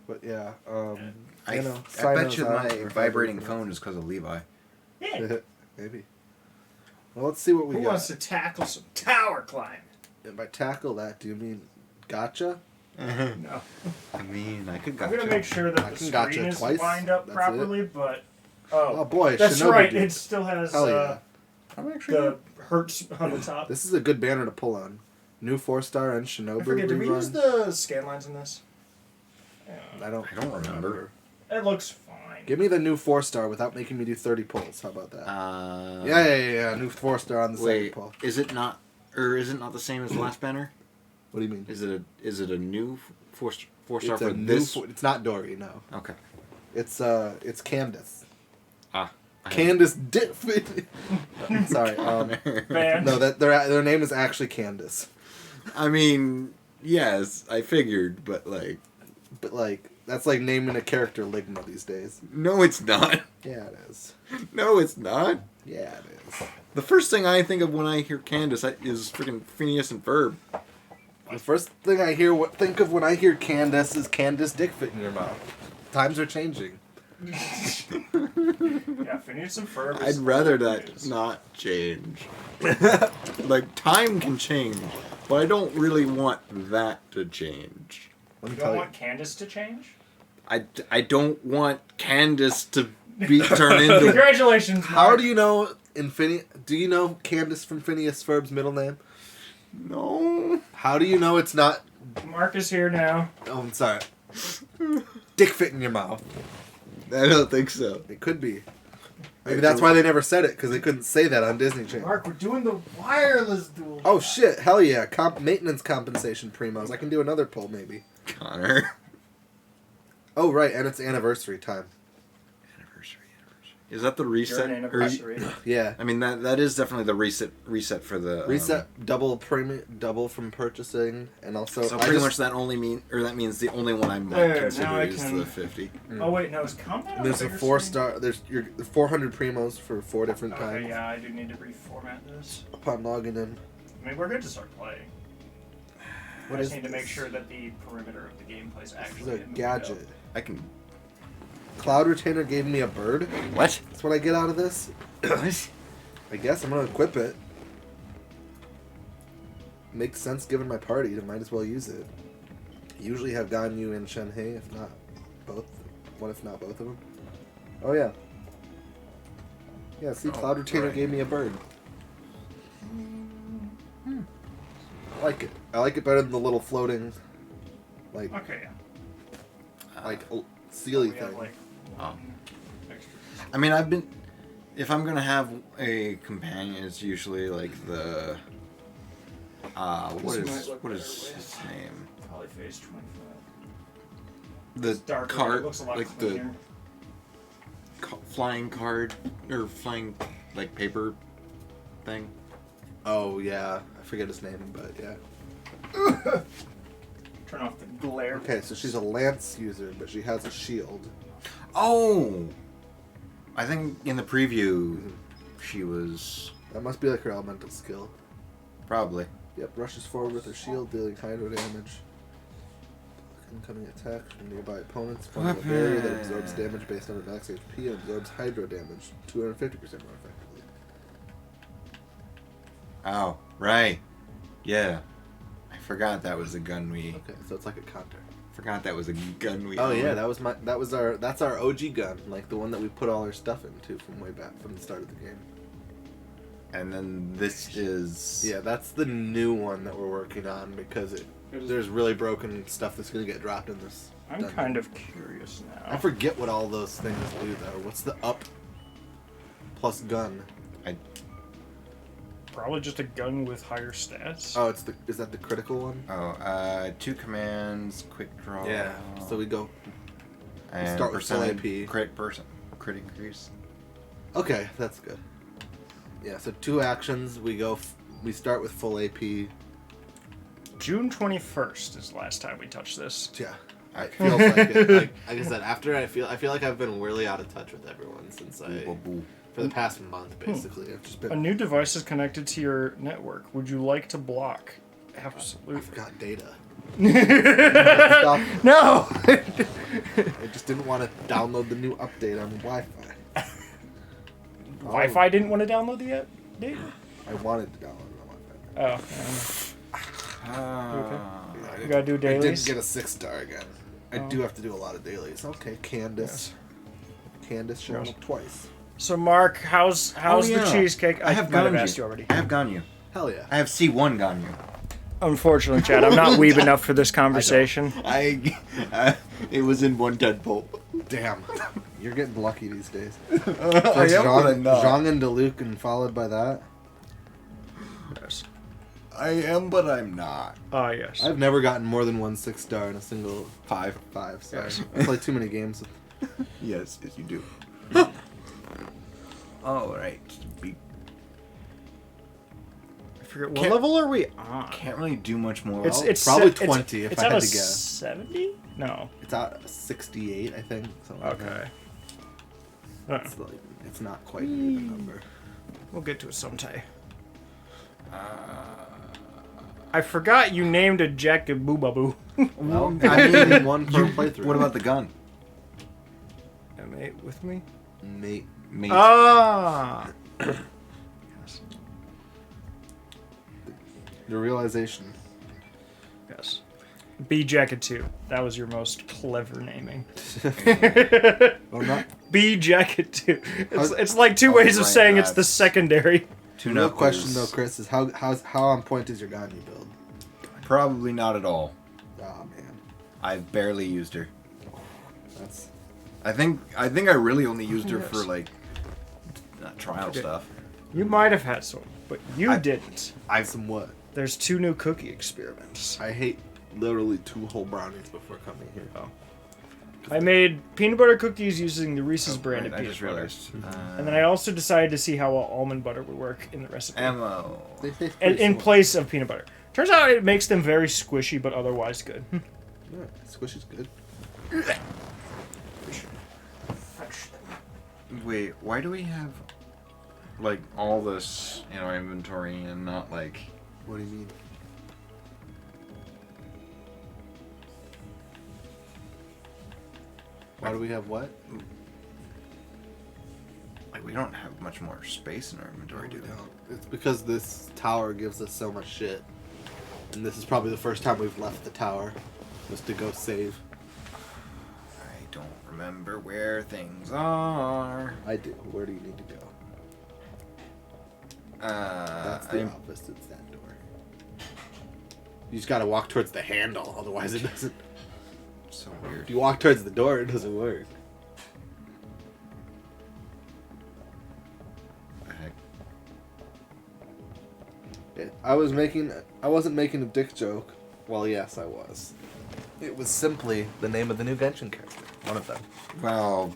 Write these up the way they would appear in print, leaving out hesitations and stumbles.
But yeah, I you know, I bet you Cyno's my out, or vibrating Vibrating phone is because of Levi. Yeah. Maybe. Well, let's see what we Who got. wants to tackle some tower climbing? And by tackle that, do you mean gotcha? No. I mean, I could I'm gotcha. gonna make sure that I the can screen gotcha is twice. lined up That's properly, but Oh boy, that's Shinobi right. dude. It still has Hell yeah. I'm actually the Hertz on the top. This is a good banner to pull on. New 4-star and Shinobu I forget. Did we rerun. use the scan lines in this? I don't remember. It looks fine. Give me the new 4-star without making me do 30 pulls. How about that? Yeah. New 4-star on the second Wait, pull. is it not the same as the last banner? What do you mean? Is it a new four star It's for a new this? it's not Dory, no. Okay. It's Candace. Ah. Candace Sorry. Band. No, that their name is actually Candace. I mean, yes, I figured, but that's like naming a character Ligma these days. no, it's not. Yeah, it is. No, it's not. Yeah, it is. The first thing I think of when I hear Candace is freaking Phineas and Ferb. The first thing I think of when I hear Candace is Candace dick fit in your mouth. Times are changing. Yeah, Phineas and Ferb. I'd rather that not change. Like, time can change, but I don't really want that to change. Let me You tell don't you. want Candace to change? I don't want Candace to be turned into... Congratulations, How Mark. do you know do you know Candace from Phineas Ferb's middle name? No. How do you know it's not Mark is here now. Oh, I'm sorry. Dick fit in your mouth. I don't think so. It could be. Maybe that's why they never said it, because they couldn't say that on Disney Channel. Mark, we're doing the wireless duel. Oh shit, hell yeah. Maintenance compensation primos. I can do another poll maybe. Connor. Oh right, and it's anniversary time. Anniversary. Is that the reset? Your anniversary. Yeah. I mean, that is definitely the reset for the... Reset double from purchasing, and also So pretty much that means the only one I might There, now consider I is can- the 50. Oh wait, no, is combat on there's a bigger 4-star. There's your 400 primos for 4 different screen? times. Okay, yeah, I do need to reformat this. Upon logging in. I mean, we're good to start playing. What I is just need to this? make sure that the perimeter of the gameplay is This actually is a in the gadget. window. I can... Cloud Retainer gave me a bird. What? That's what I get out of this. What? I guess I'm gonna equip it. Makes sense given my party. I might as well use it. Usually have Ganyu and Shenhei, if not both. One, if not both of them. Oh yeah. Yeah. See, Cloud Retainer right. gave me a bird. I like it. I like it better than the little floating, like Okay, yeah. Sealy We have, thing. like, Oh. extra. I mean, if I'm gonna have a companion, it's usually like the... what is his name? Polyphase 25. The It's darker, card, it looks a lot like cleaner. the flying card, or flying, like, paper thing. Oh yeah, I forget his name, but yeah. Turn off the glare. Okay, so she's a lance user, but she has a shield. Oh! I think in the preview, she was... That must be like her elemental skill. Probably. Yep, rushes forward with her shield, dealing hydro damage. Incoming attack from nearby opponents, forming a barrier that absorbs damage based on the max HP and absorbs hydro damage 250% more effectively. Oh, right. Yeah. I forgot that was a gun we... Okay, so it's like a counter. Forgot that was a gun we... Oh yeah, owned. that's our OG gun, like the one that we put all our stuff into from way back from the start of the game. And then this is... Yeah, that's the new one that we're working on because there's really broken stuff that's gonna get dropped in this. I'm dungeon. kind of curious now. I forget what all those things do though. What's the up plus gun? Probably just a gun with higher stats. Oh, is that the critical one? Oh, 2 commands, quick draw. Yeah. So we go. and start with full percentage AP. crit increase. Okay, that's good. Yeah. So 2 actions. We start with full AP. June 21st is the last time we touched this. Yeah. It feels like it. Like I said, after I feel like I've been really out of touch with everyone since for the past month basically. I've just A been. new device is connected to your network. Would you like to block? I've Absolutely. got data. No! didn't want to download the new update on Wi-Fi. Wi-Fi didn't want to download the update? I wanted to download it on Wi-Fi. You gotta do I didn't dailies? get a 6-star again. I do have to do a lot of dailies. Okay, Candace. Candace showing up twice. So, Mark, how's the cheesecake? I have might have Ganyu. asked you already. I have Ganyu. Hell yeah. I have C1 Ganyu. Unfortunately, Chad, I'm not weeb enough for this conversation. It was in one tadpole. Damn. You're getting lucky these days. I First am, but I'm not. Zhang and Diluc, and followed by that. Yes. I am, but I'm not. Yes. I've never gotten more than one 6-star in a single 5. 5. Sorry. Yes. I play too many games. Yes, you do. All right. I forget what level are we on? Can't really do much more. It's probably se- 20 if it's I had out to of guess. 70? No. It's at 68, I think. Something like that. Okay. It's, like, it's not quite an even number. We'll get to it sometime. I forgot you named a Jack and Boobaboo. Well, I mean, one per playthrough. What about the gun? M8 with me? Mate? Mate. Ah! Yes. The realization. Yes. B Jacket 2. That was your most clever naming. Well, not. B Jacket 2. How's- It's like two ways of right, saying it's the that's- secondary. Two The real knuckles. question though, Chris, is how on point is your Ganyu build? Probably not at all. Oh man, I've barely used her. that's I think I really only used her Yes. for like trial Okay. stuff. You might have had some, but you didn't. somewhat. There's 2 new cookie experiments. I hate literally 2 whole brownies before coming here. Oh. I made peanut butter cookies using the Reese's branded Right, I peanut just butter. realized. And then I also decided to see how well almond butter would work in the recipe. Ammo. They taste And pretty in similar. place of peanut butter. Turns out it makes them very squishy, but otherwise good. Yeah, squish is good. Wait, why do we have like all this in our inventory and not like? What do you mean? Why do we have what? Like we don't have much more space in our inventory, do we? It's because this tower gives us so much shit. And this is probably the first time we've left the tower. Was to go save. I don't remember where things are. I do. Where do you need to go? That's the office. It's that door. You just gotta walk towards the handle, otherwise it doesn't. So weird. If you walk towards the door, it doesn't work. The heck? I wasn't making a dick joke. Well, yes, I was. It was simply the name of the new Genshin character. One of them. Well,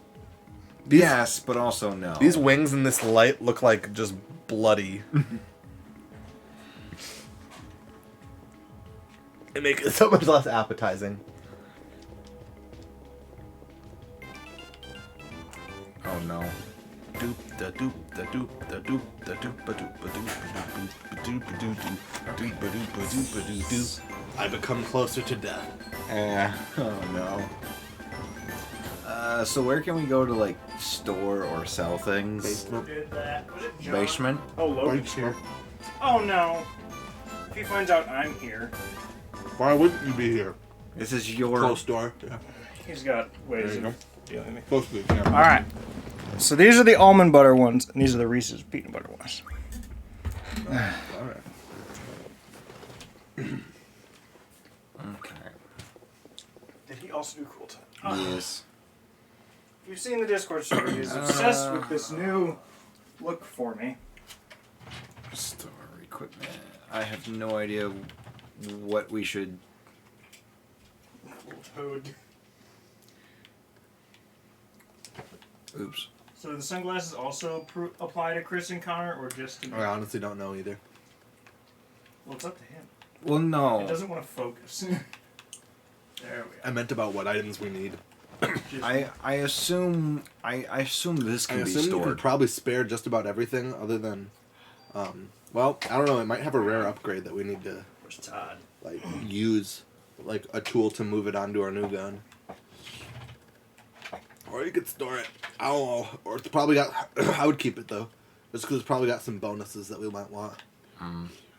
These- yes, but also no. These wings in this light look like just bloody. It makes it so much less appetizing. Oh no. Doop da doop da doop da doop da doop ba doop ba doop ba doop ba doop ba doop ba doop ba doop ba doop doop. I become closer to death. Oh no. So where can we go to like store or sell things? Basement. Did that. Was it John? Basement? Oh, Logan's Basement. here. Oh no. If he finds out I'm here, Why wouldn't you be here? This is your Close door. Yeah. he's got ways There you of dealing with me. Supposed to be. Yeah. Alright. So these are the almond butter ones, and these are the Reese's peanut butter ones. Alright. Okay. Did he also do Cool Time? Yes. If you've seen the Discord server, he's obsessed with this new look for me. Store equipment. I have no idea what we should. Cool Toad. Oops. So the sunglasses also apply to Chris and Connor, or just to me? I honestly don't know either. Well, it's up to him. Well, It no. doesn't want to focus. There we I meant about what items we need. go. I assume this I can be assume you can stored. probably spare just about everything other than, well, I don't know. It might have a rare upgrade that we need to Where's Todd? like use, like a tool to move it onto our new gun. Or you could store it. I don't know. Or it's probably got... I would keep it, though. Just because it's probably got some bonuses that we might want.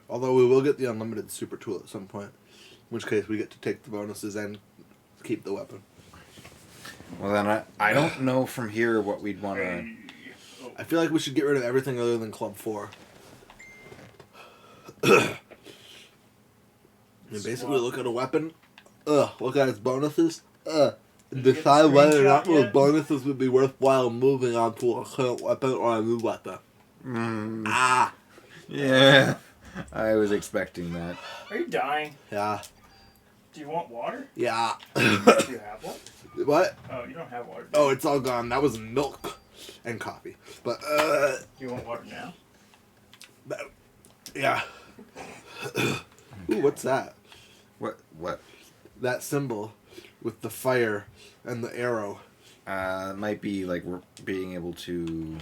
Although we will get the unlimited super tool at some point. In which case we get to take the bonuses and keep the weapon. Well, then I don't know from here what we'd want to... I feel like we should get rid of everything other than Club 4. And basically look at a weapon. Look at its bonuses. Decide whether or not those bonuses would be worthwhile moving on to a current weapon or a new weapon. Yeah. I was expecting that. Are you dying? Yeah. Do you want water? Yeah. Do you have one? What? Oh, you don't have water. Oh, it's all gone. That was milk and coffee. But, You want water now? yeah. Ooh, what's that? What? That symbol with the fire and the arrow. It might be like being able to...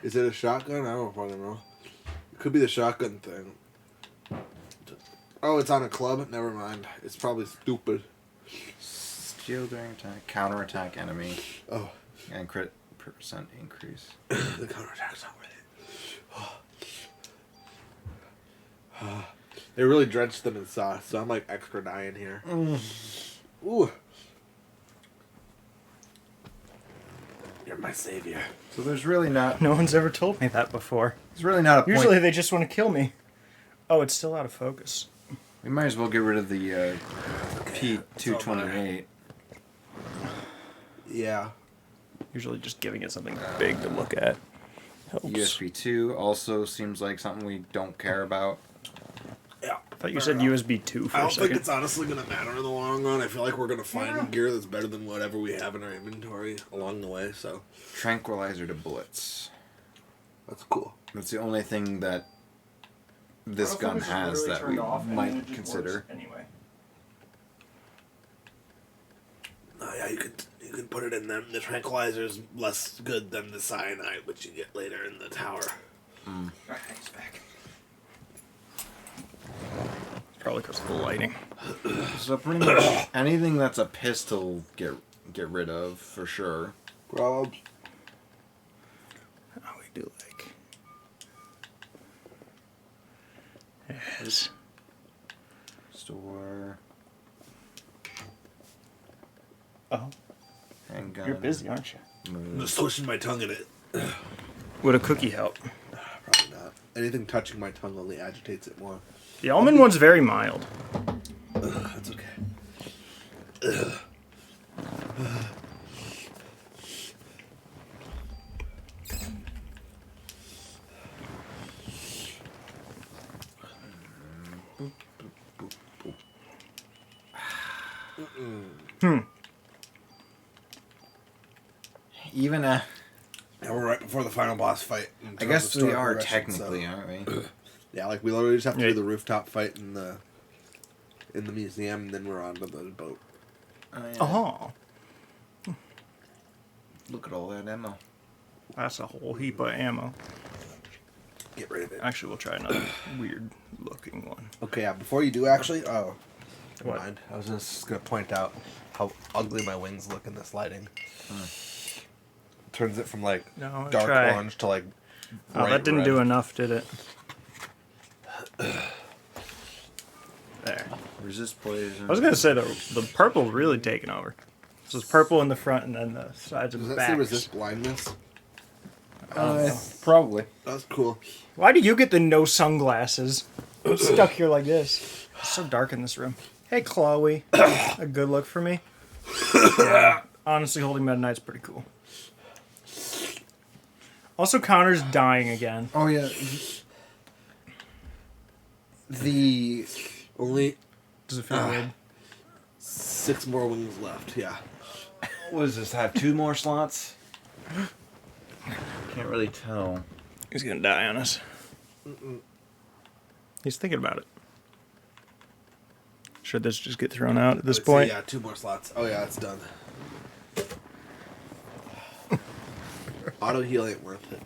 Is it a shotgun? I don't fucking know. It could be the shotgun thing. Oh, it's on a club? Never mind. It's probably stupid. Steal during attack, counterattack enemy, Oh. and crit percent increase. The counterattack's not worth it. They really drenched them in sauce, so I'm like extra dying here. Ooh. You're my savior. So there's really not... No one's ever told me that before. There's really not a point... Usually they just want to kill me. Oh, it's still out of focus. We might as well get rid of the P228. Yeah. Usually just giving it something big to look at helps. USB 2 also seems like something we don't care about. Yeah. I thought you said USB 2 for I a don't second. think it's honestly going to matter in the long run. I feel like we're going to find gear that's better than whatever we have in our inventory along the way, so... Tranquilizer to bullets. That's cool. That's the only thing that this gun has that we might consider. Anyway. Oh yeah, you could put it in them. The tranquilizer's less good than the cyanide, which you get later in the tower. Alright, he's back. Probably because of the lighting. So pretty much anything that's a pistol, get rid of for sure. Probs. Oh, we do like... Yes. Store. Oh, Handgun. you're busy, aren't you? I'm just swishing my tongue in it. Would a cookie help? Probably not. Anything touching my tongue only agitates it more. The almond one's very mild. That's okay. Even Now we're right before the final boss fight. I guess we are technically, aren't we? Yeah, like we literally just have to do the rooftop fight in the museum, and then we're on to the boat. Oh, Look at all that ammo. that's a whole heap of ammo. Get rid of it. Actually, we'll try another weird looking one. Okay, yeah. Before you do, actually, never What? mind. I was just gonna point out how ugly my wings look in this lighting. Turns it from like No, dark try. orange to like. Oh, that bright didn't red. do enough, did it? There. Resist poison. I was gonna say the purple's really taken over. So it's purple in the front and then the sides and Does the that say back. resist blindness? Probably. That's cool. Why do you get the no sunglasses? I'm stuck here like this. It's so dark in this room. Hey, Chloe. A good look for me. Yeah. Honestly, holding Meta Knight's pretty cool. Also, Connor's dying again. Oh yeah. The Only Does it feel weird? 6 more wings left. Yeah. what does this have? 2 more slots? Can't really tell. He's gonna die on us. He's thinking about it. Should this just get thrown out at this Let's see, point? yeah, 2 more slots. Oh yeah, it's done. Auto heal ain't worth it.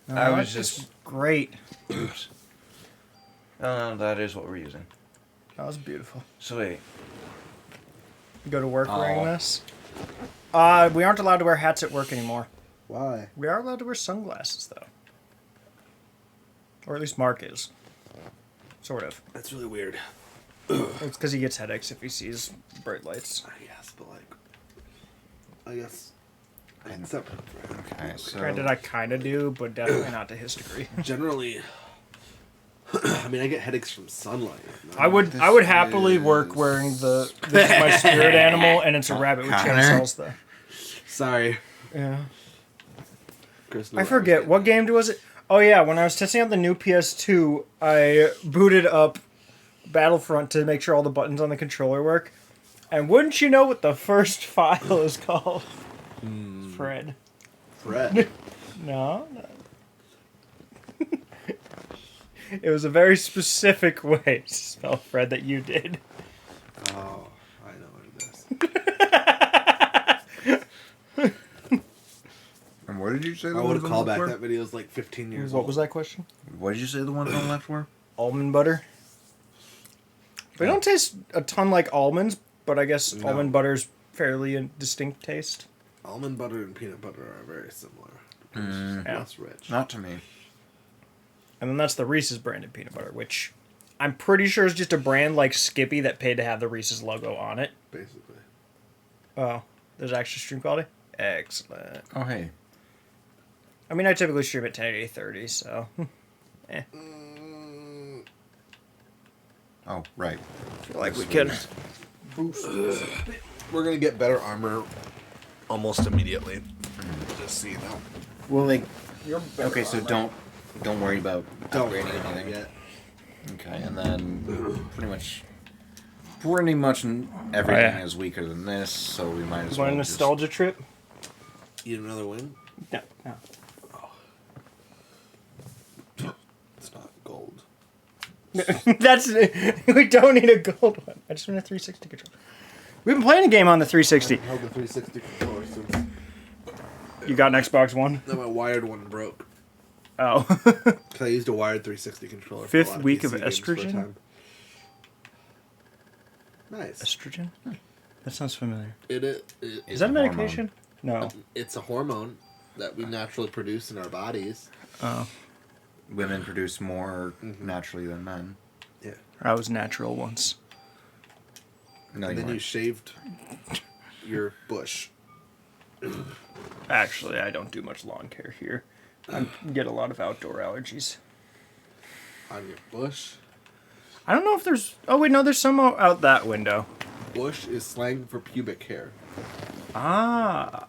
I was that's just- great. Oops. Oh, that is what we're using. That was beautiful. So wait. go to work wearing Oh. this. We aren't allowed to wear hats at work anymore. Why? We are allowed to wear sunglasses, though. Or at least Mark is. Sort of. That's really weird. It's because he gets headaches if he sees bright lights. I guess, but like, I guess. Except Okay, so Granted, I kind of do, but definitely not to his degree. generally, I mean, I get headaches from sunlight. I would happily work wearing this is my spirit animal, and it's a rabbit with Connor? chainsaws, though. Sorry. Yeah. Chris, I forget. What game was it? Oh, yeah. When I was testing out the new PS2, I booted up Battlefront to make sure all the buttons on the controller work. And wouldn't you know what the first file is called? Fred. Fred. No. It was a very specific way to spell Fred that you did. Oh, I know what it is. And what did you say? I The would ones have on called the back. left That video is like 15 years What old. was that question? were? What did you say the ones on the left were? Almond butter. They don't taste a ton like almonds, but I guess No. almond butter's fairly a distinct taste. Almond butter and peanut butter are very similar. Yeah. Less rich. Not to me. And then that's the Reese's branded peanut butter, which I'm pretty sure is just a brand like Skippy that paid to have the Reese's logo on it. Basically. Oh, there's extra stream quality? Excellent. Oh hey. I mean, I typically stream at 1080 30, so. Oh right. I feel like we can. We're gonna get better armor almost immediately. Just so you know. Well, like, You're okay, so don't worry about Don't upgrading worry about it anything yet. Okay, and then pretty much everything is weaker than this, so we might as Want well a just... nostalgia trip? Eat another wing? No, no. It's not gold. That's we don't need a gold one. I just want a 360 controller. We've been playing a game on the 360. I held the 360 controller since You got an Xbox One? then my wired one broke. Oh. Because I used a wired 360 controller. For a Fifth lot week PC of games for a estrogen? time. Nice. Estrogen? That sounds familiar. Is Is that a medication? No. It's a hormone that we naturally produce in our bodies. Oh. Women produce more naturally than men. Yeah. I was natural once. No, And you then you weren't. shaved your bush. Actually, I don't do much lawn care here. I get a lot of outdoor allergies. On your bush. I don't know if there's... Oh, wait, no, there's some out that window. Bush is slang for pubic hair. Ah.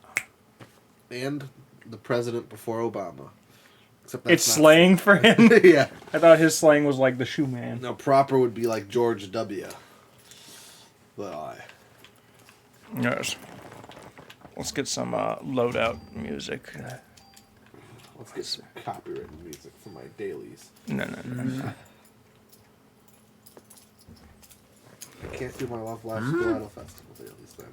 And the president before Obama. Except that's It's not- slang for him? Yeah. I thought his slang was like the shoe man. No, proper would be like George W. But Yes. Let's get some loadout music. let's get some copyrighted music for my dailies. No. I can't do my Love Live Gelato Festival dailies then.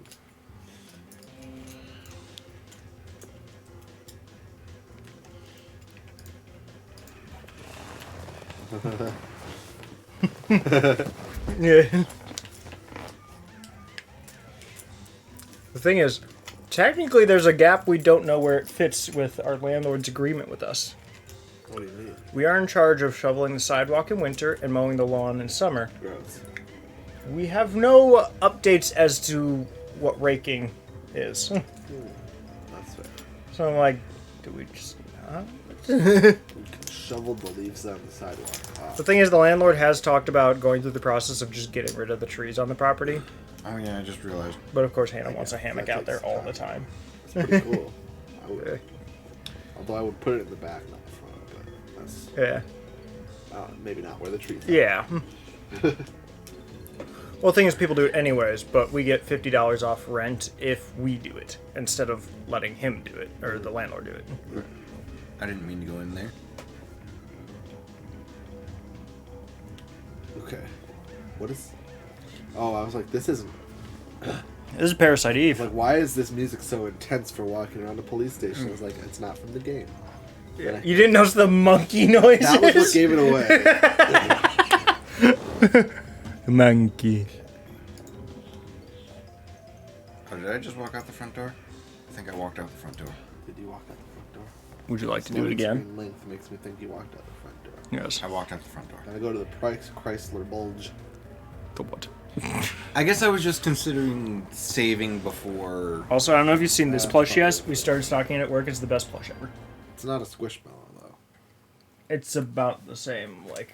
Yeah. The thing is, technically there's a gap we don't know where it fits with our landlord's agreement with us. What do you mean? We are in charge of shoveling the sidewalk in winter and mowing the lawn in summer. Gross. We have no updates as to what raking is. That's fair. So I'm like, do we just not? Shoveled the leaves on the sidewalk. The thing is, the landlord has talked about going through the process of just getting rid of the trees on the property. Oh yeah, I just realized. But of course, Hannah wants a guess hammock that out there takes all time. the time. It's pretty cool. I would, Yeah. although I would put it in the back, not the front. But that's Yeah. maybe not where the trees are. Yeah. Well, the thing is, people do it anyways, but we get $50 off rent if we do it instead of letting him do it or the landlord do it. I didn't mean to go in there. Okay. What is... Oh, I was like, this isn't... This is Parasite Eve. Like, why is this music so intense for walking around a police station? I was like, it's not from the game. You didn't notice the monkey noises? That was what gave it away. Monkey. did I just walk out the front door? I think I walked out the front door. Did you walk out the front door? Would you like to do it Loading again? screen length makes me think you walked out the front door. Yes. I walked out the front door. Gotta go to the Chrysler Bulge. The what? I guess I was just considering saving before. Also, I don't know if you've seen this Yeah, plush probably. yet. We started stocking it at work. It's the best plush ever. It's not a Squishmallow, though. It's about the same, like...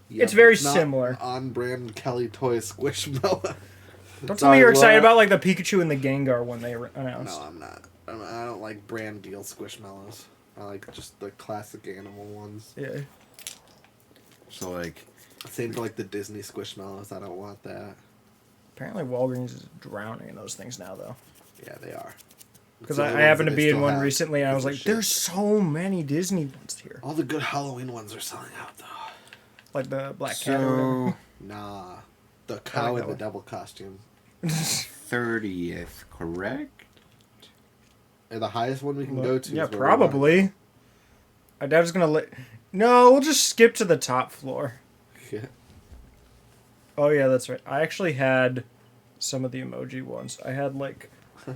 Yeah, It's very but not similar. On-brand Kelly Toy Squishmallow. Don't tell me you're excited Sorry, about, like, the Pikachu and the Gengar one they announced. No, I'm not. I don't like brand deal Squishmallows. I like just the classic animal ones. Yeah. So, like. Same for like the Disney Squishmallows. I don't want that. Apparently Walgreens is drowning in those things now, though. Yeah, they are. Because It's the I only happened ones to that be they in still one have. recently, and I was Piece of like, shit. there's so many Disney ones here. All the good Halloween ones are selling out, though. Like the Black Cat or whatever. So. Nah. The cow that in the one. devil costume. 30th, correct? And the highest one we can go to Yeah, is where we are. probably. My dad was going to let... No, we'll just skip to the top floor. Yeah. Oh, yeah, that's right. I actually had some of the emoji ones. I had, like,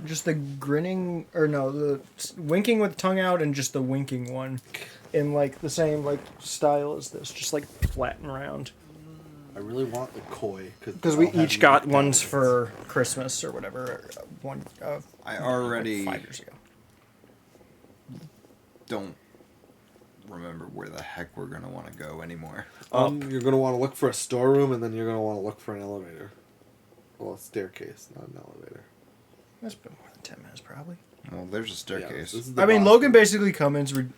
just the grinning... Or no, the winking with tongue out and just the winking one. In, like, the same, like, style as this. Just, like, flat and round. I really want the koi. Because we each got ones for Christmas or whatever. I already. Like 5 years ago. Don't remember where the heck we're gonna want to go anymore. You're going to want to look for a storeroom, and then you're going to want to look for an elevator. Well, a staircase, not an elevator. That's been more than 10 minutes, probably. Well, there's a Yeah, staircase. this is the I mean, boss Logan room. basically comes This in,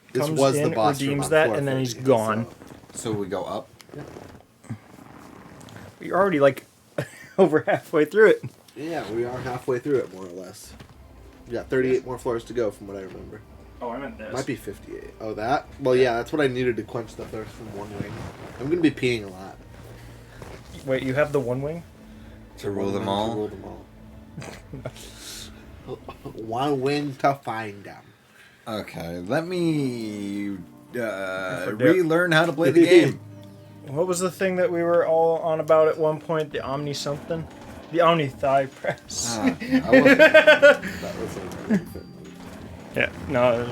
the boss room redeems on that, floor and then he's 30, gone. so- So we go up. You're already, like, over halfway through it. Yeah, we are halfway through it, more or less. We got 38 more floors to go, from what I remember. Oh, I meant this. Might be 58. Oh, that? Well, yeah, that's what I needed to quench the thirst from one wing. I'm going to be peeing a lot. Wait, you have the one wing? To rule them To all. rule them all. One wing to find them. Okay, let me forget. relearn how to play the game. What was the thing that we were all on about at one point? The Omni something? The Omni thigh press. I wasn't- That was a very good move. Yeah, no,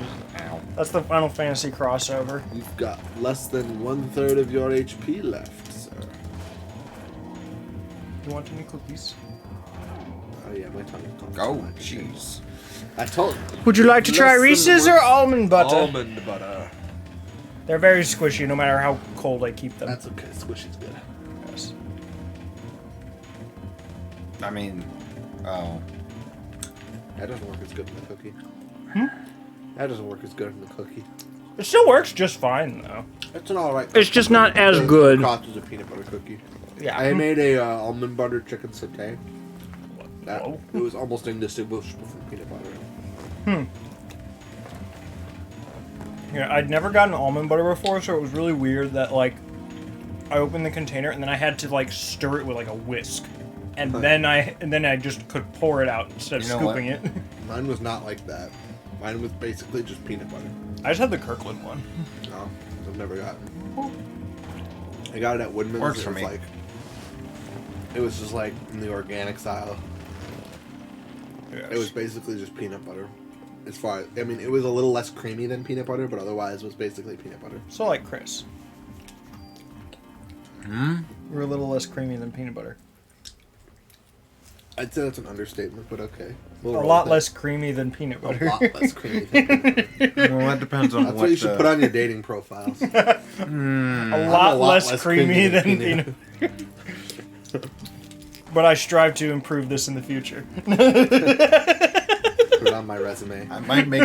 that's the Final Fantasy crossover. You've got less than 1/3 of your HP left, sir. You want any cookies? Oh, yeah, my tummy talks. Oh, jeez. I told you. Would you like to try Less than Reese's or almond butter? Almond butter. They're very squishy no matter how cold I keep them. That's okay. Squishy's good. Yes. I mean, oh, That doesn't work as good in the cookie. That doesn't work as good in the cookie. It still works just fine, though. It's an alright. It's just not as good. Cost is a peanut butter cookie. Yeah. I made a almond butter chicken satay. That Whoa. it was almost indistinguishable from peanut butter. Yeah, I'd never gotten almond butter before, so it was really weird that, like, I opened the container and then I had to, like, stir it with, like, a whisk. And then I just could pour it out instead of You know what? scooping it. Mine was not like that. Mine was basically just peanut butter. I just had the Kirkland one. No, I've never gotten. I got it at Woodman's. Works it for was me. Like, it was just like in the organic style. Yes. It was basically just peanut butter. As far as, I mean, it was a little less creamy than peanut butter, but otherwise it was basically peanut butter. So like Chris. hmm? We're a little less creamy than peanut butter. I'd say that's an understatement, but okay. A lot less creamy than peanut A butter. lot less creamy than peanut butter. Well, that depends on That's what you should the- put on your dating profiles. a lot less creamy than peanut. But I strive to improve this in the future. Put it on my resume. I might make.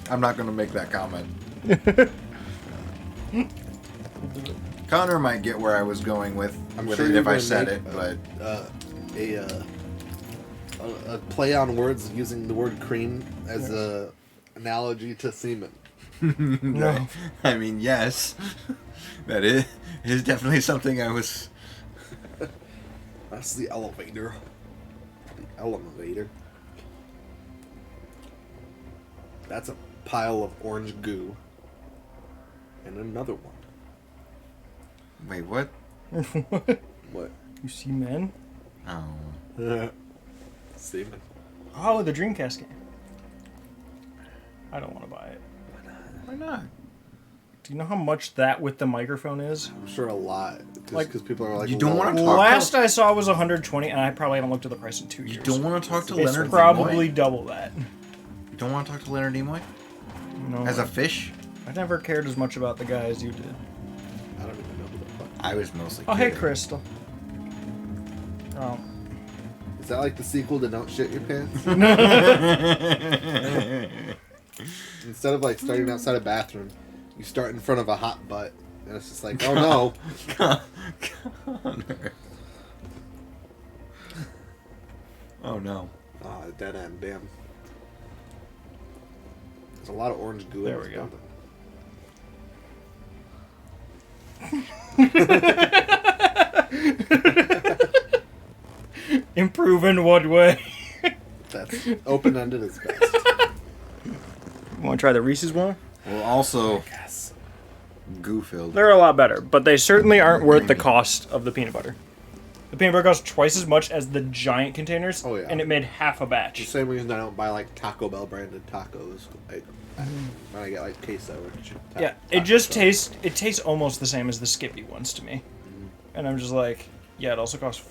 I'm not going to make that comment. Connor might get where I was going with it you're if I gonna said make, it, but a play on words using the word cream as a analogy to semen. No. I mean, yes, that is definitely something I was. That's the elevator. The elevator. That's a pile of orange goo. And another one. Wait, what? What? You see men? Oh, Semen. Oh, the Dreamcast game. I don't want to buy it. Why not? Do you know how much that with the microphone is? I'm sure a lot. Like, Because people are like, you don't "Well, wanna talk Last I saw was 120, and I probably haven't looked at the price in 2 years. You don't want to talk to It's Leonard probably Nimoy? double that. You don't want to talk to Leonard Nimoy? No, As a fish? I never cared as much about the guy as you did. I don't even know who the fuck. I was mostly Oh, hey, kidding. Crystal. Oh. Is that like the sequel to Don't Shit Your Pants? Instead of like starting outside a bathroom, you start in front of a hot butt. And it's just like, oh no. Connor. Oh no. Ah, dead end, damn. There's a lot of orange goo. There in we this building. Improve in what way? That's open-ended as best. Want to try the Reese's one? Well, also, Yes. goo filled. They're a lot better, but they certainly aren't worth the cost of the peanut butter. The peanut butter costs twice as much as the giant containers, Oh, yeah. and it made half a The batch. same reason I don't buy like Taco Bell branded tacos. When I get like queso or Yeah, it just tastes almost the same as the Skippy ones to me. And I'm just like, yeah, it also costs.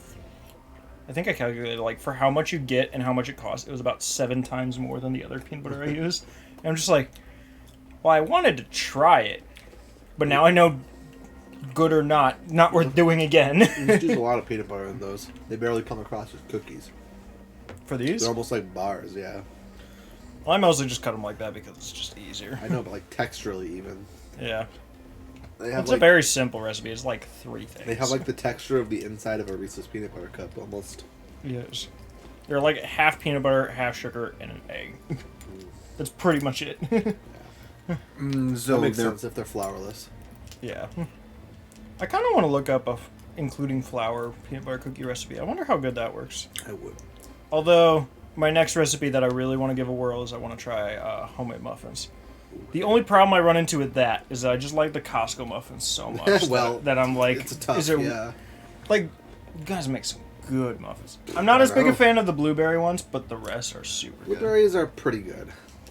I think I calculated like for how much you get and how much it costs, it was about 7 times more than the other peanut butter I used. And I'm just like, well, I wanted to try it, but now I know, good or not worth doing again. You just use a lot of peanut butter in those. They barely come across as cookies. For these, They're almost like bars, yeah. well, I mostly just cut them like that because it's just easier. I know, but like texturally even. Yeah, They have it's like a very simple recipe. It's like 3 things. they have like the texture of the inside of a Reese's peanut butter cup almost. Yes. They're like half peanut butter, half sugar, and an egg. That's pretty much it. So That makes they're sense if they're flourless. Yeah. I kind of want to look up including flour peanut butter cookie recipe. I wonder how good that works. I would. Although, my next recipe that I really want to give a whirl is I want to try homemade muffins. The only problem I run into with that is that I just like the Costco muffins so much Well, that I'm like, It's a tough, is it yeah. like you guys make some good muffins? I'm not as big a know. fan of the blueberry ones, but the rest are super good. Blueberries are pretty good.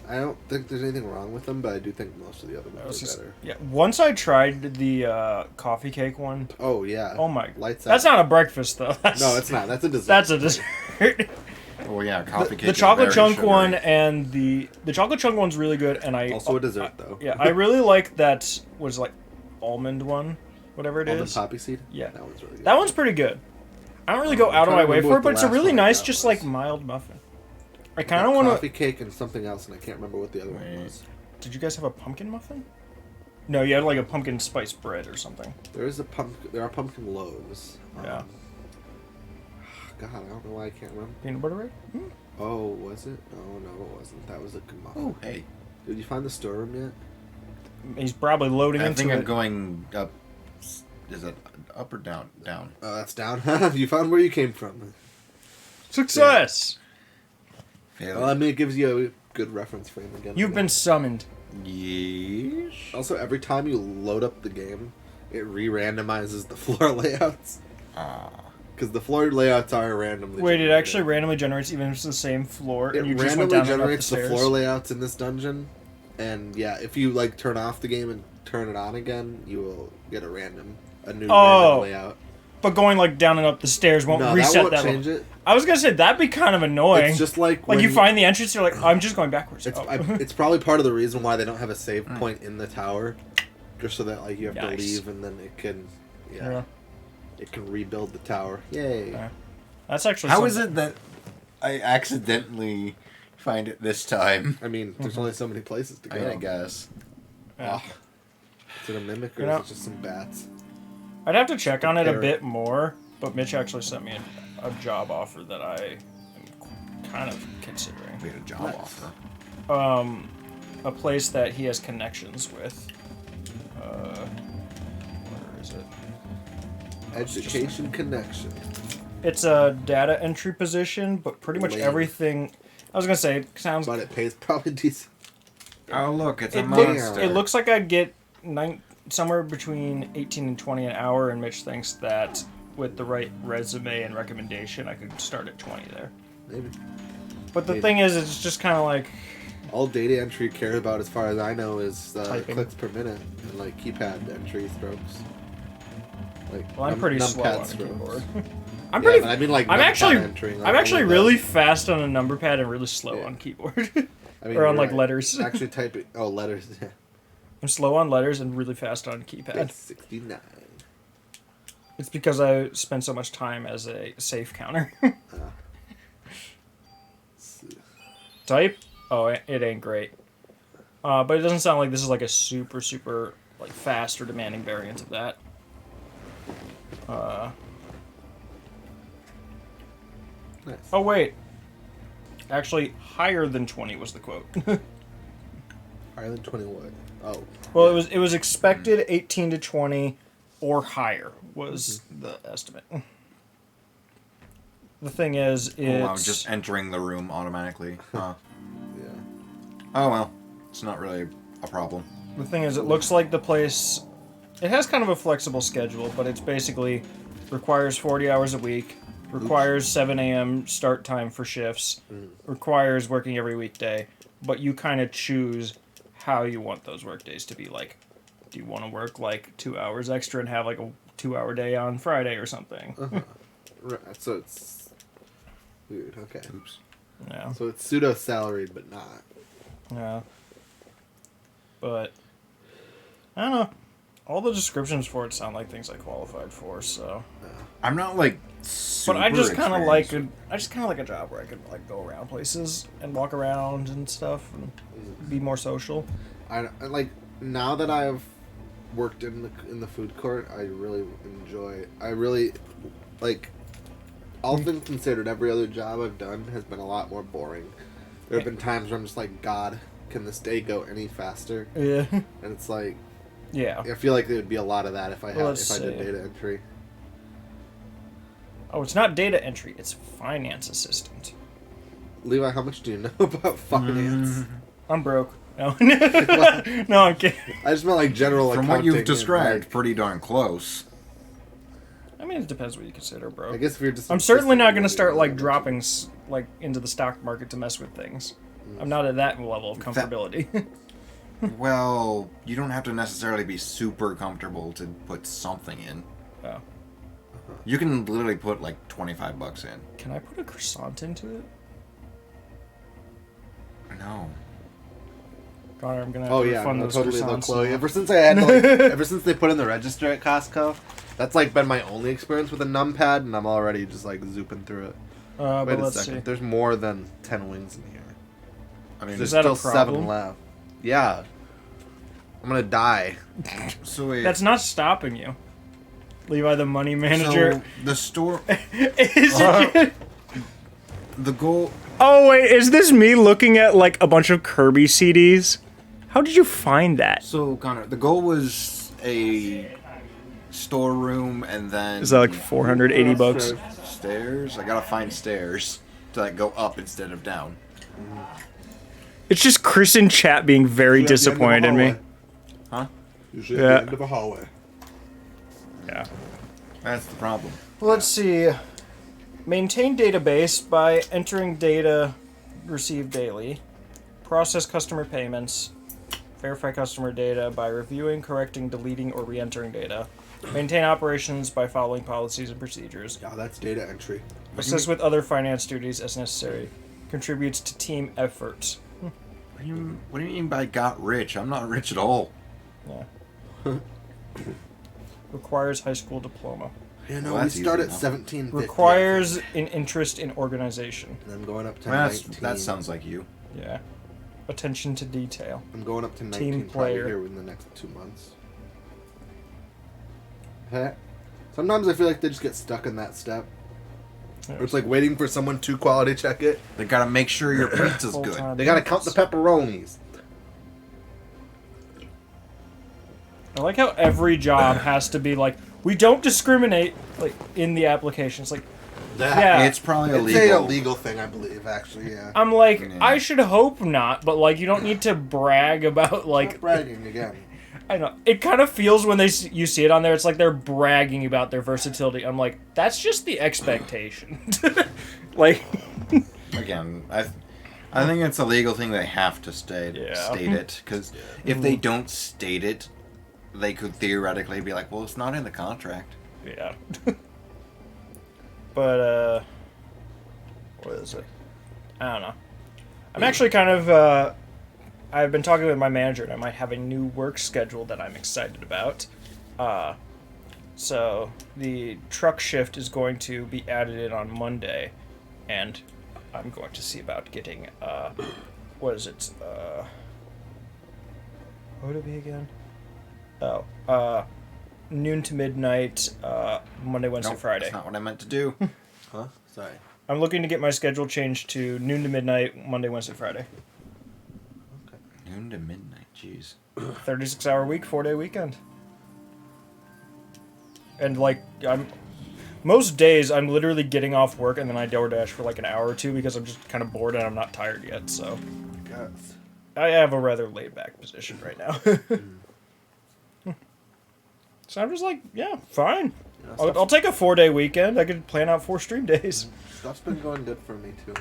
I don't think there's anything wrong with them, but I do think most of the other That was ones are just- better. yeah, once I tried the coffee cake one. Oh yeah. Oh my! Lights out. That's not a breakfast though. That's, No, it's not. That's a dessert. That's a dessert. oh yeah, coffee cake. The is chocolate very chunk sugary. one and the chocolate chunk one's really good, and I Also a dessert though. Yeah, I really like that. Was like almond one, whatever it Almond is. poppy seed. Yeah. That one's really good. That one's pretty good. I don't really go out of trying my to way remember for what it, but the it's a last really one I nice, got just was. like mild muffin. I kind of want coffee to. cake and something else, and I can't remember what the other one Wait. was. Did you guys have a pumpkin muffin? No, you had like a pumpkin spice bread or something. There is a pumpkin. There are pumpkin loaves. Yeah. God, I don't know why I can't remember. Peanut butter bread? Hmm. Oh, was it? Oh no, it wasn't. That was a good muffin. Oh hey, Did you find the storeroom yet? He's probably loading I into think it. I'm going up. Is it up or down? Down. Oh, that's down. You found where you came from. Success! Failure. Well, I mean, it gives you a good reference frame again. You've been summoned. Yeesh. Also, every time you load up the game, it re-randomizes the floor layouts. Ah. Because the floor layouts are randomly Wait, it generated. actually randomly generates even if it's the same floor, It and you just went randomly down and up the generates the stairs? floor layouts in this dungeon. And yeah, if you like turn off the game and turn it on again, you will get a new random layout. But going like down and up the stairs won't No, that reset won't that. change it. I was gonna say that'd be kind of annoying. It's just like like when you find the entrance, you're like, I'm just going backwards. It's Oh. it's probably part of the reason why they don't have a save point in the tower, just so that like you have to Nice. leave and then it can, Yeah. it can rebuild the tower. Yay! Yeah. That's actually How is something- it that I accidentally find it this time? I mean, there's only so many places to go. I guess. Yeah. Is it a mimic or You know- is it just some bats? I'd have to check on it a Parrot. bit more, but Mitch actually sent me a job offer that I am kind of considering. We had a job Nice. offer. A place that he has connections with. Where is it? Education connection. It's a data entry position, but pretty much Lame. everything. I was gonna say it sounds. But it pays probably decent. Oh look, it's a It, monster. it looks like I'd get somewhere between 18 and 20 an hour, and Mitch thinks that with the right resume and recommendation, I could start at 20 there. Maybe. But the mean- thing is, it's just kind of like, All data entry cares about, as far as I know, is Typing. clicks per minute and like keypad entry strokes. Like, well, I'm pretty slow on numpad the strokes. keyboard. I'm Yeah, pretty. but I mean, like, I'm numpad actually. entering, like, I'm actually only the- really fast on a number pad and really slow Yeah. on keyboard. I mean, or on you're like right. letters. Actually, typing. Oh, letters. I'm slow on letters and really fast on keypad. That's 69. It's because I spend so much time as a safe counter. Type? Oh, it ain't great. But it doesn't sound like this is like a super like fast or demanding variant of that. Nice. Oh wait. Actually, higher than 20 was the quote. Higher than 20 what? Oh. Well, yeah. it was expected 18 to 20 or higher was the estimate. The thing is, it's Oh, wow, just entering the room automatically. Huh. Yeah. Oh well, it's not really a problem. the thing is, it looks like the place. It has kind of a flexible schedule, but it's basically requires 40 hours a week, requires 7 a.m. start time for shifts, requires working every weekday, but you kind of choose how you want those work days to be. Like, do you want to work like 2 hours extra and have like a 2-hour day on Friday or something? Right, so it's weird. Okay. Oops. Yeah. So it's pseudo salaried, but not. Yeah. But I don't know. All the descriptions for it sound like things I qualified for, so. I'm not like. But I just kind of like experienced. a job where I could like go around places and walk around and stuff and be more social. I like now that I've worked in the food court. I really enjoy. I really like. All things considered, every other job I've done has been a lot more boring. There have been times where I'm just like, God, can this day go any faster? Yeah. And it's like, Yeah. I feel like there would be a lot of that if I Well, had let's if I did see. data entry. Oh, it's not data entry. It's finance assistant. Levi, how much do you know about finance? I'm broke. No. No, I'm kidding. I just meant like general From what accounting you've and, described, like, pretty darn close. I mean, it depends what you consider broke. I guess if you're just. I'm certainly not going to insistent, start you like know, dropping like into the stock market to mess with things. I'm not at that level of comfortability. Well, you don't have to necessarily be super comfortable to put something in. Oh. You can literally put like $25 in. Can I put a croissant into it? No. Connor, I'm gonna have Oh to yeah, refund no, those totally the croissants. Chloe. Ever since I had, to, like, ever since they put in the register at Costco, that's like been my only experience with a numpad, and I'm already just like zooping through it. But Wait a let's second, see. there's more than 10 wings in here. I mean, There's that a still problem? 7 left. Yeah, I'm gonna die. so wait. That's not stopping you. Levi, the money manager. So the store, Is it? the goal. Oh wait, is this me looking at like a bunch of Kirby CDs? How did you find that? So Connor, the goal was a storeroom, and then Is that like 480 bucks? stairs. I gotta find stairs to like go up instead of down. It's just Chris in chat being very disappointed in me. Huh? Usually Yeah. at the end of a hallway. Yeah. That's the problem. Let's see. Maintain database by entering data received daily. Process customer payments. Verify customer data by reviewing, correcting, deleting, or re-entering data. Maintain operations by following policies and procedures. Yeah, that's data entry. Assist with other finance duties as necessary. Contributes to team efforts. What do you mean by got rich? I'm not rich at all. Yeah. Requires high school diploma. Yeah, no, Well, we that's start easy at enough. 17. Requires an interest in organization. And I'm going up to Well, 19. that sounds like you. Yeah. Attention to detail. I'm going up to 19 Team probably player. here within the next 2 months. Sometimes I feel like they just get stuck in that step. Or it's like waiting for someone to quality check it. They gotta make sure your pizza's good. Full-time They gotta count the pepperonis. I like how every job has to be like, we don't discriminate like in the application. It's like, yeah. It's probably It's illegal. a illegal thing, I believe, actually, yeah. I'm like, Yeah. I should hope not, but like, you don't need to brag about like. Not bragging again. I know it kind of feels when you see it on there. It's like they're bragging about their versatility. I'm like, that's just the expectation. Like, Again, I think it's a legal thing. They have to state Yeah. it, because if they don't state it, they could theoretically be like, well, it's not in the contract. Yeah. But, what is it? I don't know. I'm actually kind of, I've been talking with my manager, and I might have a new work schedule that I'm excited about. So, the truck shift is going to be added in on Monday, and I'm going to see about getting, what is it? What would it be again? Oh, noon to midnight, Monday, Wednesday, Nope, Friday. That's not what I meant to do. Huh? Sorry. I'm looking to get my schedule changed to noon to midnight, Monday, Wednesday, Friday. Noon to midnight, jeez. 36-hour week, 4-day weekend. And, like, most days, I'm literally getting off work and then I DoorDash for, like, an hour or two because I'm just kind of bored and I'm not tired yet, so... Yes. I have a rather laid-back position right now. So I'm just like, yeah, fine. Yeah, I'll take a 4-day weekend. I could plan out 4 stream days. Stuff's been going good for me too.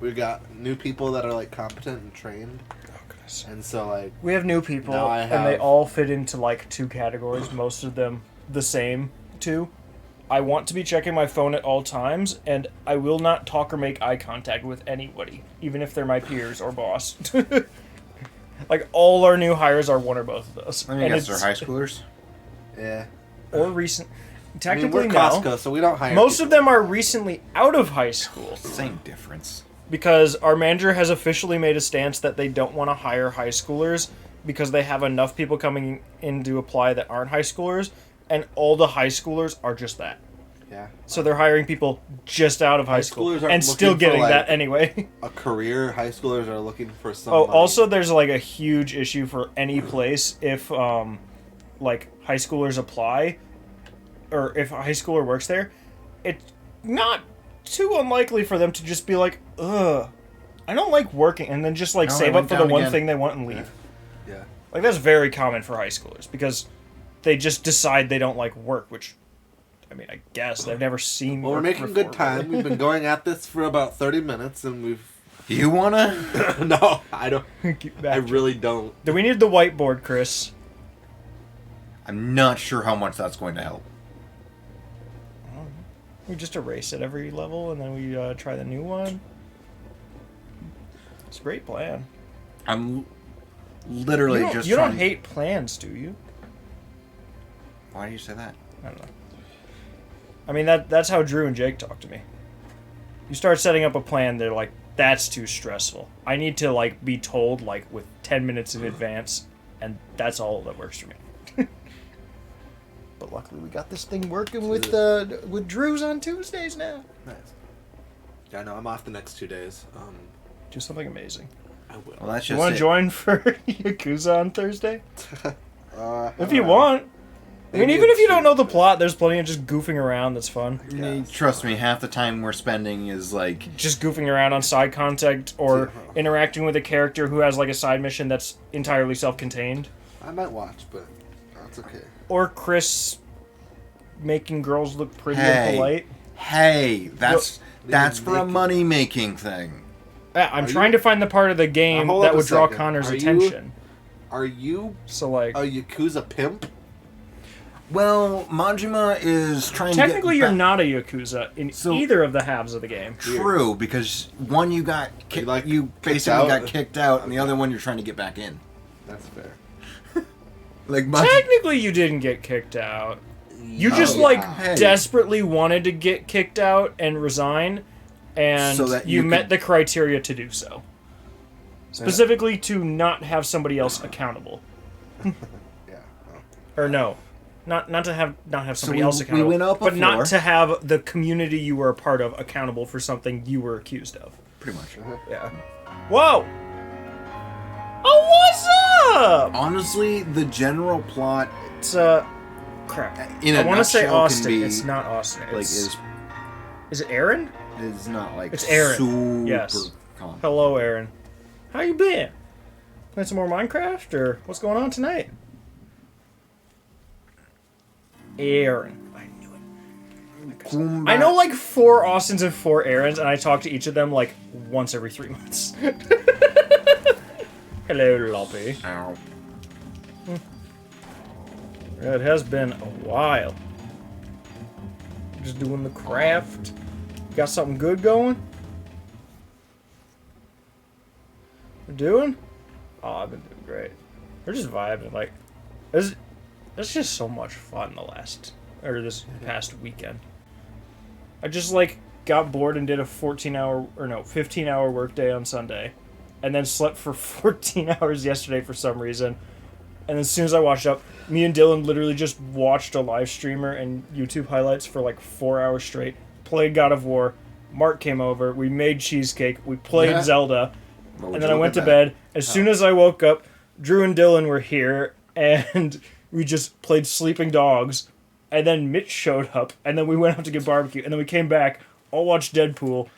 We got new people that are like competent and trained, Oh, goodness. and so like We have new people, Now I and they have- all fit into, like, 2 categories, most of them the same 2. I want to be checking my phone at all times, and I will not talk or make eye contact with anybody, even if they're my peers or boss. Like, all our new hires are one or both of those. Let me And guess, they're it's- high schoolers? yeah. Or recent. I mean, Technically, we're no. Costco, so we don't hire. Most of people. them are recently out of high school. Same difference. Because our manager has officially made a stance that they don't want to hire high schoolers because they have enough people coming in to apply that aren't high schoolers, and all the high schoolers are just that. Yeah. So they're hiring people just out of high school schoolers aren't and still looking for, getting like, that anyway. A career. High schoolers are looking for some. Oh, money. also there's like a huge issue for any place if like high schoolers apply or if a high schooler works there, it's not too unlikely for them to just be like, ugh, I don't like working, and then just like No, save I up went for the down one again. thing they want and leave. Yeah. Like that's very common for high schoolers because they just decide they don't like work, which I mean, I guess they've never seen. Well, we're work making before, good time. We've been going at this for about 30 minutes, and we've. You wanna? No, I don't. Get back I to- really don't. Do we need the whiteboard, Chris? I'm not sure how much that's going to help. We just erase it every level, and then we try the new one. It's a great plan. I'm literally just You trying... don't hate plans, do you? Why do you say that? I don't know. I mean, that's how Drew and Jake talk to me. You start setting up a plan, they're like, that's too stressful. I need to, like, be told, like, with 10 minutes in advance, and that's all that works for me. But luckily we got this thing working with Drew's on Tuesdays now. Nice. Yeah, no, I'm off the next 2 days. Do something amazing. I will. Well, that's You just want it. to join for Yakuza on Thursday? I If don't you know. want. I mean, Maybe even if you it's don't know the Tuesday. plot, there's plenty of just goofing around that's fun. I mean, trust me, half the time we're spending is like... Just goofing around on side content or Yeah. interacting with a character who has like a side mission that's entirely self-contained. I might watch, but that's okay. Or Chris making girls look pretty Hey. and polite. Hey, that's Well, for a make- money-making thing. Yeah, I'm Are trying you- to find the part of the game hold that up a would draw second. Connor's Are you- attention. Are you So like, a Yakuza pimp? Well, Majima is trying technically to you're get not a Yakuza in So- either of the halves of the game. True, because one you got You, like, you kicked basically out? got kicked out, and the other one you're trying to get back in. That's fair. Like Technically you didn't get kicked out. You just Oh, like yeah. Hey. desperately wanted to get kicked out and resign, and So that you you met could- the criteria to do so. Specifically to not have somebody else accountable. Yeah. well, Or no. Not to have somebody we- else we accountable. went up but before. not to have the community you were a part of accountable for something you were accused of. pretty much. Yeah. Whoa! Oh, what's up? Honestly, the general plot It's crap. in a I want to say nutshell can Austin. be, It's not Austin. like It's, is it Aaron? is not like It's Aaron. super Yes. common. Hello, Aaron. How you been? Playing some more Minecraft, or what's going on tonight? Aaron. I knew it. I know like 4 Austins and 4 Aarons, and I talk to each of them like once every 3 months. Hello, Loppy. Ow. Yeah, it has been a while. Just doing the craft. Got something good going? We're doing? Oh, I've been doing great. We're just vibing. Like, it's just so much fun this past weekend. I just, like, got bored and did a 15-hour workday on Sunday. And then slept for 14 hours yesterday for some reason. And as soon as I washed up, me and Dylan literally just watched a live streamer and YouTube highlights for like 4 hours straight. Played God of War. Mark came over. We made cheesecake. We played Zelda. And then I went to bed. As soon as I woke up, Drew and Dylan were here. And we just played Sleeping Dogs. And then Mitch showed up. And then we went out to get barbecue. And then we came back, all watched Deadpool.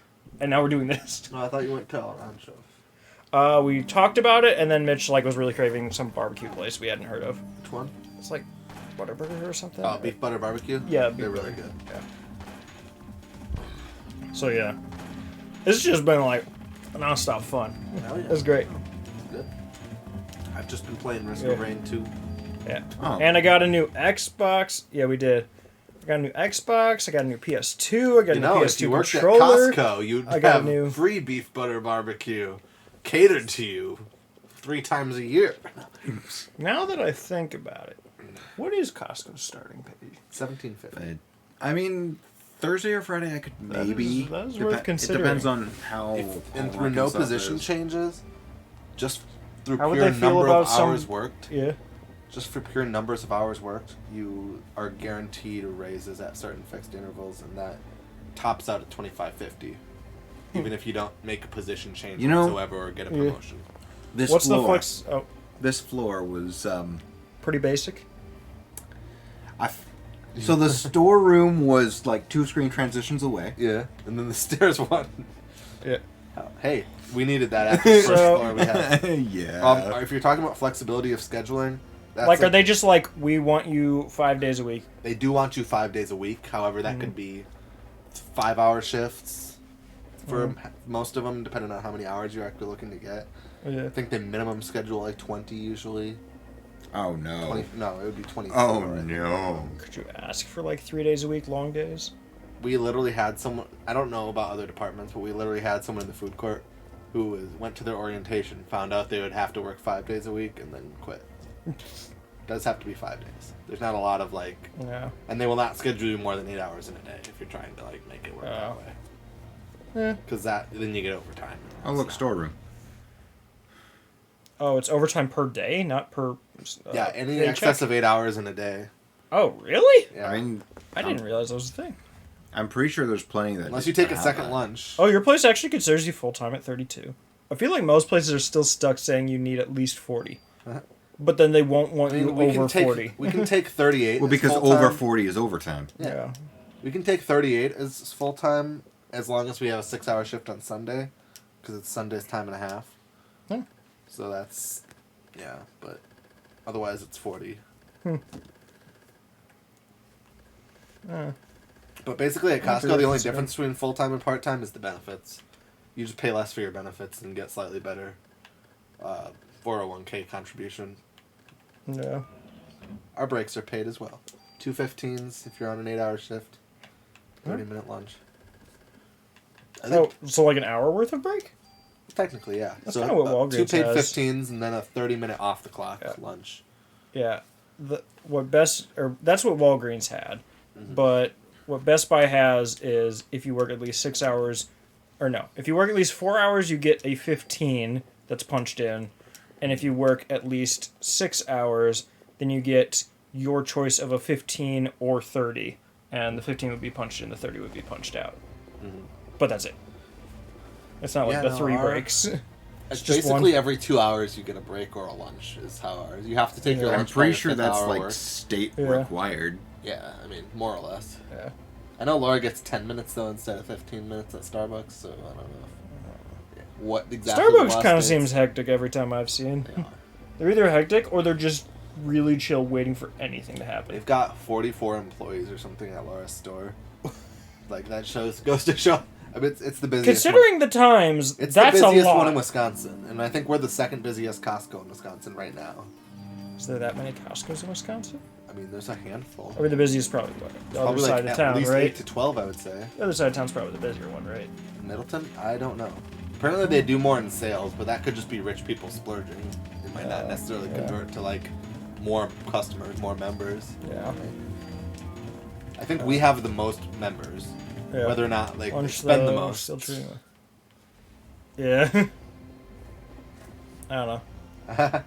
And now we're doing this. Oh, I thought you went to Around Show. We talked about it, and then Mitch was really craving some barbecue place we hadn't heard of. Which one? It's like Butterburger or something. Oh, Beef Butter Barbecue? Yeah, they're really good. Yeah. So yeah, it's just been like non-stop fun. Hell yeah. It's great. Good. I've just been playing Risk of Rain 2. Yeah. Oh. And I got a new Xbox. Yeah, we did. I got a new Xbox. I got a new PS2. I got a new PS2 if you worked controller. at Costco, you'd I got have a new free Beef Butter Barbecue catered to you 3 times a year. Now that I think about it, what is Costco's starting page? $17.50. I mean, Thursday or Friday, I could maybe. That is worth considering. It depends on how. And how through no Arkansas position is. changes, just through How would pure they feel number about of some- hours worked, Yeah. just for pure numbers of hours worked, you are guaranteed raises at certain fixed intervals, and that tops out at $25.50. Even if you don't make a position change whatsoever or get a Yeah. promotion. This What's floor, the flex? Oh, This floor was. pretty basic. So the storeroom was like 2 screen transitions away. Yeah, and then the stairs one. Yeah. Oh, hey, we needed that after the first So- floor we had. Yeah. If you're talking about flexibility of scheduling, that's Like, are they just like, we want you 5 days a week? They do want you 5 days a week. However, that could be 5-hour shifts for most of them, depending on how many hours you're actually looking to get. Yeah. I think they minimum schedule like 20 usually. Oh no. 20, no, it would be 24. Oh right? no. Could you ask for like 3 days a week, long days? We literally had someone. I don't know about other departments, but we literally had someone in the food court who went to their orientation, found out they would have to work 5 days a week, and then quit. Does have to be 5 days. There's not a lot of like, Yeah. and they will not schedule you more than 8 hours in a day if you're trying to like make it work that way. Yeah. Because then you get overtime. Oh look, storeroom. Oh, it's overtime per day, not per. Yeah, any paycheck? excess of 8 hours in a day. Oh, really? Yeah. I mean, I didn't realize that was a thing. I'm pretty sure there's plenty that. Unless just you take a have second that. lunch. Oh, your place actually considers you full time at 32. I feel like most places are still stuck saying you need at least 40. Uh-huh. But then they won't want I mean, you we over can take 40. we can take 38. Well, as because full-time. over 40 is overtime. Yeah. We can take 38 as full time as long as we have a 6-hour shift on Sunday, because it's Sunday's time and a half. Hmm. So that's, yeah, but otherwise it's 40. But basically at Costco, the only difference between full time and part time is the benefits. You just pay less for your benefits and get slightly better 401k contribution. Yeah. Our breaks are paid as well. 2:15s if you're on an 8-hour shift. 30-minute lunch. I think So like an hour worth of break? technically, yeah. That's kinda what Walgreens 2 paid has. 15s and then a 30-minute off the clock lunch. Yeah. That's what Walgreens had. But what Best Buy has is if you work at least 6 hours, if you work at least 4 hours, you get a 15 that's punched in. And if you work at least 6 hours, then you get your choice of a 15 or 30. And the 15 would be punched in, the 30 would be punched out. But that's it. It's not like Yeah, the no, 3 our- breaks. It's just basically one. every 2 hours you get a break or a lunch is how ours. You have to take your Yeah. I'm lunch. pretty by sure the that's 5th hour like work. state Yeah. required. Yeah, I mean, more or less. Yeah. I know Laura gets 10 minutes though instead of 15 minutes at Starbucks, so I don't know. What exactly the Starbucks law kind of states. seems hectic every time I've seen. They are. They're either hectic or they're just really chill waiting for anything to happen. They've got 44 employees or something at Laura's store. Like that goes to show I mean, it's the busiest. Considering the times, it's that's the busiest a lot. one in Wisconsin, and I think we're the second busiest Costco in Wisconsin right now. Is there that many Costco's in Wisconsin? I mean, there's a handful. Or the busiest probably what? The other Probably side like of town, at least right? 8 to 12, I would say. The other side of town's probably the busier one, right? Middleton? I don't know. Apparently they do more in sales, but that could just be rich people splurging. It might not necessarily convert to like more customers, more members. Yeah. I think we have the most members. Yeah. Whether or not like they Lunch, spend the though, most. Still true. Yeah. I don't know.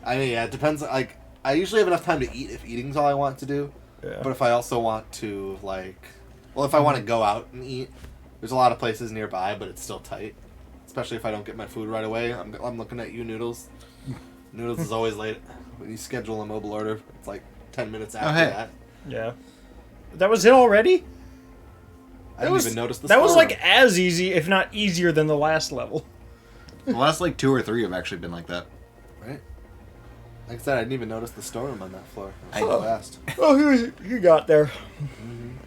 I mean, yeah, it depends. Like, I usually have enough time to eat if eating's all I want to do. Yeah. But if I also want to, like, well, if I want to go out and eat, there's a lot of places nearby, but it's still tight. Especially if I don't get my food right away. I'm looking at you, Noodles. Noodles is always late. When you schedule a mobile order, it's like 10 minutes after hey. that. Yeah. That was it already? I didn't even notice the That was storeroom. like as easy, if not easier, than the last level. The last like 2 or 3 have actually been like that. Right? Like I said, I didn't even notice the storeroom on that floor. I I- was so fast. Oh, you got there.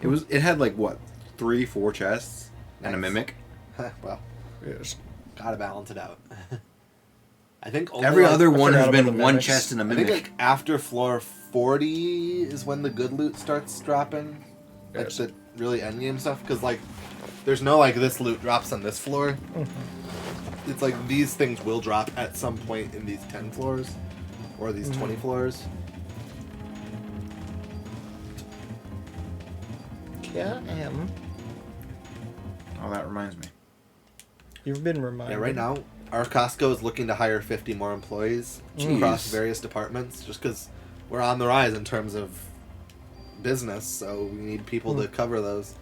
It had like what 3, 4 chests and a Nice. mimic. Well, Yes. gotta balance it out. I think only Every like, other one forgot has about been the one mimics. chest and a I think mimic. like after floor 40 is when the good loot starts dropping. Like Yes. the really endgame stuff. Because like, there's no like this loot drops on this floor. It's like these things will drop at some point in these 10 floors. Or these 20 floors. Yeah, Oh, that reminds me. You've been reminded. Yeah, right now, our Costco is looking to hire 50 more employees across Jeez. various departments just because we're on the rise in terms of business, so we need people to cover those.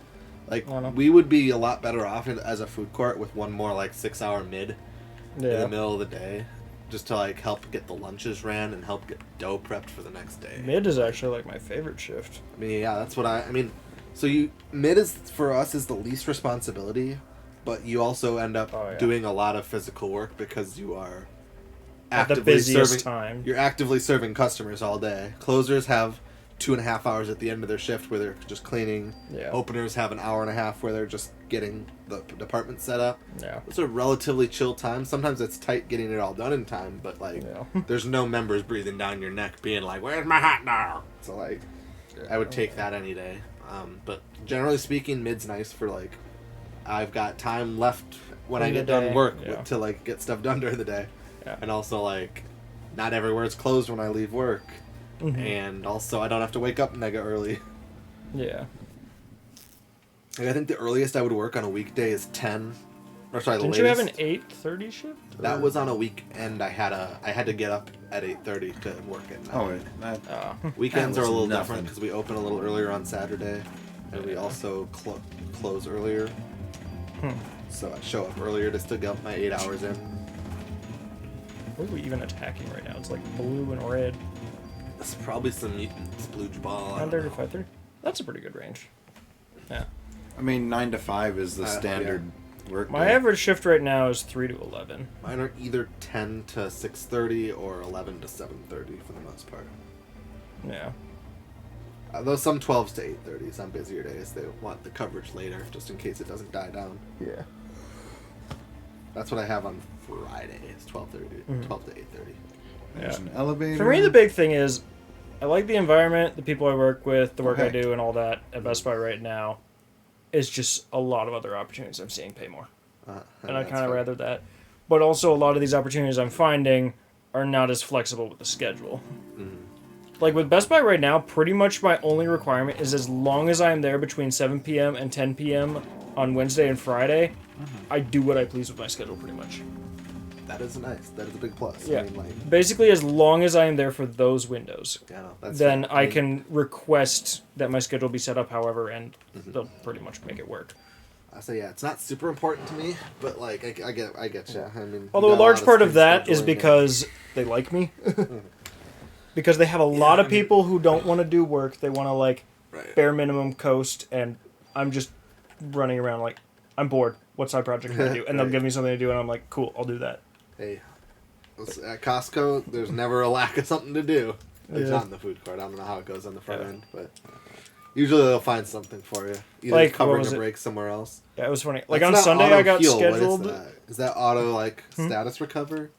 Like, I know. we would be a lot better off as a food court with one more, like, 6-hour mid in Yeah. the middle of the day just to, like, help get the lunches ran and help get dough prepped for the next day. Mid is actually like my favorite shift. I mean, yeah, that's what I mean, so mid is, for us, is the least responsibility, but you also end up Oh, yeah. doing a lot of physical work because you are At the actively busiest serving, time. you're actively serving customers all day. Closers have 2.5 hours at the end of their shift where they're just cleaning. Yeah. Openers have an hour and a half where they're just getting the department set up. Yeah. It's a relatively chill time. Sometimes it's tight getting it all done in time, but like Yeah. there's no members breathing down your neck being like, "Where's my hot dog?" So like, I would take that any day. But generally speaking, mid's nice for like, I've got time left when I In the get done day, work yeah. to like get stuff done during the day, Yeah. and also like, not everywhere's closed when I leave work, Mhm. and also I don't have to wake up mega early. Yeah. Like, I think the earliest I would work on a weekday is 10. Or sorry, the Didn't you have latest. an 8:30 shift? That Or- was on a weekend. I had to get up at 8:30 to work at night. Oh, that, Weekends That are a was little nothing. different because we open a little earlier on Saturday, and we also close earlier. So I show up earlier just to get my 8 hours in. What are we even attacking right now? It's like blue and red. It's probably some mutant splooge ball. I don't 9:30 know. to 5:30. That's a pretty good range. Yeah. I mean, 9 to 5 is the Yeah. standard work. My day. average shift right now is 3 to 11. Mine are either 10 to 6:30 or 11 to 7:30 for the most part. Yeah. Though some 12s to 8:30s on busier days, they want the coverage later just in case it doesn't die down. Yeah. That's what I have on Friday. It's 12 to 8:30. There's Yeah. an elevator. For me, the big thing is I like the environment, the people I work with, the work I Okay. do, and all that at Best Buy right now. It's just a lot of other opportunities I'm seeing pay more. And I that's kind of fair. rather that. But also, a lot of these opportunities I'm finding are not as flexible with the schedule. Like with Best Buy right now, pretty much my only requirement is as long as I'm there between 7 p.m. and 10 p.m. on Wednesday and Friday, I do what I please with my schedule pretty much. That is nice. That is a big plus. Yeah. I mean, like, Basically, as long as I am there for those windows, yeah, no, that's then fair. I mean, can request that my schedule be set up however, and they'll pretty much make it work. I say yeah, it's not super important to me, but like I get you. I mean, you Although a got large lot part of straight that is scheduling because they like me. Because they have a lot of people who don't want to do work. They want to like Right. bare minimum coast, and I'm just running around like I'm bored. What side project can I do? And they'll Right. give me something to do, and I'm like, cool, I'll do that. Hey, at Costco, there's never a lack of something to do. It's Yeah. not in the food court. I don't know how it goes on the front Yeah. end, but Usually they'll find something for you. Either Like, what covering was a it? break somewhere else. Yeah, it was funny. Like That's on not Sunday, auto I got heal. scheduled. What is that? Is that auto like status recover?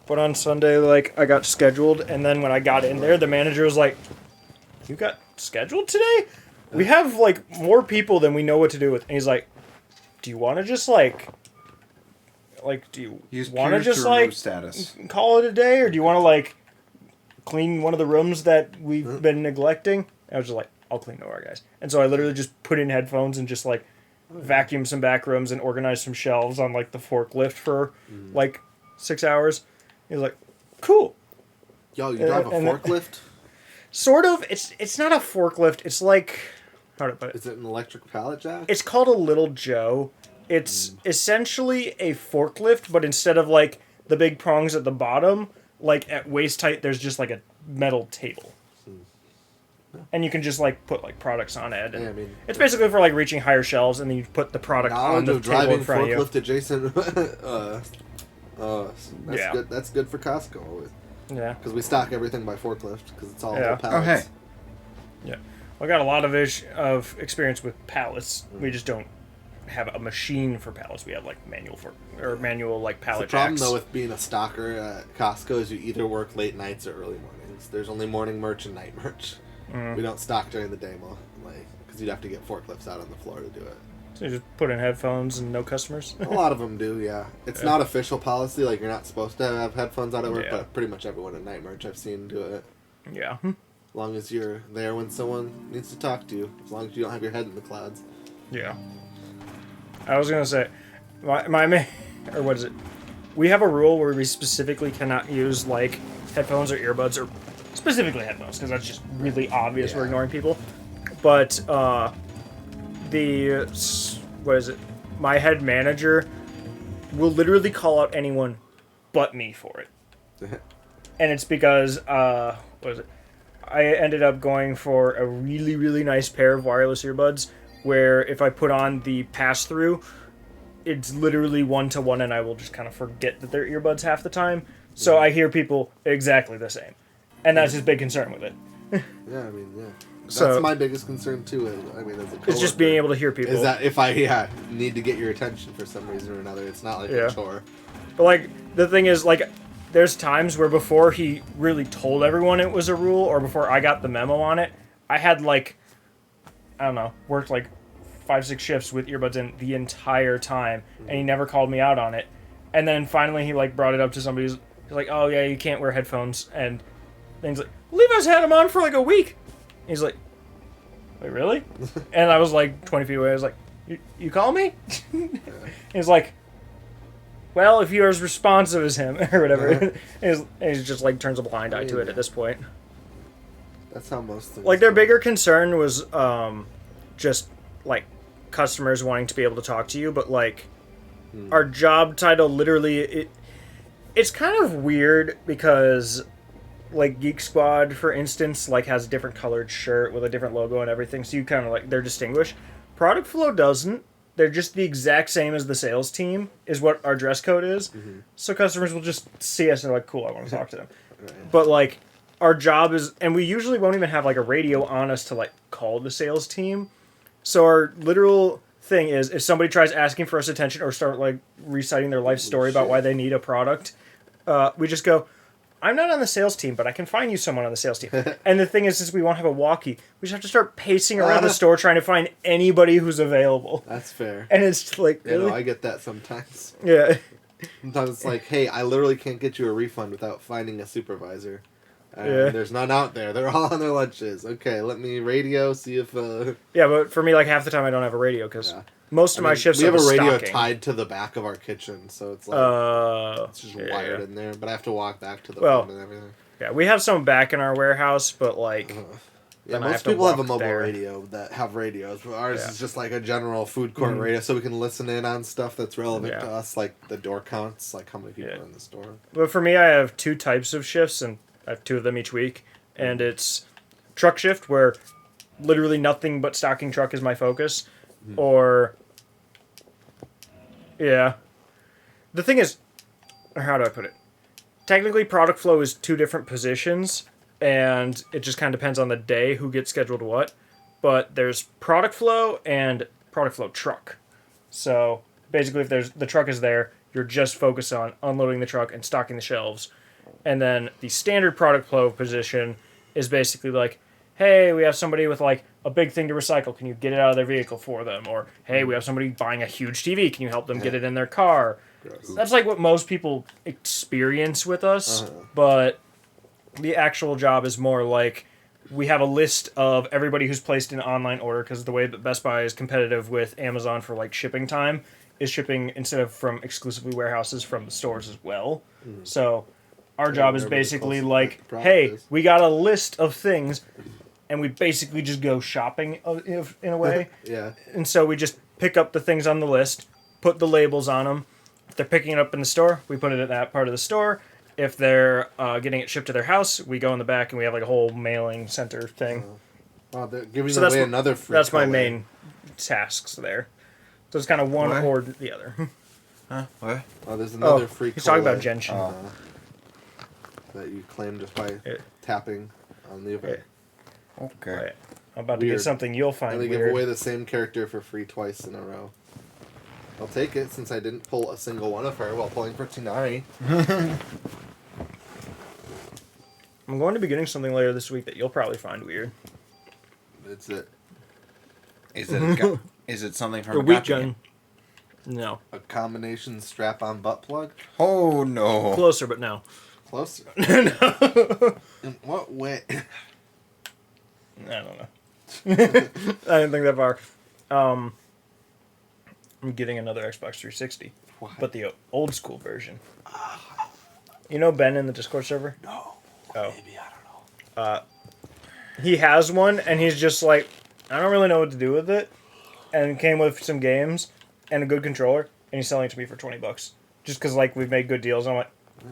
But on Sunday, like, I got scheduled, and then when I got in there, the manager was like, "You got scheduled today? We have, like, more people than we know what to do with." And he's like, "Do you want to just, do you Use want to Pure just, remove status. call it a day, or do you want to, clean one of the rooms that we've been neglecting?" I was just like, "I'll clean the guys." And so I literally just put in headphones and just, vacuum some back rooms and organize some shelves on, the forklift for, 6 hours. He was like, "Cool." Yo, you drive a and then- forklift? Sort of. It's not a forklift. It's like, how to put it? Is it an electric pallet jack? It's called a Little Joe. It's essentially a forklift, but instead of the big prongs at the bottom, at waist height, there's just a metal table. And you can just put products on it. And Yeah, I mean, it's basically for reaching higher shelves, and then you put the product on knowledge the of table in driving front of you. forklift adjacent. That's Yeah. good. That's good for Costco always. Yeah. Because we stock everything by forklift because it's all Yeah. little pallets. Oh, hey. Yeah. I got a lot of experience with pallets. We just don't have a machine for pallets. We have manual pallet The problem jacks. though with being a stocker at Costco is you either work late nights or early mornings. There's only morning merch and night merch. We don't stock during the day, because you'd have to get forklifts out on the floor to do it. So you just put in headphones and no customers. A lot of them do, yeah. It's not official policy, you're not supposed to have headphones out at work, Yeah. but pretty much everyone at night merch I've seen do it. Yeah. As long as you're there when someone needs to talk to you. As long as you don't have your head in the clouds. Yeah. I was gonna say, or what is it? We have a rule where we specifically cannot use headphones or earbuds, or specifically headphones, because that's just really obvious. We're Yeah. ignoring people. But what is it? My head manager will literally call out anyone but me for it. And it's because what is it? I ended up going for a really, really nice pair of wireless earbuds where if I put on the pass-through, it's literally one-to-one, and I will just kind of forget that they're earbuds half the time. So I hear people exactly the same. And that's his big concern with it. Yeah, I mean, yeah. That's So- my biggest concern, too. As a It's just being able to hear people. Is that if I need to get your attention for some reason or another, it's not Yeah. a chore. But, the thing is, there's times where before he really told everyone it was a rule, or before I got the memo on it, I had, I don't know, worked, 5-6 shifts with earbuds in the entire time, and he never called me out on it. And then finally he, brought it up to somebody who's like, "Oh, yeah, you can't wear headphones." And then he's like, "Levi's had them on for, a week." And he's like, "Wait, really?" And I was, 20 feet away. I was like, You call me?" He's like, "Well, if you're as responsive as him," or whatever. And he's just, turns a blind eye to it at this point. That's how most things Their go. bigger concern was just customers wanting to be able to talk to you, but our job title literally it's kind of weird because Geek Squad, for instance, has a different colored shirt with a different logo and everything, so you kind of they're distinguished. Product Flow doesn't. They're just the exact same as the sales team is what our dress code is. So customers will just see us and they're like, "Cool, I want to talk to them." Right. But our job is, and we usually won't even have a radio on us to call the sales team. So our literal thing is, if somebody tries asking for us attention or start reciting their life story about why they need a product, we just go, "I'm not on the sales team, but I can find you someone on the sales team." And the thing is, since we won't have a walkie, we just have to start pacing around the store trying to find anybody who's available. That's fair. And it's Yeah, really? no, I get that sometimes. Yeah. Sometimes it's like, "Hey, I literally can't get you a refund without finding a supervisor. Yeah. There's none out there. They're all on their lunches. Okay, let me radio, see if... Yeah, but for me, half the time I don't have a radio because Yeah. most of my shifts we are have a radio stocking. tied to the back of our kitchen, so it's it's just wired in there. But I have to walk back to the phone and everything. Yeah, we have some back in our warehouse, but Yeah, then I have most to people have a walk mobile there. radio that have radios, but ours Yeah. is just a general food court radio, so we can listen in on stuff that's relevant Yeah. to us, like the door counts, how many people Yeah. are in the store. But for me, I have 2 types of shifts, and I have 2 of them each week. And it's truck shift, where literally nothing but stocking truck is my focus. Or, yeah. The thing is, or how do I put it? Technically, product flow is 2 different positions, and it just kind of depends on the day who gets scheduled what. But there's product flow and product flow truck. So basically, if the truck is there, you're just focused on unloading the truck and stocking the shelves. And then the standard product flow position is basically like, hey, we have somebody with like a big thing to recycle. Can you get it out of their vehicle for them? Or, hey, we have somebody buying a huge TV. Can you help them get it in their car? That's like what most people experience with us. But the actual job is more like we have a list of everybody who's placed an online order, because the way that Best Buy is competitive with Amazon for like shipping time is shipping instead of from exclusively warehouses from the stores as well. So our job is basically like, hey, we got a list of things, and we basically just go shopping in a way. Yeah. And so we just pick up the things on the list, put the labels on them. If they're picking it up in the store, we put it at that part of the store. If they're getting it shipped to their house, we go in the back and we have like a whole mailing center thing. Oh, they're giving So that's away what- another free That's my color. main tasks there. So it's kind of one What? or the other. Huh? What? Oh, there's another Oh, free he's talking color, about Genshin. that you claim just by Yeah. tapping on the event. Okay. Right. I'm about to Weird. get something you'll find And they give weird. away the same character for free twice in a row. I'll take it since I didn't pull a single one of her while pulling for Tighnari. I'm going to be getting something later this week that you'll probably find weird. It's it. Is it is it something from A a weak gacha game? gun. No. A combination strap-on butt plug? Oh no. Closer, but no. Closer. In what way? I don't know. I didn't think that far. I'm getting another Xbox 360, Why? but the old school version. You know Ben in the Discord server? No. Oh. Maybe, I don't know. He has one, and he's just like, I don't really know what to do with it. And it came with some games and a good controller, and he's selling it to me for $20. Just because, like, we've made good deals. I'm like,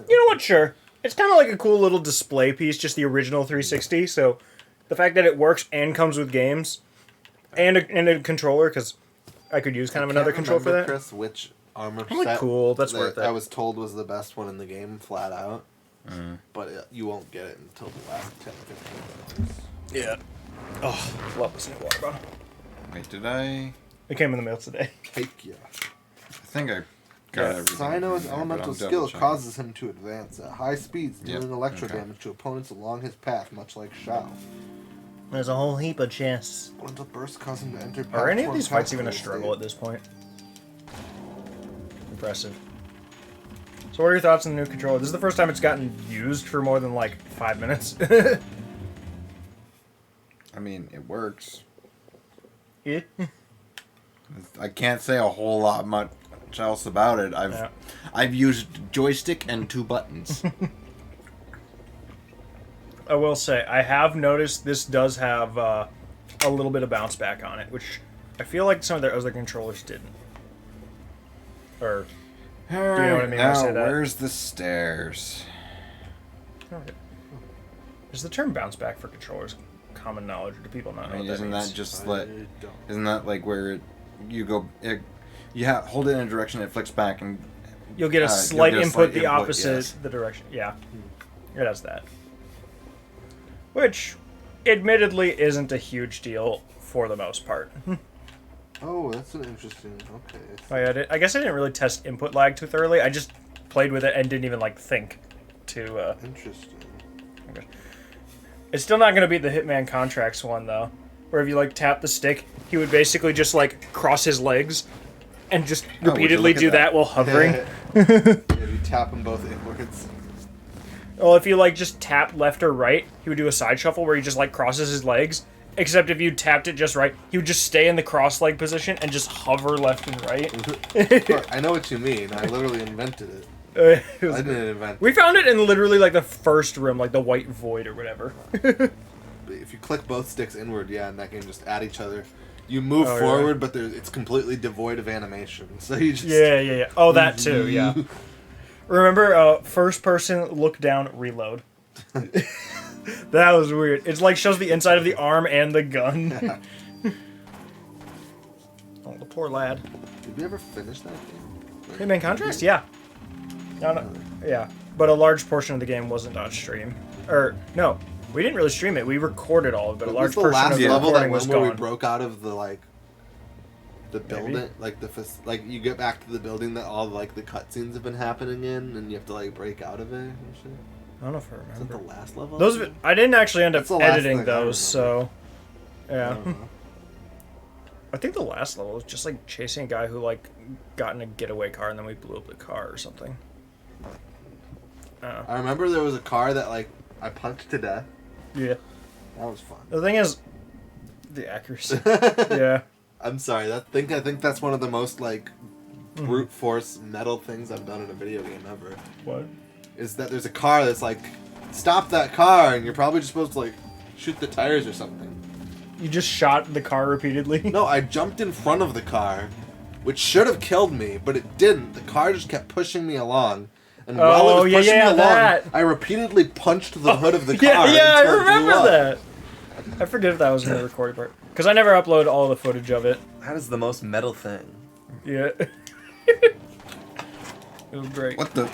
you know what, sure. It's kind of like a cool little display piece, just the original 360. So the fact that it works and comes with games and a controller, because I could use kind of another control for that. Chris, which armor I'm like, set cool, that's that worth it. I was told was the best one in the game, flat out. But you won't get it until the last 10, 15 minutes. Yeah. Oh, love this new water bottle. Wait, did I? It came in the mail today. Cake, yeah. I think I got everything. Cyno's in there, but elemental I'm skill double-checking. causes him to advance at high speeds, Yep, dealing electro okay. damage to opponents along his path, much like Shao. There's a whole heap of chests. Elemental burst cause him to enter Are any of platform these fights even a pathway struggle state. at this point? Impressive. So what are your thoughts on the new controller? This is the first time it's gotten used for more than like 5 minutes. I mean, it works. Yeah. I can't say a whole lot much else about it. Yeah. I've used joystick and 2 buttons. I will say, I have noticed this does have a little bit of bounce back on it, which I feel like some of their other controllers didn't. Or, All you know what I mean when I Now, say that? where's the stairs? is the term bounce back for controllers common knowledge, or do people not know I mean, what that isn't means? that just I like? don't. Isn't that like where you go? Hold it in a direction, it flicks back, and You'll get a you'll slight get a input slight the input, opposite yes. the direction. Yeah. It does that. Which, admittedly, isn't a huge deal for the most part. Oh, that's an interesting. Okay. I guess I didn't really test input lag too thoroughly. I just played with it and didn't even like think to. Interesting. It's still not going to beat the Hitman Contracts one though, where if you like tap the stick, he would basically just like cross his legs and just would you repeatedly look at do that that? while hovering. Yeah, you tap them both inwards. Well, if you like just tap left or right, he would do a side shuffle where he just like crosses his legs. Except if you tapped it just right, he would just stay in the cross leg position and just hover left and right. I know what you mean. I literally invented it. It I was- didn't invent we found it in literally like the first room, like the white void or whatever. it. If you click both sticks inward, yeah, in that game, just at each other. You move Oh, forward, but it's completely devoid of animation. So you just... Yeah. Oh, that too, yeah. Remember, first person look down, reload. That was weird. It's like shows the inside of the arm and the gun. Oh, the poor lad. Did we ever finish that game? Hitman Contracts? Yeah. No, yeah. But a large portion of the game wasn't on stream. Or, no. We didn't really stream it. We recorded all of it. A What large was the portion last of the level that recording was one where we gone. broke out of the like the building, Maybe. like like you get back to the building that all like the cutscenes have been happening in, and you have to like break out of it and shit. I don't know if I Is that the remember. last level? Those I didn't actually end up That's the last editing thing I those, so I yeah. don't know. I think the last level was just like chasing a guy who like got in a getaway car and then we blew up the car or something. I remember there was a car that like I punched to death. Yeah. That was fun. The thing is, the accuracy. Yeah. I'm sorry. I think that's one of the most like brute force metal things I've done in a video game ever. What? Is that there's a car that's like, stop that car, and you're probably just supposed to like shoot the tires or something. You just shot the car repeatedly? No, I jumped in front of the car, which should have killed me, but it didn't. The car just kept pushing me along. And while it was pushing me along, that. I repeatedly punched the hood of the car. Yeah, I until it blew remember up. that. I forget if that was in the recording part. Because I never uploaded all the footage of it. That is the most metal thing. Yeah. It was great. What the?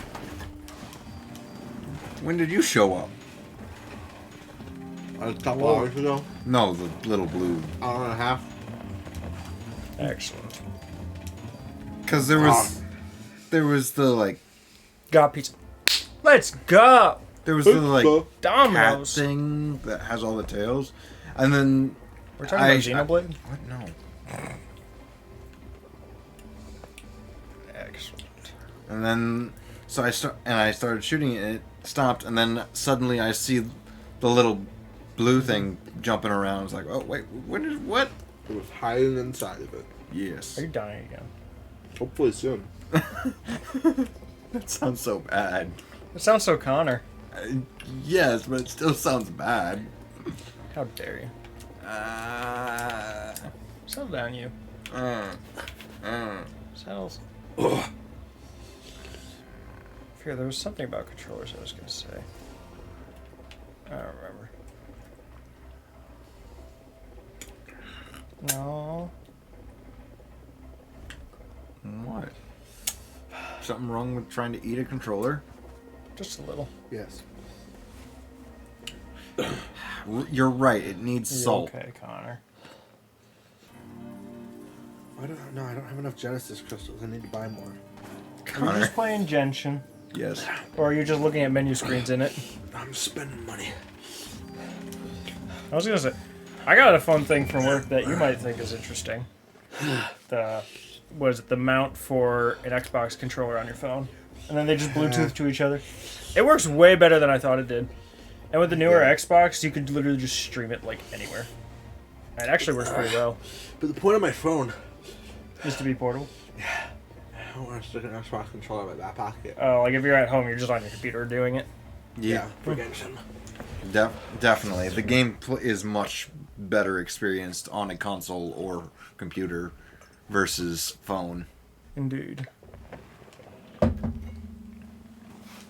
When did you show up? A couple hours ago. No, the little blue. Hour and a half. Excellent. Because there was the like, Got pizza. Let's go! there was the like cat Domino's. thing that has all the tails, and then We're talking about Xenoblade? What? No. Excellent. And then so I started shooting it, and it stopped, and then suddenly I see the little blue thing jumping around. It's like, oh wait, what? It was hiding inside of it. Yes. Are you dying again? Hopefully soon. That sounds so bad. It sounds so Connor. Yes, but it still sounds bad. How dare you? Settle down, you. Settles. Fear, there was something about controllers I was going to say. I don't remember. No. What? Something wrong with trying to eat a controller? Just a little. Yes. You're right. It needs You salt. okay, Connor? I don't know. I don't have enough Genesis crystals. I need to buy more. Are you Connor. just playing Genshin? Yes. Or are you just looking at menu screens in it? I'm spending money. I was gonna say, I got a fun thing from work that you might think is interesting. The mount for an Xbox controller on your phone, and then they just Bluetooth to each other. It works way better than I thought it did. And with the newer Xbox, you could literally just stream it like anywhere. And it actually works pretty well. But the point of my phone, Just to be portable. I don't want to stick an Xbox controller in my back pocket. Like if you're at home, you're just on your computer doing it. Yeah. For Genshin. Definitely. The game is much better experienced on a console or computer versus phone. Indeed.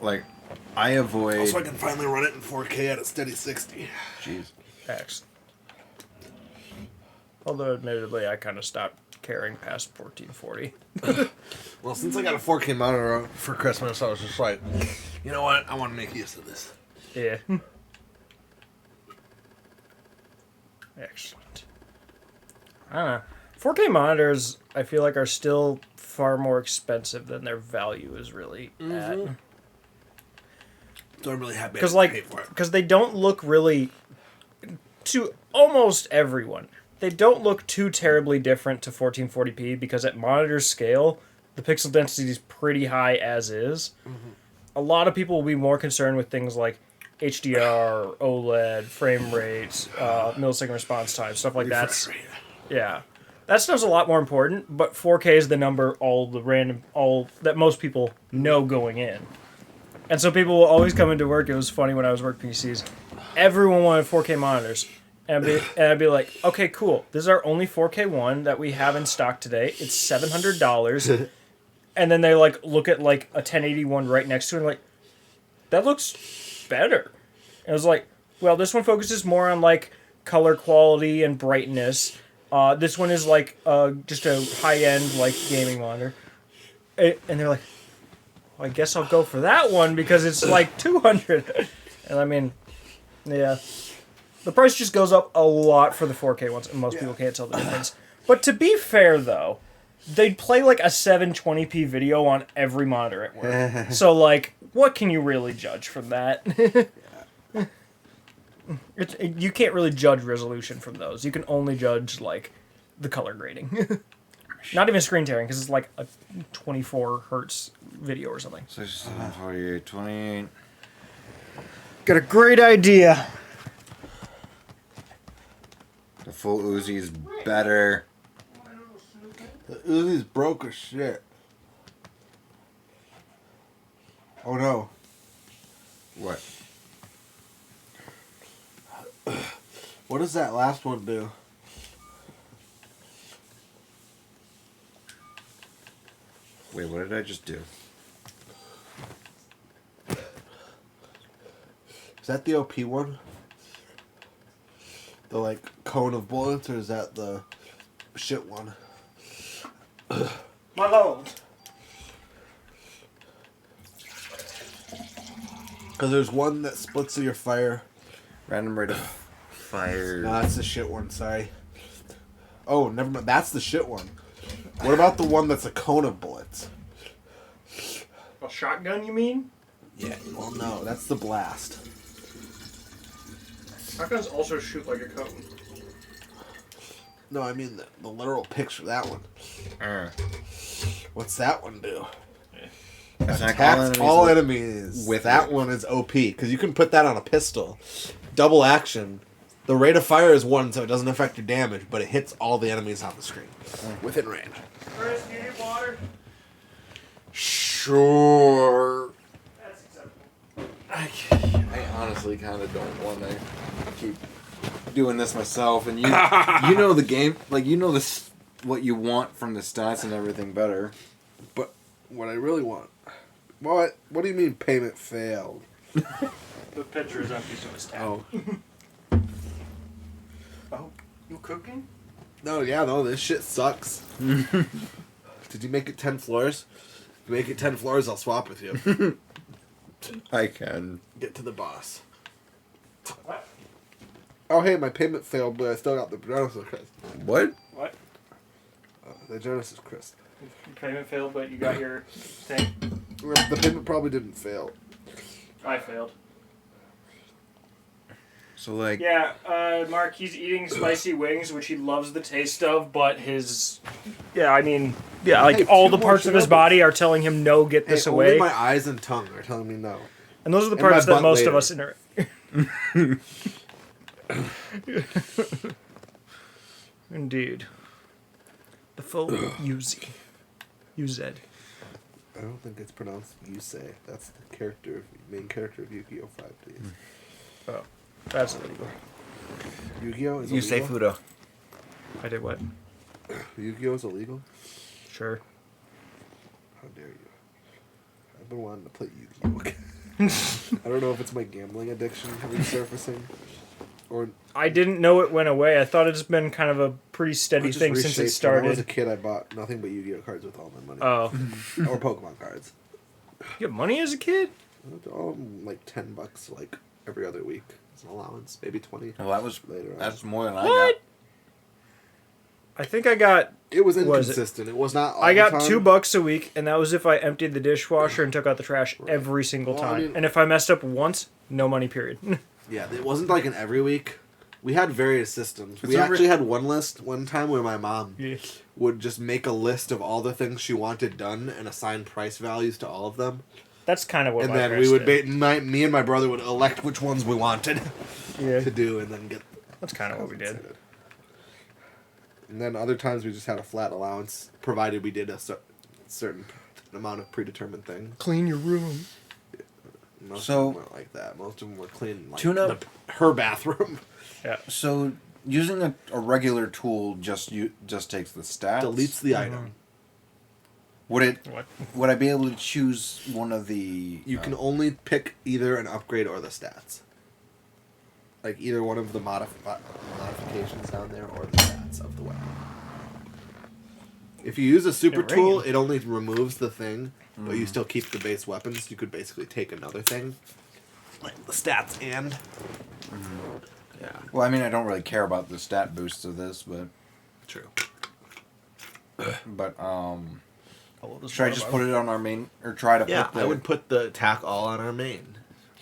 Like, I avoid... Also, I can finally run it in 4K at a steady 60. Jeez. Excellent. Although, admittedly, I kind of stopped caring past 1440. Well, since I got a 4K monitor for Christmas, I was just like, you know what? I want to make use of this. Yeah. Excellent. I don't know. 4K monitors, I feel like, are still far more expensive than their value is really at. So I'm really happy Because I paid for it. because they don't look really, to almost everyone, they don't look too terribly different to 1440p because at monitor scale, the pixel density is pretty high as is. A lot of people will be more concerned with things like HDR, OLED, frame rates, millisecond response time, stuff like that. Yeah. That stuff's a lot more important, but 4K is the number all that most people know going in. And so people will always come into work. It was funny when I was working PCs. Everyone wanted 4K monitors. And I'd be like, okay, cool. This is our only 4K one that we have in stock today. It's $700. And then they like look at like a 1080 one right next to it and like, that looks better. And it was like, well, this one focuses more on like color quality and brightness. This one is like just a high-end like gaming monitor. And they're like, well, I guess I'll go for that one because it's like $200. And I mean, Yeah. The price just goes up a lot for the 4K ones, and most people can't tell the difference. But to be fair, though, they'd play like a 720p video on every monitor at work. So, like, what can you really judge from that? You can't really judge resolution from those. You can only judge, like, the color grading. Not even screen tearing, because it's like a 24 hertz video or something. 67, 48, 28. Got a great idea. The full Uzi's better. The Uzi's broke as shit. Oh no. What? What does that last one do? Wait, what did I just do? Is that the OP one? The like cone of bullets, or is that the shit one? My lord. Because there's one that splits your fire. Random rate of fire. No, that's the shit one, sorry. Oh, never mind. That's the shit one. What about the one that's a cone of bullets? A shotgun, you mean? Yeah, well, no, that's the blast. Shotguns also shoot like a cone. No, I mean the literal picture, that one. Uh, What's that one do? Attacks All enemies. with that it. one is OP, because you can put that on a pistol. Double action. The rate of fire is 1, so it doesn't affect your damage, but it hits all the enemies on the screen. Within range. Chris, do you need water? Sure. That's acceptable. I honestly kind of don't want to keep doing this myself, and you know the game, like you know this what you want from the stats and everything better. But what I really want... What do you mean payment failed? The pitcher is empty, so it's tapped. Oh. Oh, you cooking? No, yeah, no, this shit sucks. Did you make it 10 floors? If you make it 10 floors, I'll swap with you. I can. Get to the boss. What? Oh, hey, my payment failed, but I still got the Genesis Crest. What? What? The Genesis Crest. Your payment failed, but you got your thing? The payment probably didn't fail. I failed. So like, Yeah, Mark, he's eating spicy wings, which he loves the taste of, but his... Yeah, I mean... Yeah, like, Hey, all 2 the more parts of his syllables. body are telling him, no, get this Hey, away. only my eyes and tongue are telling me no. And those are the and my parts that butt most of later. us... Indeed. The full Uzi. UZ. I don't think it's pronounced Yusei. That's the main character of Yu-Gi-Oh! 5D. Oh, that's illegal. Yu-Gi-Oh! is you say illegal? Fudo. I did what? Yu-Gi-Oh! is illegal? Sure. How dare you? I've been wanting to play Yu-Gi-Oh! again. I don't know if it's my gambling addiction resurfacing, or I didn't know it went away. I thought it's been kind of a pretty steady just thing since it reshaped. When I was a started. kid, I bought nothing but Yu-Gi-Oh! cards with all my money. Oh. Or Pokemon cards. You get money as a kid? All like $10 like every other week. It's an allowance, maybe 20 Well, that was later on. that's more than I What? I think I got It was Was it? inconsistent. It was not. All I got the time. $2 a week, and that was if I emptied the dishwasher and took out the trash every single Well, I time. mean- And if I messed up once, no money. Period. Yeah, it wasn't like an every week. We had various systems. We a actually had one list one time where my mom Yeah. would just make a list of all the things she wanted done and assign price values to all of them. That's kind of what. And my then parents we would, did. me and my brother would elect which ones we wanted Yeah, to do, and then get. that's kind of what we did. compensated. And then other times we just had a flat allowance, provided we did a certain amount of predetermined things. Clean your room. Most So- of them weren't like that. Most of them were cleaning like Tune-up- her bathroom. Yeah. So using a regular tool just takes the stats. Deletes the item. Would What? I be able to choose one of the? You can only pick either an upgrade or the stats. Like either one of the modifications down there or the stats of the weapon. If you use a super They're tool, ringing. it only removes the thing, but you still keep the base weapons. You could basically take another thing, like the stats and Yeah, Well, I mean, I don't really care about the stat boosts of this, but true. should I just put it on our main or try to Yeah, put the? I would put the attack all on our main.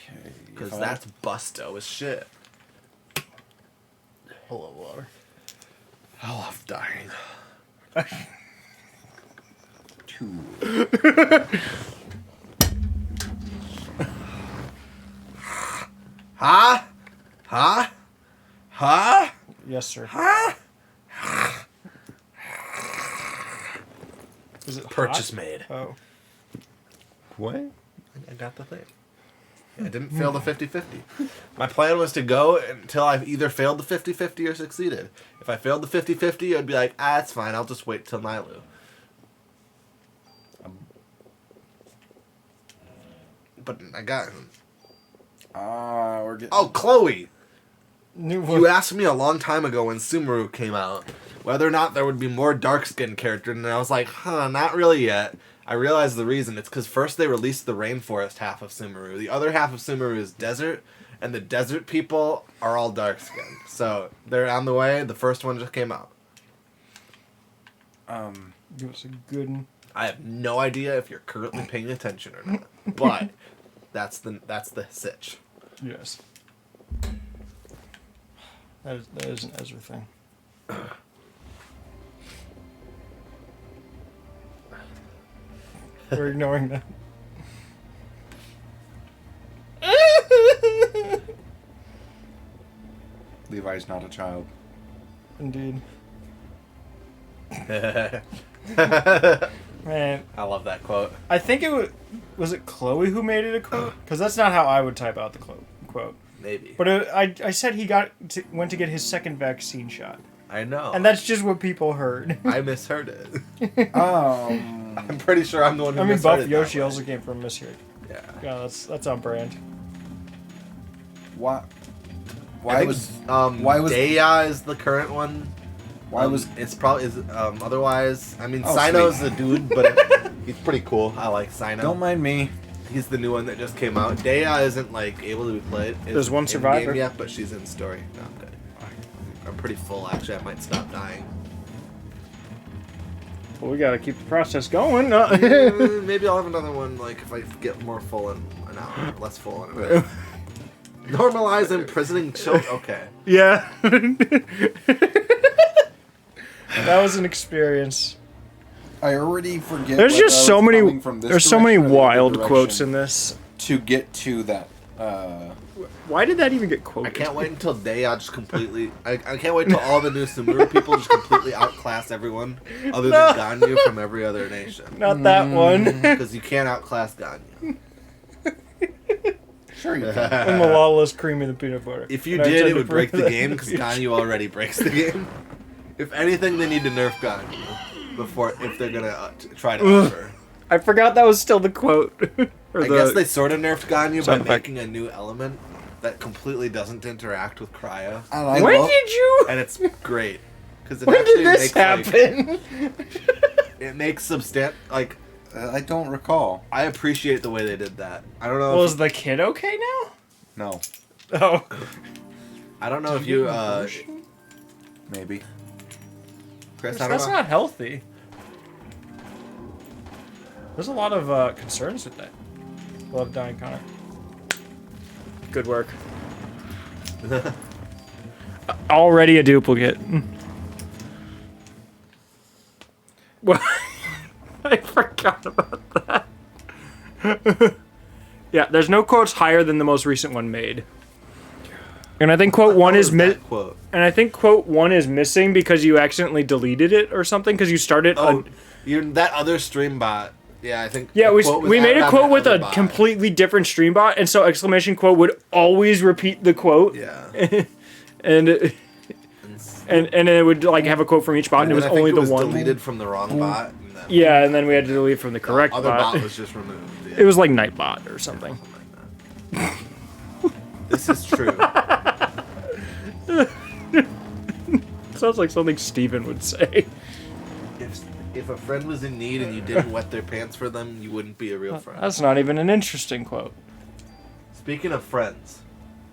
Okay, Because if I- that's busto as shit. Hello, water. I love dying. 2. Huh? Huh? Huh? Yes, sir. Is it Purchase hot? made. Oh. What? I got the thing. I didn't fail the 50-50. My plan was to go until I've either failed the 50-50 or succeeded. If I failed the 50-50, I'd be like, it's fine, I'll just wait till Nailu. But I got him. We're getting. Oh, Chloe! New You asked me a long time ago when Sumeru came out whether or not there would be more dark-skinned characters, and I was like, not really yet. I realized the reason. It's because first they released the rainforest half of Sumeru. The other half of Sumeru is desert, and the desert people are all dark-skinned. So they're on the way. The first one just came out. Give us a good one. I have no idea if you're currently paying attention or not, but that's the sitch. Yes. That is an Ezra thing. We're ignoring that. Levi's not a child. Indeed. I Man, love that quote. I think it was it Chloe who made it a quote? Because that's not how I would type out the quote. Maybe. But I said he went to get his second vaccine shot. I know. And that's just what people heard. I misheard it. Um. I'm pretty sure I'm the one who I mean, misheard Buff it that Yoshi way. also came from misheard. Yeah. Yeah, that's on brand. Why? I Why think, was? why was Deya is the current one? Why was? It's probably otherwise? I mean, Oh, Sino's sweet. the dude, but he's pretty cool. I like Sino. Don't mind me. He's the new one that just came out. Deya isn't like able to be played. There's one in survivor. game yet, but she's in story. No, I'm good. I'm pretty full. Actually, I might stop dying. Well, we gotta keep the process going. Maybe I'll have another one. Like if I get more full in an hour, less full in a minute. Normalize imprisoning children. Okay. Yeah. That was an experience. I already forget. There's whether just I so was many. coming from this There's so many direction or the other wild direction quotes in this. to get to that. Why did that even get I quoted? can't wait until Deya just completely. I can't wait until all the new Sumeru people just completely outclass everyone other than Ganyu from every other nation. Not that one. Because you can't outclass Ganyu. Sure, you can. And Malala's cream in the peanut butter. If you And I did, intend it to would break prove the that game in because future. Ganyu already breaks the game. If anything, they need to nerf Ganyu before if they're gonna try to offer. I forgot that was still the quote. Or I the- guess they sort of nerfed Ganyu by Sound effect. making a new element that completely doesn't interact with Cryo, I When love- did you? and it's great because it When actually did this makes like, happen? it makes like. I don't recall. I appreciate the way they did that. I don't know. Well, if, is the kid okay now? No, Oh. I don't know if you, maybe. Chris. I don't That's know. not healthy. There's a lot of concerns with that. Love dying, Connor. Good work. Already a duplicate. Well, I forgot about that. Yeah, there's no quotes higher than the most recent one made. And I think quote one What is was that quote. and I think quote one is missing because you accidentally deleted it or something because you started. Oh, that other stream bot. Yeah, I think. Yeah, the quote was we made added a on quote that with other a bot. completely different stream bot, and so exclamation quote would always repeat the quote, Yeah. and and it would like have a quote from each bot, and it was I think only it the was one. deleted from the wrong bot. And then Yeah, and then we had to delete from the the correct other bot. bot was just removed. Yeah. It was like Nightbot or something. This is true. Sounds like something Steven would say. If a friend was in need and you didn't wet their pants for them, you wouldn't be a real friend. That's not even an interesting quote. Speaking of friends,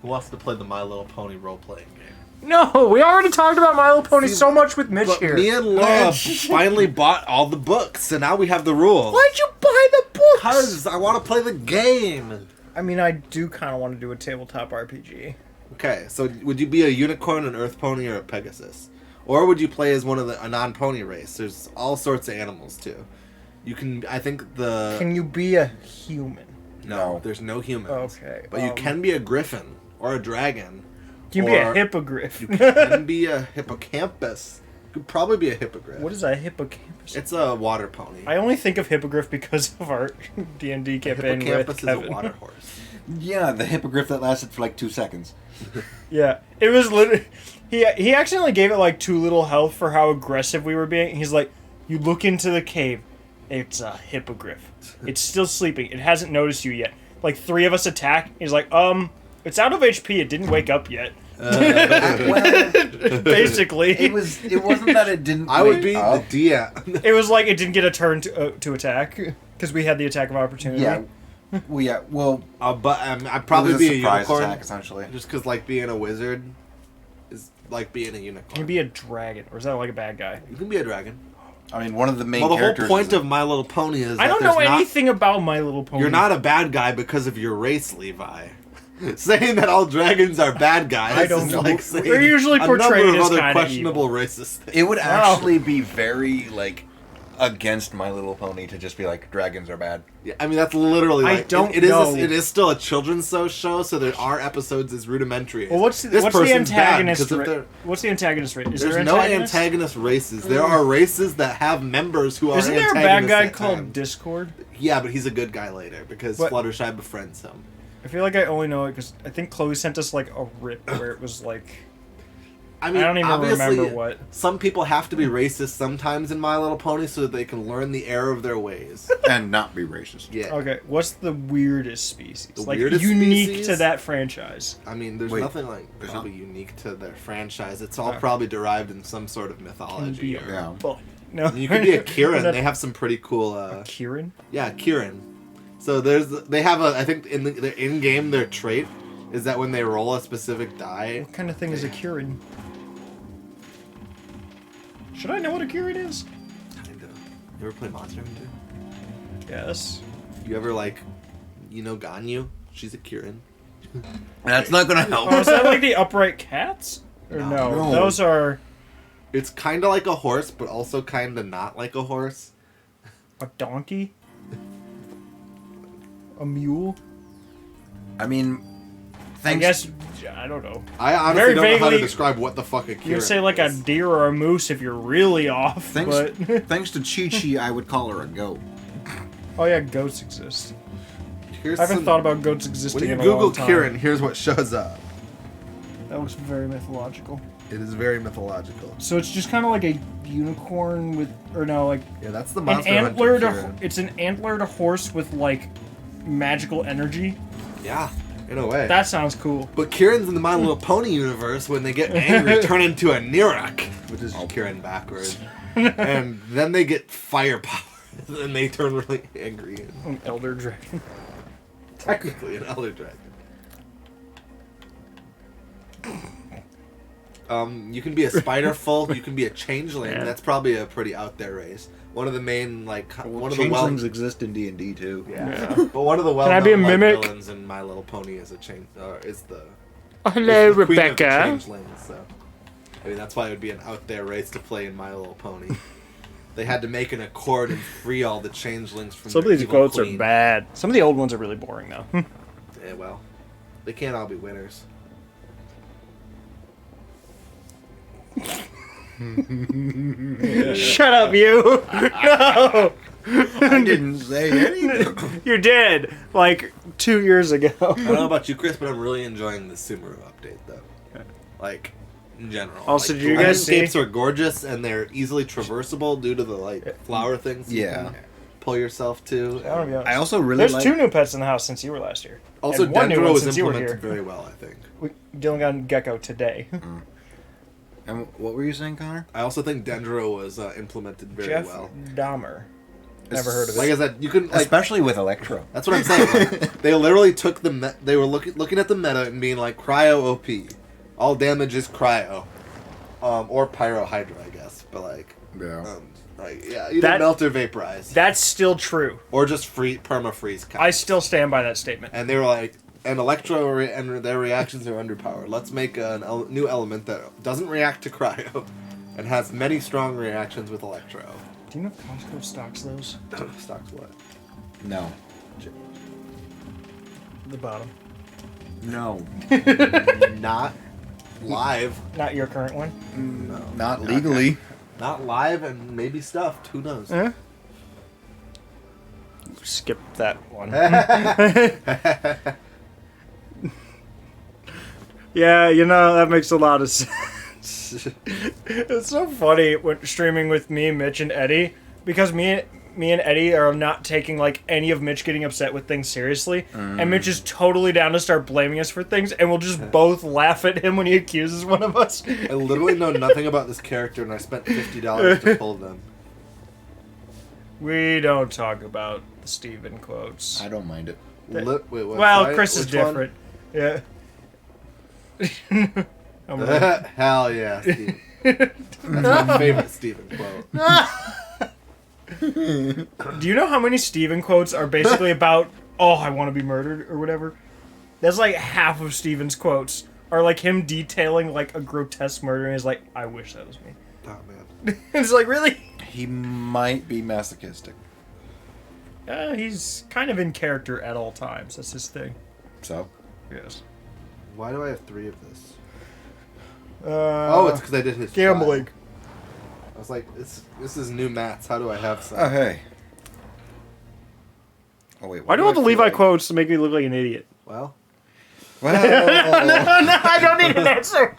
Who wants to play the My Little Pony role-playing game? No, we already talked about My Little Pony See, so much with Mitch But here. me and Laura finally bought all the books, so now we have the rules. Why'd you buy the books? Because I want to play the game. I mean, I do kind of want to do a tabletop RPG. Okay, so would you be a unicorn, an earth pony, or a pegasus? Or would you play as a non-pony race? There's all sorts of animals, too. You can, I think Can you be a human? No, there's no humans. Okay. But you can be a griffin, or a dragon. You can be a or hippogriff. You can be a hippocampus. You could probably be a hippogriff. What is a hippocampus? It's a water pony. I only think of hippogriff because of our D&D campaign Hippocampus with is Kevin. a water horse. Yeah, the hippogriff that lasted for like 2 seconds. Yeah, it was literally. He accidentally gave it like too little health for how aggressive we were being. He's like, you look into the cave, it's a hippogriff. It's still sleeping. It hasn't noticed you yet. Like 3 of us attack. He's like, it's out of HP. It didn't wake up yet. Basically, It wasn't that it didn't. I would wake be up. the DM. it was like it didn't get a turn to attack because we had the attack of opportunity. Yeah. Well, yeah. Well, But I'd it probably was a be a surprise unicorn. attack essentially. Just because, like, being a wizard is like being a unicorn. Can you be a dragon, or is that like a bad guy? You can be a dragon. I mean, one of the main Well, the whole characters. point is- of My Little Pony is I that don't know there's not- anything about My Little Pony. You're not a bad guy because of your race, Levi. Saying that all dragons are bad guys I don't is know. like saying They're usually a portrayed number of as other kinda questionable racist things. It would Wow. actually be very like against My Little Pony to just be like dragons are bad. Yeah, I mean, that's literally. I Like, don't it is. know. It is still a children's show, so there are episodes as rudimentary. Well, what's the This antagonist? person's bad because of their- What's the antagonist rate? Is There's there no antagonist? antagonist races. There are races that have members who are Isn't there a bad antagonists guy at called times. Discord? Yeah, but he's a good guy later because What? Fluttershy befriends him. I feel like I only know it because I think Chloe sent us like a rip where it was like I mean, I don't even obviously, remember what. Some people have to be racist sometimes in My Little Pony so that they can learn the error of their ways. And not be racist. Yeah. Okay, what's the weirdest species? The like weirdest unique species? to that franchise. I mean, there's Wait, nothing like there's probably unique to their franchise. It's all Okay. probably derived in some sort of Can mythology. be or- Yeah. Well, no, You could be a Kieran. Not- They have some pretty cool. Kieran. Yeah, Kieran. So they have a. I think in the in game their trait is that when they roll a specific die. What kind of thing is a Kieran? Should I know what a Kieran is? Kinda. You ever play Monster Hunter? Yes. You ever like, Ganyu? She's a Kieran. That's not gonna help. Oh, is that like the upright cats? Or No. no? No. Those are It's kind of like a horse, but also kind of not like a horse. a donkey, a mule. I mean, I thanks. guess I don't know. I honestly Very don't know how to vaguely- describe what the fuck a Kieran You could say like a is. deer or a moose if you're really off. Thanks, But thanks to Chi Chi, I would call her a goat. oh yeah, goats exist. Here's I haven't some- thought about goats existing When you in a Google long time. Kieran, here's what shows up. That looks very mythological. It is very mythological. So it's just kind of like a unicorn with, or no, like Yeah, that's the an monster hunter antlered. Kieran. It's an antlered horse with like magical energy. Yeah, in a way. That sounds cool. But Kieran's in the My Little Pony universe, when they get angry, turn into a Nirak, which is Oh. Kieran backwards. And then they get firepower, and they turn really angry. And An elder dragon. technically, an Elder Dragon. You can be a Spiderfolk, you can be a Changeling. Yeah. That's probably a pretty out there race. One of the main, like, one of the Changelings well... exist in D&D too. Yeah. But one of the I be a well-known like, mimic? villains in My Little Pony is a change, is the Hello, is the queen of the Rebecca. changelings, so I mean that's why it would be an out there race to play in My Little Pony. They had to make an accord and free all the changelings from. Some of their these evil quotes queen. are bad. Some of the old ones are really boring though. Yeah, well, they can't all be winners. Shut up, you! No! I didn't say anything. You did! Like 2 years ago. I don't know about you, Chris, but I'm really enjoying the Sumeru update though. Like in general. Also, like, did you the guys see- landscapes are gorgeous and they're easily traversable due to the like flower things. you Yeah. can pull yourself to. I don't know. I also really There's like. 2 new pets in the house since you were last year. Also, And one new Dendro one was since you were implemented here. very well, I think. Dylan got Gecko today. And what were you saying, Connor? I also think Dendro was implemented very Jeff well. Dahmer. Never heard of it. Like I said, you couldn't like. Especially with Electro. That's what I'm saying. Like, they literally took they were looking at the meta and being like cryo OP, all damage is cryo, or pyro hydra, I guess. But like, Yeah. either That- melt or vaporize, That's still true. or just perma freeze. I still stand by that statement. And they were like, and Electro and their reactions are underpowered. Let's make a new element that doesn't react to cryo, and has many strong reactions with Electro. Do you know if Costco stocks those? Stocks what? No. The bottom. No. Not live. Not your current one. No. Not legally. Not live and maybe stuffed. Who knows? Huh? Skip that one. Yeah, that makes a lot of sense. It's so funny when streaming with me, Mitch, and Eddie, because me and Eddie are not taking like any of Mitch getting upset with things seriously, and Mitch is totally down to start blaming us for things, and we'll just both laugh at him when he accuses one of us. I literally know nothing about this character, and I spent $50 to pull them. We don't talk about the Steven quotes. I don't mind it. Wait, what? Well, Sorry, Chris is which one? different. Yeah. I'm gonna- Hell yeah, Steve. That's my favorite Steven quote. Do you know how many Steven quotes are basically about, oh, I want to be murdered, or whatever? That's like half of Steven's quotes are like him detailing like a grotesque murder, and he's like, I wish that was me. Oh, man. It's like, really? He might be masochistic. He's kind of in character at all times. That's his thing. So? Yes. Why do I have 3 of this? Oh, It's because I did his gambling. trial. I was like, this is new mats. How do I have some? Oh, hey. Oh, wait. Why do all the I feel Levi like- quotes to make me look like an idiot? Well, Well, I don't need an answer.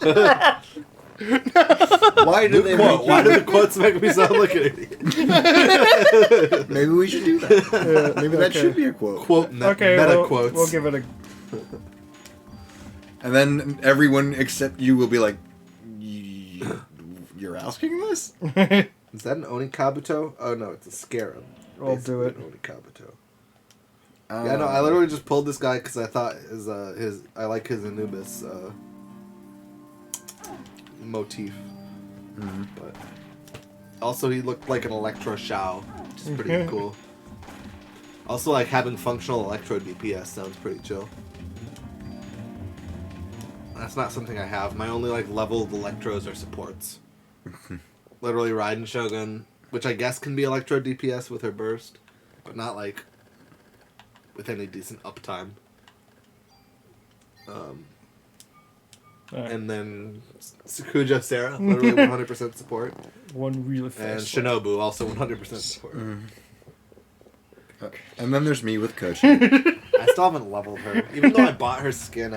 why do they quote. make Why you... do the quotes make me sound like an idiot? Maybe we should do that. Maybe that okay. should be a quote. Quote Okay, meta we'll, quotes. we'll give it a. And then everyone except you will be like, you're asking this? Is that an Oni Kabuto? Oh no, it's a Scarab. I'll do it. Basically an Oni Kabuto. Yeah, no, I literally just pulled this guy because I thought I like his Anubis motif. Mm-hmm. But also he looked like an Electro Shao, which is pretty cool. Also, like having functional Electro DPS sounds pretty chill. That's not something I have. My only like leveled Electros are supports. Literally Raiden Shogun, which I guess can be Electro DPS with her burst, but not like with any decent uptime. And then Sakuja Sarah, literally 100% support. One really And fast. Shinobu, also 100% support. And then there's me with Kochi. I still haven't leveled her, even though I bought her skin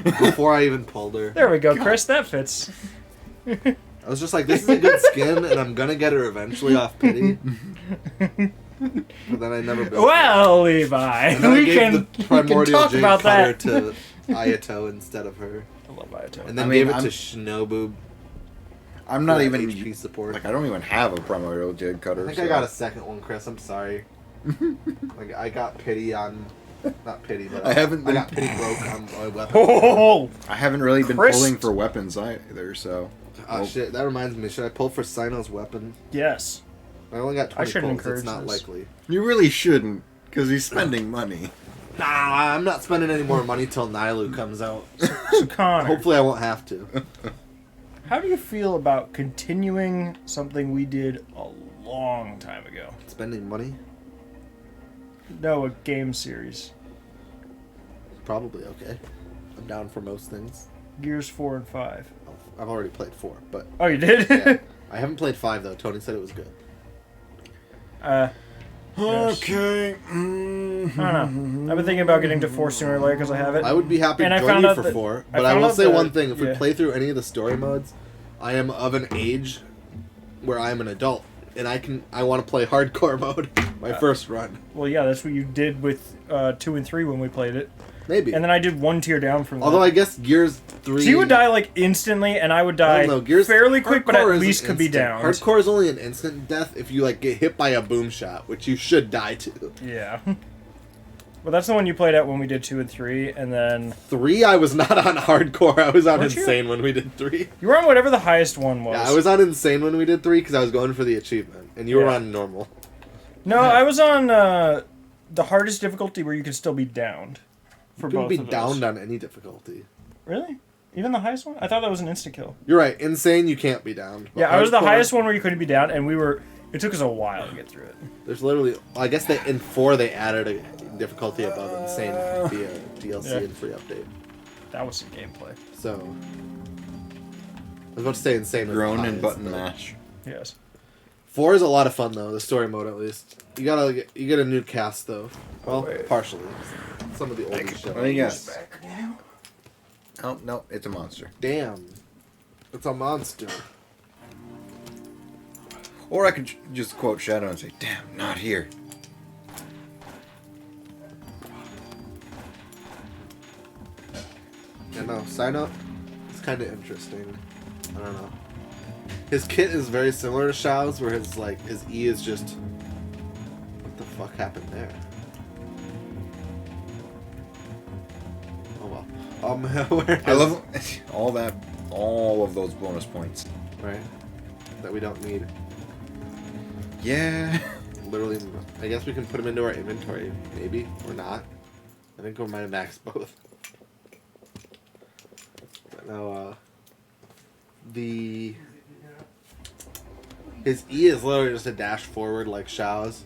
before I even pulled her. There we go, Chris. That fits. I was just like, this is a good skin, and I'm gonna get her eventually off pity. But then I never built her. Well, Levi, And then I we gave can the Primordial talk Jade about Cutter that. to Ayato instead of her. I love Ayato. And then I mean, gave it I'm- to Shinobu. I'm not for even... HP support. Like, I don't even have a Primordial Jade Cutter. I think I got a second one, Chris. I'm sorry. Like I got pity on, not pity, but I haven't I got been- pity broke on my weapon. Oh, I haven't really been Chris- pulling for weapons either, so... Oh shit! That reminds me. Should I pull for Sino's weapon? yes. I only got 20 shouldn't pulls. It's encourage not this. likely. You really shouldn't, because he's spending money. Nah, I'm not spending any more money till Nailu comes out. So Connor, Hopefully, I won't have to. how do you feel about continuing something we did a long time ago? Spending money? No, a game series. Probably okay. I'm down for most things. Gears 4 and 5. I've already played 4, but Oh, you did? yeah. I haven't played 5 though. Tony said it was good. Yes. Okay. I don't know. I've been thinking about getting to 4 sooner or later because I have it. I would be happy And to I join found you out for that- 4, I but I found will out say that- one thing. If we yeah. play through any of the story modes, I am of an age where I am an adult and I want to play hardcore mode. My first run. Well, yeah, that's what you did with 2 and 3 when we played it. Maybe. And then I did 1 tier down from Although that. I guess Gears 3... So you would die like instantly, and I would die fairly quick, but at Hardcore is least could be instant. down. Hardcore is only an instant death if you like get hit by a boom shot, which you should die to. Yeah. Well, that's the one you played at when we did 2 and 3, and then 3, I was not on hardcore. I was on Weren't you? insane when we did 3. you were on whatever the highest one was. Yeah, I was on insane when we did 3 because I was going for the achievement, and you were Yeah. on normal. No, I was on the hardest difficulty where you could still be downed. For You couldn't both be of those. downed on any difficulty. Really? Even the highest one? I thought that was an insta kill. You're right. Insane, you can't be downed. But Yeah, I was the hardcore, highest one where you couldn't be down, and it took us a while to get through it. There's literally... I guess that in 4 they added a difficulty above insane via DLC Yeah. and free update. That was some gameplay. So... I was about to say insane. was the Groan and highest, button but- mash. Yes. 4 is a lot of fun though, the story mode at least. You get a new cast though. Well, wait. partially. Some of the older What shit. do you guess? Oh, no, it's a monster. Damn. It's a monster. Or I could just quote Shadow and say, damn, not here. Yeah, no, sign up. It's kind of interesting. I don't know. His kit is very similar to Shao's, where his E is just. What the fuck happened there? Oh well. Where I love all of those bonus points. right that we don't need. Yeah. Literally, I guess we can put them into our inventory, maybe or not. I think we might have maxed both. But now, his E is literally just a dash forward like Shao's,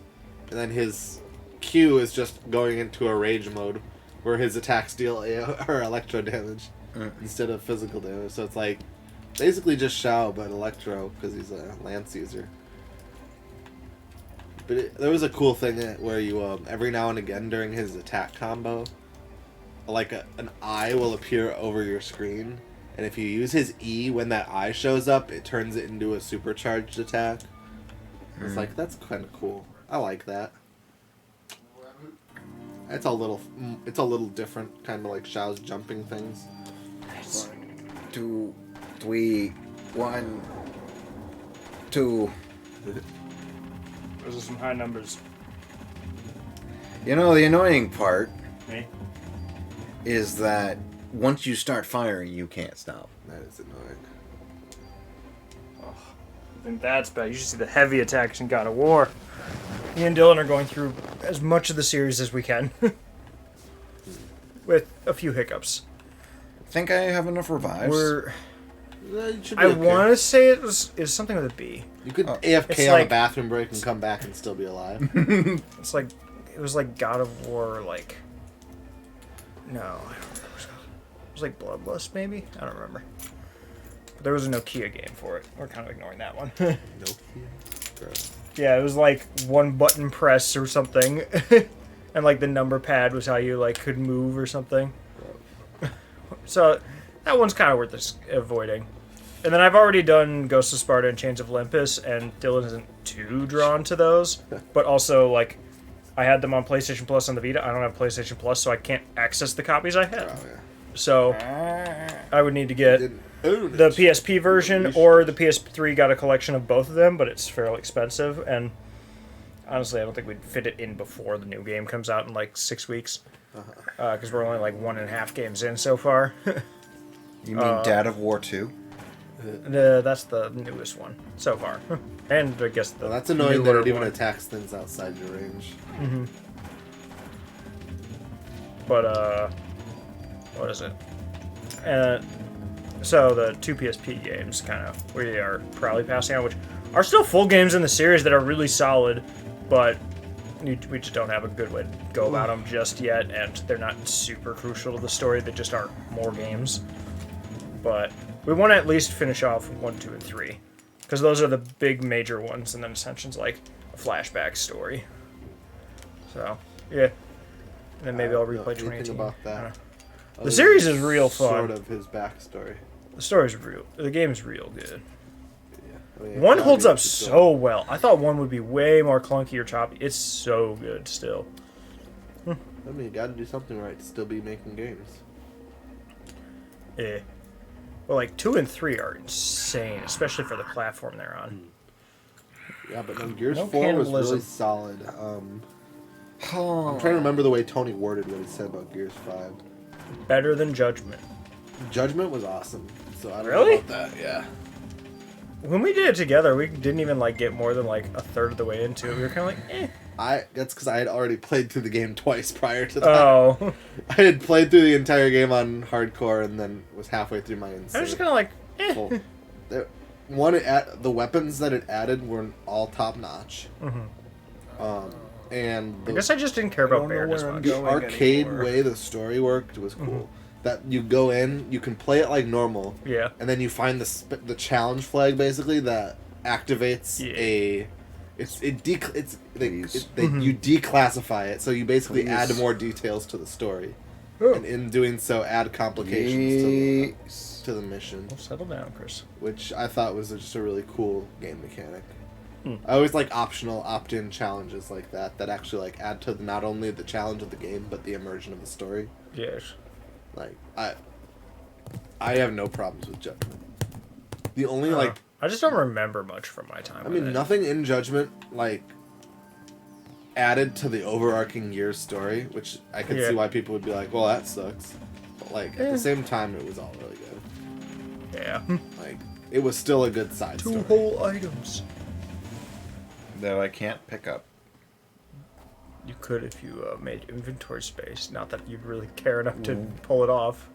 and then his Q is just going into a rage mode, where his attacks deal or electro damage instead of physical damage. So it's like basically just Shao but electro because he's a lance user. But there was a cool thing where you every now and again during his attack combo, like an eye will appear over your screen, and if you use his E when that eye shows up, it turns it into a supercharged attack. It's like that's kind of cool. I like that. It's a little different, kind of like Shao's jumping things. 2, 3, 1, 2. Those are some high numbers. You know, the annoying part Me? is that once you start firing, you can't stop. That is annoying. I think that's bad. You should see the heavy attacks in God of War. Me and Dylan are going through as much of the series as we can. With a few hiccups. Think I have enough revives? You should be I okay. want to say it was something with a B. You could It's AFK on a like- bathroom break and come back and still be alive. It's like it was like God of War, like no, I don't remember. It was like Bloodlust, maybe. I don't remember. But there was a Nokia game for it. We're kind of ignoring that one. Nope. Gross. Yeah, it was like one button press or something, and like the number pad was how you like could move or something. So that one's kind of worth avoiding. And then I've already done Ghost of Sparta and Chains of Olympus, and Dylan isn't too drawn to those. But also, like, I had them on PlayStation Plus on the Vita. I don't have PlayStation Plus, so I can't access the copies I Oh have. yeah. So I would need to get Didn't own the it. PSP version, or the PS3 got a collection of both of them, but it's fairly expensive. And honestly, I don't think we'd fit it in before the new game comes out in like 6 weeks. Because we're only like 1.5 games in so far. You mean Dad of War 2? That's the newest one so far. And I guess the Well, that's annoying that newer it even one. attacks things outside your range. But, what is it? So the 2 PSP games, kind of, we are probably passing on, which are still full games in the series that are really solid, but we just don't have a good way to go about them just yet, and they're not super crucial to the story. They just are more games. But we want to at least finish off 1, 2, and 3, because those are the big major ones, and then Ascension's like a flashback story. So, yeah. And then maybe I'll replay Anything 2018. about I don't that? know. Other series than is real fun. Sort of his backstory. The story's real. The game's real good. Yeah. Oh, yeah, One Claudia holds up keeps so going. well. I thought one would be way more clunky or choppy. It's so good still. I mean, you gotta do something right to still be making games. Yeah. Well, like 2 and 3 are insane, especially for the platform they're on. Yeah, but no, Gears No 4 was cannibalism. really solid. I'm trying to remember the way Tony worded what he said about Gears 5. Better than Judgment. Judgment was awesome. So I don't Really? know about that. Yeah. When we did it together, we didn't even like get more than like a third of the way into it. We were kind of like, eh. That's because I had already played through the game twice prior to that. Oh. I had played through the entire game on hardcore and then was halfway through my I insane. was just kind of like, eh. Well, the weapons that it added were all top notch. And I the, guess I just didn't care about Baird as much. the going arcade anymore. way the story worked was cool. That you go in, you can play it like normal, Yeah. and then you find the challenge flag basically that activates Yeah. you declassify it, so you basically Please. add more details to the story, Oh. and in doing so, add complications to the mission, Well, settle down, Chris. which I thought was just a really cool game mechanic. Hmm. I always like optional opt-in challenges like that actually like add to not only the challenge of the game but the immersion of the story. Yes. Like I have no problems with Judgment. The only like I just don't remember much from my time. I with mean it. nothing in Judgment like added to the overarching Gears story, which I could Yeah. see why people would be like, well, that sucks. But like at Eh. the same time, it was all really good. Yeah. Like it was still a good side Two story. whole items. That I can't pick up. You could if you made inventory space. Not that you'd really care enough to pull it off.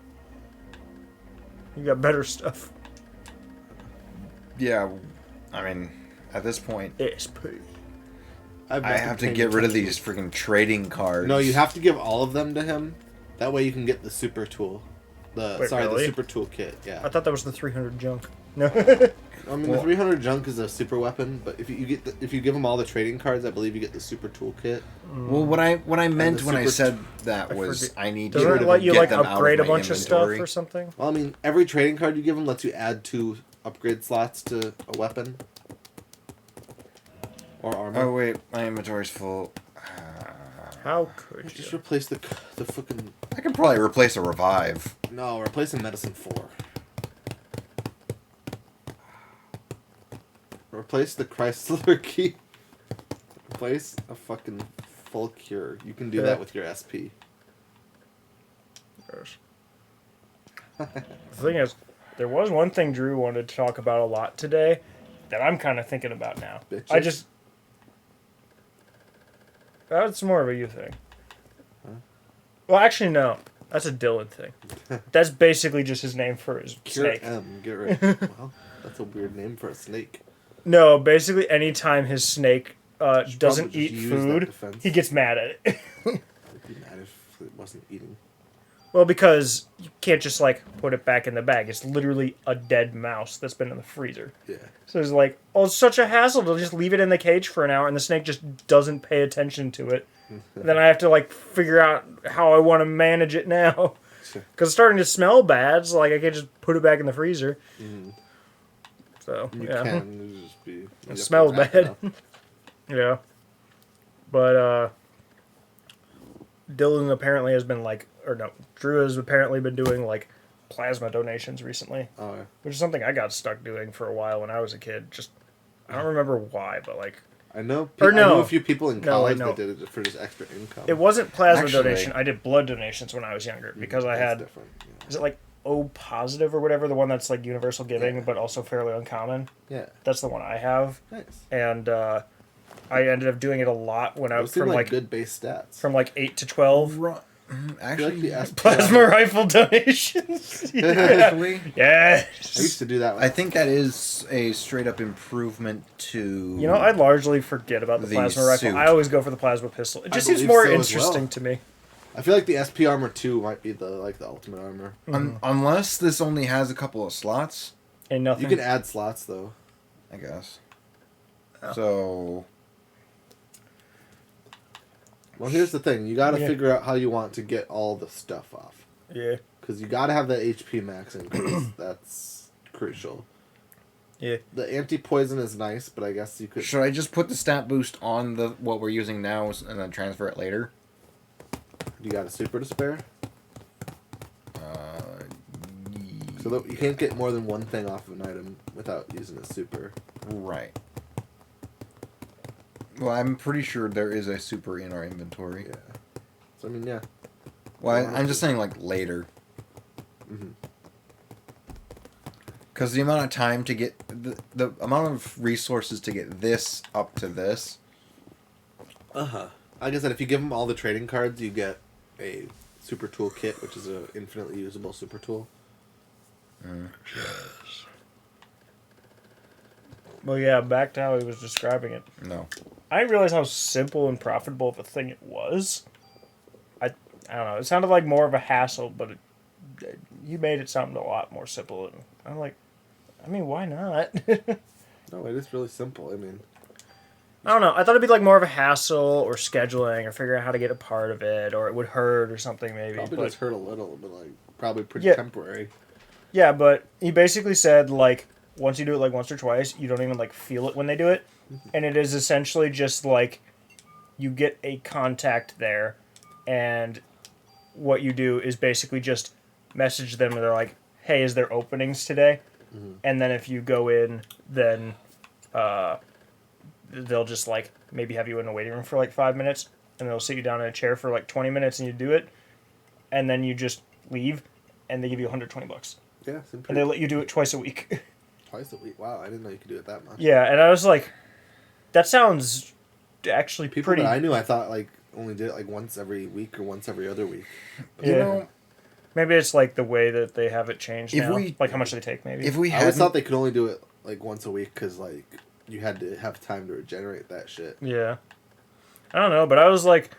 You got better stuff. Yeah, I mean, at this point, SP. I've I not have to been get rid of paying these freaking trading cards. No, you have to give all of them to him. That way you can get the super tool. The Wait, the really? super tool kit. I Yeah. thought that was the 300 junk. No. I mean, the 300 junk is a super weapon, but if you if you give them all the trading cards, I believe you get the super tool kit. Well, what I meant the when I super- said that I was forget- I need Doesn't to it let you get like them out of upgrade a my bunch of stuff inventory. or something? Well, I mean, every trading card you give them lets you add 2 upgrade slots to a weapon or armor. Oh wait, my inventory's full. How could Just you? replace the fucking I could probably replace a revive. no, replace a medicine 4. Replace the Chrysler key. Replace a fucking full cure. You can do Yeah. that with your SP. Yes. The thing is, there was one thing Drew wanted to talk about a lot today that I'm kind of thinking about now. Bitches? That's more of a you thing. Well, actually, no. That's a Dylan thing. That's basically just his name for his Cure snake. M. Get rid. Well, that's a weird name for a snake. No, basically, anytime his snake Should doesn't probably eat just use that food, defense. he gets mad at it. I'd be mad if it wasn't eating. Well, because you can't just like put it back in the bag. It's literally a dead mouse that's been in the freezer. Yeah. So it's like, oh, it's such a hassle to just leave it in the cage for an hour, and the snake just doesn't pay attention to it. Then I have to like figure out how I want to manage it now, because it's starting to smell bad. So like I can't just put it back in the freezer. So You yeah, can just be. you have to smells wrap it bad. up. yeah. But Dylan apparently has been like, or no, Drew has apparently been doing like plasma donations recently, Oh, yeah. which is something I got stuck doing for a while when I was a kid. Just I don't remember why, but like I know. Or I know no. a few people in No, college no. that did it for just extra income. it wasn't plasma Actually- donation. I did blood donations when I was younger because I That's had different. Yeah. is it like O positive or whatever, the one that's like universal giving Yeah. but also fairly uncommon. Yeah. That's the one I have, Nice. and I ended up doing it a lot when I Those was seem from like like good base stats. from like 8 to 12. I feel like Actually, the SP Plasma rifle donations. Yeah. actually, I used Yes. to do that. I think that is a straight up improvement to. You know, I largely forget about the The plasma rifle. suit. I always go for the plasma pistol. It just seems believe more so as interesting well. to me. I feel like the SP armor 2 might be the ultimate armor. Unless this only has a couple of slots, And nothing. You can add slots though. I guess. Oh. So Well, here's the thing: you got to Yeah. figure out how you want to get all the stuff off, Yeah. because you got to have that HP max increase. That's crucial. Yeah. The anti-poison is nice, but I guess you could. Should I just put the stat boost on the what we're using now and then transfer it later? You got a super to spare? Uh, So that you can't get more than one thing off of an item without using a super. right. Well, I'm pretty sure there is a super in our inventory. Yeah. So I mean, yeah. Well, I'm just saying like later. Mm-hmm. Because the amount of time to get the amount of resources to get this up to this. Like I said, if you give them all the trading cards, you get a super tool kit, which is an infinitely usable super tool. Well, yeah, back to how he was describing it. No. I didn't realize how simple and profitable of a thing it was. I don't know. It sounded like more of a hassle, but you made it sound a lot more simple. And I'm like, I mean, why not? No, it is really simple. I mean, I don't know. I thought it'd be like more of a hassle or scheduling or figuring out how to get a part of it or it would hurt or something maybe. probably But, does hurt a little, but like probably pretty Yeah. temporary. yeah, but he basically said like once you do it like once or twice, you don't even like feel it when they do it. And it is essentially just like you get a contact there and what you do is basically just message them and they're like, hey, is there openings today? And then if you go in, then they'll just like maybe have you in a waiting room for like 5 minutes and they'll sit you down in a chair for like 20 minutes and you do it and then you just leave and they give you $120 Yeah, seems and pretty they let you do it twice a week. twice a week. Wow, I didn't know you could do it that much. Yeah, and I was like, that sounds actually People pretty. that I knew, I thought like only did it like once every week or once every other week. Yeah. You know, Maybe it's like the way that they have it changed If now. we- Like how much they take, maybe. if we I always had thought they could only do it like once a week because like you had to have time to regenerate that shit. Yeah. I don't know, but I was like,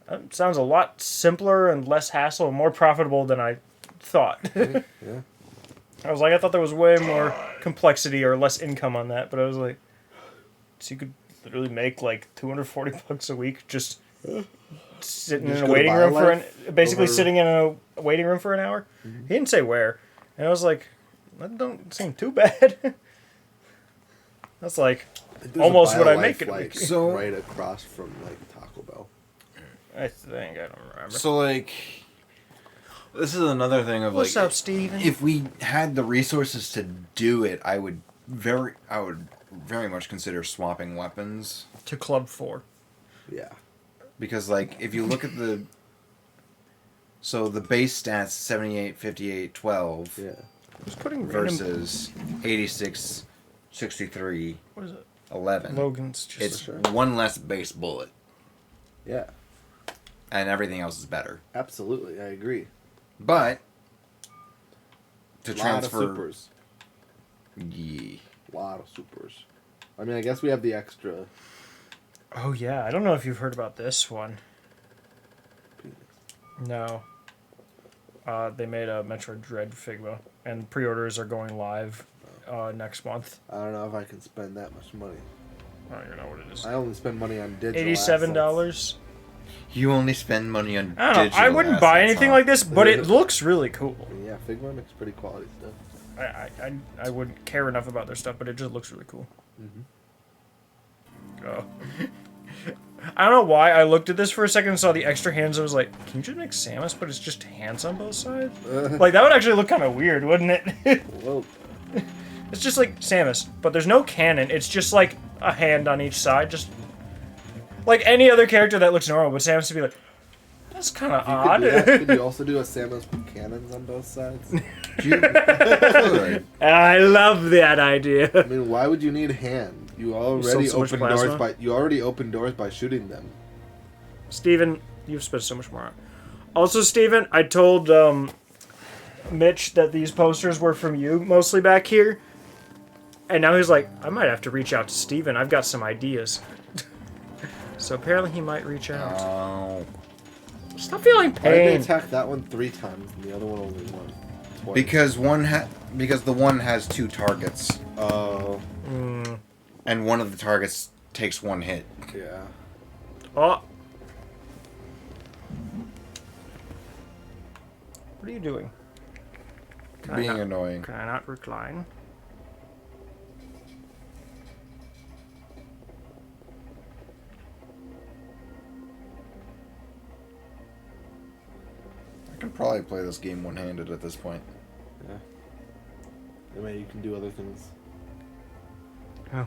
that sounds a lot simpler and less hassle and more profitable than I thought. Yeah. I was like, I thought there was way more complexity or less income on that, but I was like, so you could literally make like $240 a week just sitting Just in a go to waiting room for Biolife basically over- sitting in a waiting room for an hour. He didn't say where, and I was like, that don't seem too bad. That's like, There's a Almost what I BioLife, make in a like week. So- right across from like Taco Bell. I think I don't remember. so like this is another thing of What's like up, Steven? if we had the resources to do it, I would very much consider swapping weapons To Club 4. Yeah. because like if you look at the base stats 78, 58, 12 Yeah. Who's putting random... versus 86, 63, What is it? 11. Logan's just... It's sure. one less base bullet Yeah. and everything else is better. Absolutely, I agree. But to Lot transfer of supers. Yeah. Lot of supers. I mean, I guess we have the extra. Oh, yeah. I don't know if you've heard about this one. Penis. No. They made a Metroid Dread Figma, and pre-orders are going live next month. I don't know if I can spend that much money. I don't even know what it is. I only spend money on digital. $87. You only spend money on I don't know. I digital wouldn't buy assets, anything huh? like this, but it looks really cool. Assets. Yeah, Figma makes pretty quality stuff. I wouldn't care enough about their stuff, but it just looks really cool. Oh. I don't know why I looked at this for a second and saw the extra hands. I was like, can you just make Samus, but it's just hands on both sides? Like, that would actually look kind of weird, wouldn't it? Well, It's just like Samus, but there's no cannon. It's just like a hand on each side. Just like any other character that looks normal, but Samus would be like, that's kind of you odd. could, do that. Could you also do a Samus with cannons on both sides? You could. I love that idea. I mean, why would you need hand? You already so much open doors plasma? by shooting them. Steven, you've spent so much more on it. Also, Steven, I told Mitch that these posters were from you, mostly back here. And now he's like, I might have to reach out to Steven. I've got some ideas. So apparently he might reach out. Oh. Stop feeling Why did they pain. attack that one 3 times and the other one only one? Twice. Because the one has 2 targets, Oh, and one of the targets takes 1 hit. yeah. Oh. What are you doing? Can I Being not- annoying. Can I not recline? could probably play this game one-handed at this point. Yeah. Anyway, you can do other things. Oh.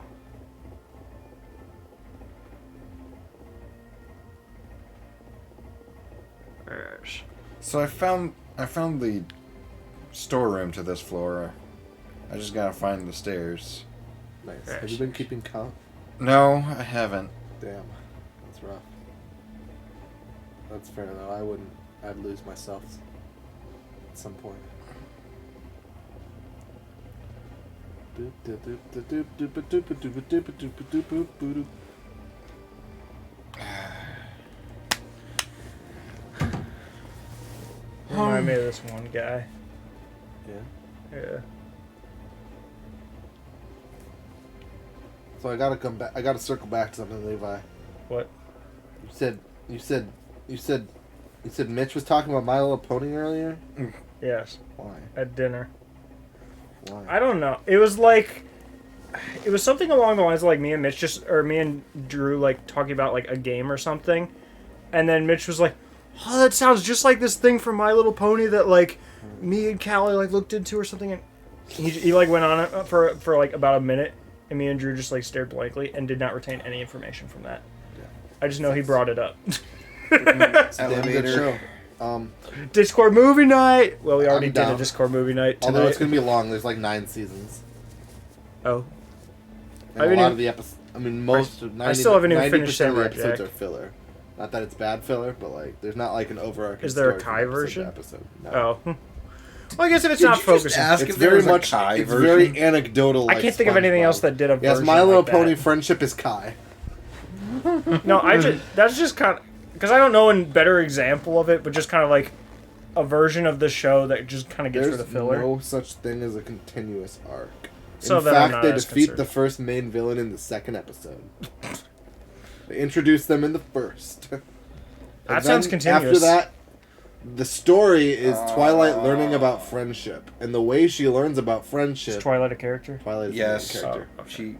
Yes. So I found the storeroom to this floor. I just gotta find the stairs. Nice. Yes. Have you been keeping count? No, I haven't. Damn. That's rough. That's fair though. I wouldn't. I'd lose myself at some point. Remind me of this one guy. Yeah. Yeah. So I gotta come back. I gotta circle back to something, Levi. What? You said Mitch was talking about My Little Pony earlier. Yes. Why? At dinner. Why? I don't know. It was something along the lines of like me and Mitch me and Drew like talking about like a game or something, and then Mitch was like, "Oh, that sounds just like this thing from My Little Pony that like me and Callie like looked into or something." And he like went on it for like about a minute, and me and Drew just like stared blankly and did not retain any information from that. Yeah. I just know he brought it up. It's a damn good Elevator. show. Discord movie night. Well, we already I'm did a down. Discord movie night tonight. Although it's gonna be long. There's like 9 seasons. Oh, And I a haven't lot even- of the episodes. I mean, most of 90, I still haven't even 90% finished of the Samurai episodes Jack. are filler. Not that it's bad filler, but like, there's not like an overarching. Is there a story from Kai episode to version? Episode. No. oh. Well, I guess if it's Did not you just focusing. ask It's if there very was a much. Kai It's version? very anecdotal. I Like can't think of anything SpongeBob. else that did a Yes, version My Little like Pony that. friendship is Kai. No, that's just kind of because I don't know a better example of it, but just kind of like a version of the show that just kind of gets There's rid of filler. no such thing as a continuous arc. So In then I'm fact, not they as defeat concerned. the first main villain in the second episode. They introduce them in the first. And That sounds then continuous. After that, the story is Twilight learning about friendship, and the way she learns about Is friendship. Twilight a character? Twilight is Yes. the main character. Oh, okay. She.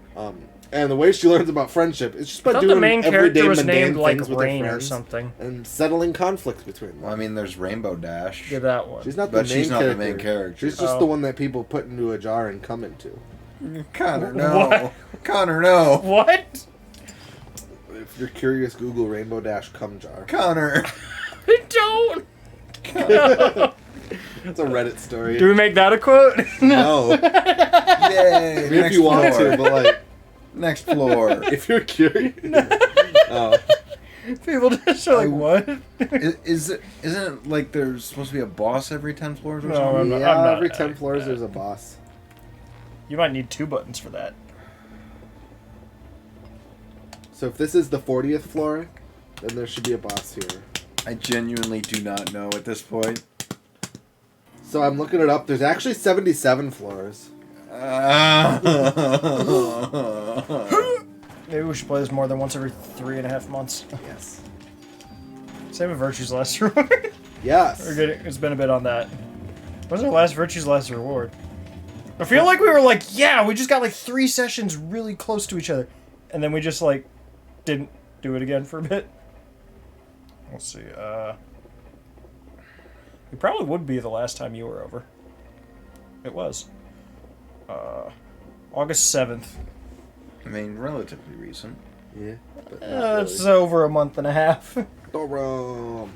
And the way she learns about friendship is just by I thought doing the main everyday character was mundane named like things with her Rain or friends something. and settling conflicts between them. Well, I mean, there's Rainbow Dash. Yeah, that one. She's not the But main she's not character. the main character. She's just Oh. the one that people put into a jar and come into. Connor, no. What? Connor, no. What? If you're curious, Google Rainbow Dash cum jar. Connor. I don't. It's a Reddit story. Do we make that a quote? No. Yay. Maybe if you want to, but like, Next floor. if you're curious. Oh. People just are like, what? Isn't it like there's supposed to be a boss every 10 floors or No, something? I'm not- Yeah, every 10 like floors that. there's a boss. You might need 2 buttons for that. So if this is the 40th floor, then there should be a boss here. I genuinely do not know at this point. So I'm looking it up. There's actually 77 floors. Maybe we should play this more than once every 3.5 months. Yes. Same with Virtue's Last Reward. Yes. It's been a bit on that. When's our last Virtue's Last Reward? I feel like we were like, yeah, we just got like 3 sessions really close to each other. And then we just like didn't do it again for a bit. Let's see. It probably would be the last time you were over. It was. August 7th. I mean, relatively recent. Yeah. But not It's really. over a month and a half. Dorum.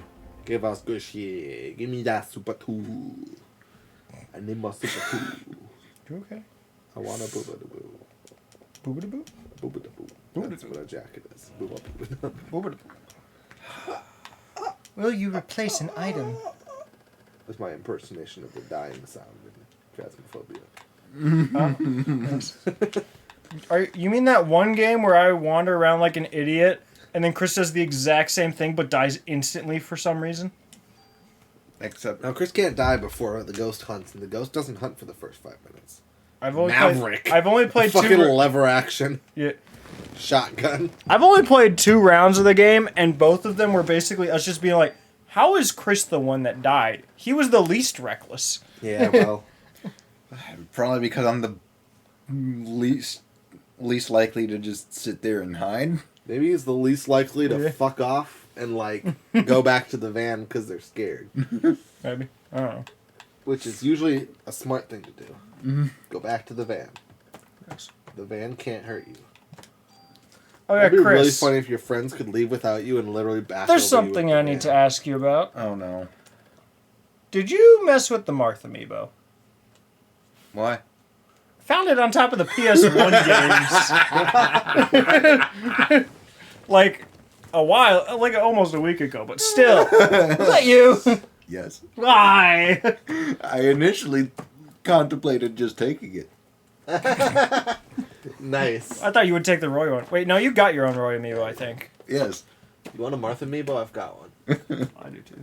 Give us good shit. Give me that super tool. I need my super tool. Okay. I want a booba da boo. Boobity boop. Booba da boo. That's what a jacket is. Booba booba da. Boobity. Will you replace an item? That's my impersonation of the dying sound in Phasmophobia. You mean that one game where I wander around like an idiot, and then Chris does the exact same thing but dies instantly for some reason? Except Now, Chris can't die before the ghost hunts, and the ghost doesn't hunt for the first 5 minutes. I've only Maverick. Played, I've only played Fucking two. lever action. Yeah, Shotgun. I've only played 2 rounds of the game, and both of them were basically us just being like, "How is Chris the one that died? He was the least reckless." Yeah, well. probably because I'm the least likely to just sit there and hide. Maybe he's the least likely to Yeah. fuck off. and like go back to the van because they're scared, Maybe. I don't know. which is usually a smart thing to do. Mm-hmm. Go back to the van. Yes. The van can't hurt you. Oh yeah, It'd be really Chris. funny if your friends could leave without you and literally bash. There's over you something with the I need to van. ask you about. Oh no. Did you mess with the Marth amiibo? Why? Found it on top of the PS1 games. Like a while, like almost a week ago, but still. Was that you? Yes. Why? I initially contemplated just taking it. Nice. I thought you would take the Roy one. Wait, no, you got your own Roy amiibo, I think. Yes. You want a Martha amiibo? I've got one. I do too.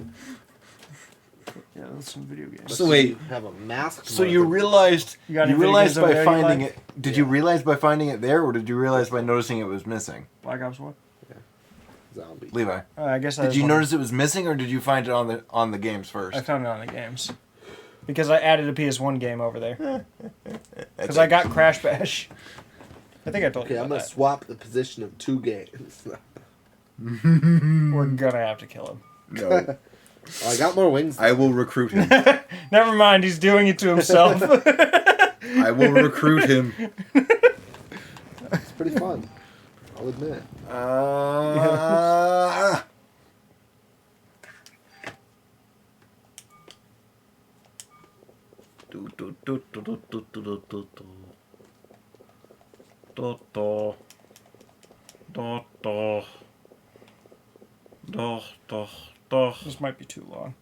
Yeah, that's some video games. So wait. You have a mask. So you realized You got any video realized games over by there you finding like? it. Did you realize by finding it there, or did you realize by noticing it was missing? Black Ops 1? zombie. Levi, I guess I did just you wanted- notice it was missing, or did you find it on the games first? I found it on the games. Because I added a PS1 game over there. Because I got Crash Bash. I think I told Okay, you I'm about gonna swap the position of 2 games. that. We're gonna have to kill him. No. I got more wings. I will recruit him. Never mind, he's doing it to himself. I will recruit him. It's pretty fun. I'll admit. This might be too long.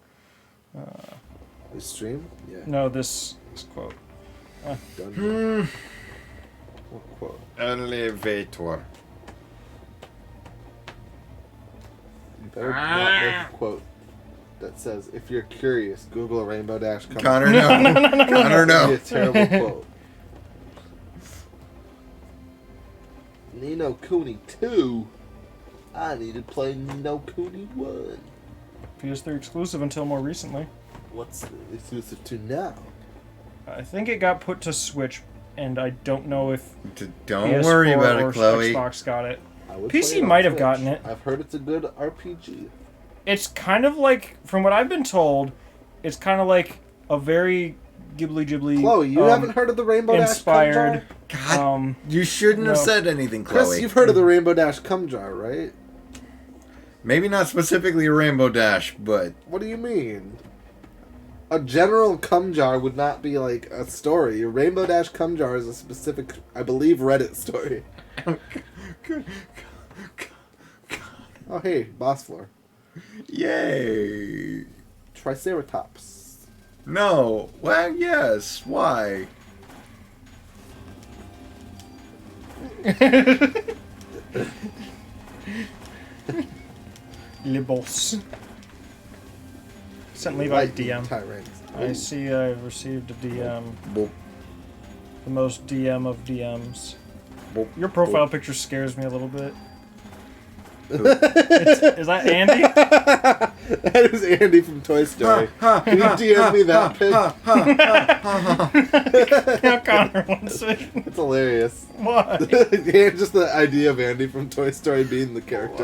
This stream? Yeah. No, this quote. Done. What quote? Elevator. You better not make a quote that says, "If you're curious, Google Rainbow Dash." Connor, no. Connor, That'd be no. a terrible quote. Nino Cooney 2. I need to play Nino Cooney 1. PS3 exclusive until more recently. What's exclusive to now? I think it got put to Switch, and I don't know if Don't PS4 worry about or it, Chloe. Xbox got it. I would PC play it on might have Switch. gotten it. I've heard it's a good RPG. It's kind of like, from what I've been told, it's kind of like a very Ghibli. Chloe, you haven't heard of the Rainbow inspired. Dash Cum Jar? God, you shouldn't have no. said anything, Chris, Chloe. you've heard of the Rainbow Dash Cum Jar, right? Maybe not specifically a Rainbow Dash, but What do you mean? A general cum jar would not be like a story. A Rainbow Dash cum jar is a specific, I believe, Reddit story. Oh, hey, boss floor. yay. Triceratops. No. Well, yes. Why? Le boss. Sent Levi a Lightning DM. Tyrants. I see I've received a DM. Boop. The most DM of DMs. Boop. Your profile picture scares me a little bit. Is that Andy? That is Andy from Toy Story. Can you DM me that pic? Yeah, Connor wants it. It's hilarious. Why? Yeah, just the idea of Andy from Toy Story being the character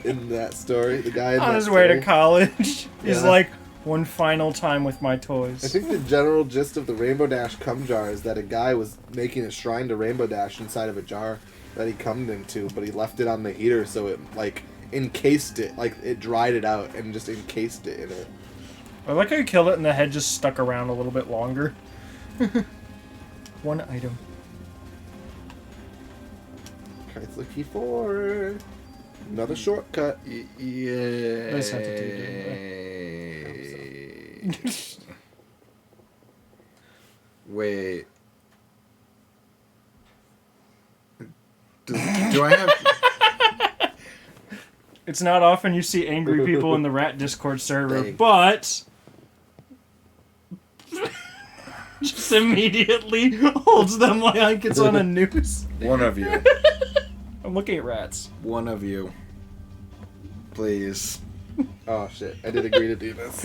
in that story. The guy in On that his way to story. college, he's Yeah. like, one final time with my I toys. think the general gist of the Rainbow Dash cum jar is that a guy was making a shrine to Rainbow Dash inside of a jar that he cummed into, but he left it on the heater so it, like, encased it. Like, it dried it out and just encased it in it. I like how you killed it and the head just stuck around a little bit longer. One item. Kite's looking for another shortcut. Yeah. They sent it to you, didn't Wait. Do I have? It's not often you see angry people in the Rat Discord server, Dang. but just immediately holds them like it's on a noose. One of you. I'm looking at rats. One of you. Please. Oh shit, I did agree to do this.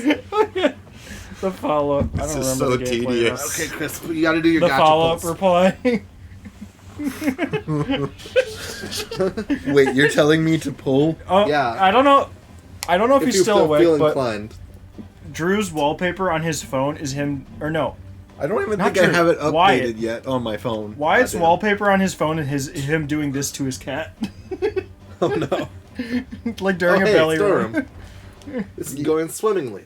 The follow-up. I This don't is remember so the gameplay. tedious. Okay, Chris, you gotta do your The gotcha follow-up pulse. reply. Wait, you're telling me to pull? Oh, Yeah. I don't know. I don't know if he's you still feel awake, but inclined. Drew's wallpaper on his phone is him, or no, I don't even Not think true. I have it updated Wyatt. yet on my phone. Wyatt's Goddamn. wallpaper on his phone is him doing this to his cat, Oh no. like during Oh, a hey, belly storeroom. rub. This is going swimmingly.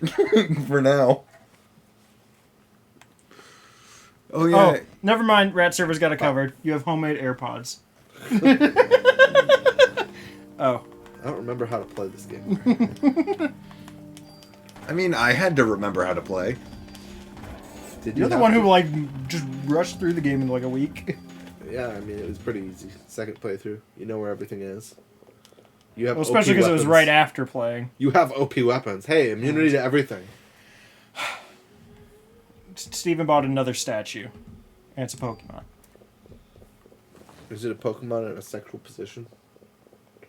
For now. Oh yeah. Oh, never mind. Rat Server's got it covered. You have homemade AirPods. Oh, I don't remember how to play this game. I mean, I had to remember how to play. Did you're the have one to? who like just rushed through the game in like a week. Yeah, I mean it was pretty easy. Second playthrough, you know where everything is. You have Well, especially OP because it was weapons. right after playing. You have OP weapons. Hey, immunity to everything. Steven bought another statue, and it's a Pokemon. Is it a Pokemon in a sexual position?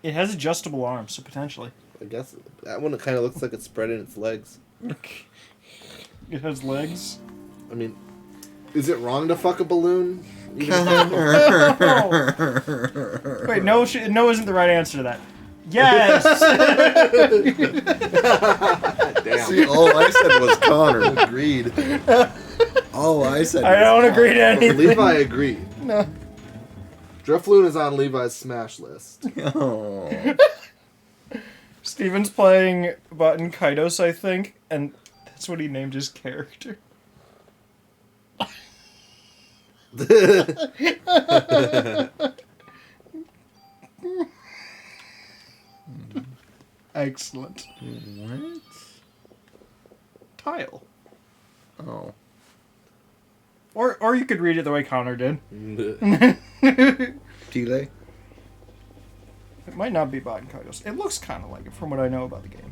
It has adjustable arms, so potentially I guess that one kind of looks like it's spreading its legs. it has legs. I mean, is it wrong to fuck a balloon? Even if Wait, no, no isn't the right answer to that. Yes. Damn. See, all I said was Connor. Agreed. All I said I was don't agree to anything. Levi agreed. No. Drifloon is on Levi's smash list. Oh. Steven's playing Button Kaidos, I think, and that's what he named his character. Excellent. What? Tile. Oh. Or you could read it the way Connor did. Tile? It might not be Button Kaidos. It looks kind of like it from what I know about the game.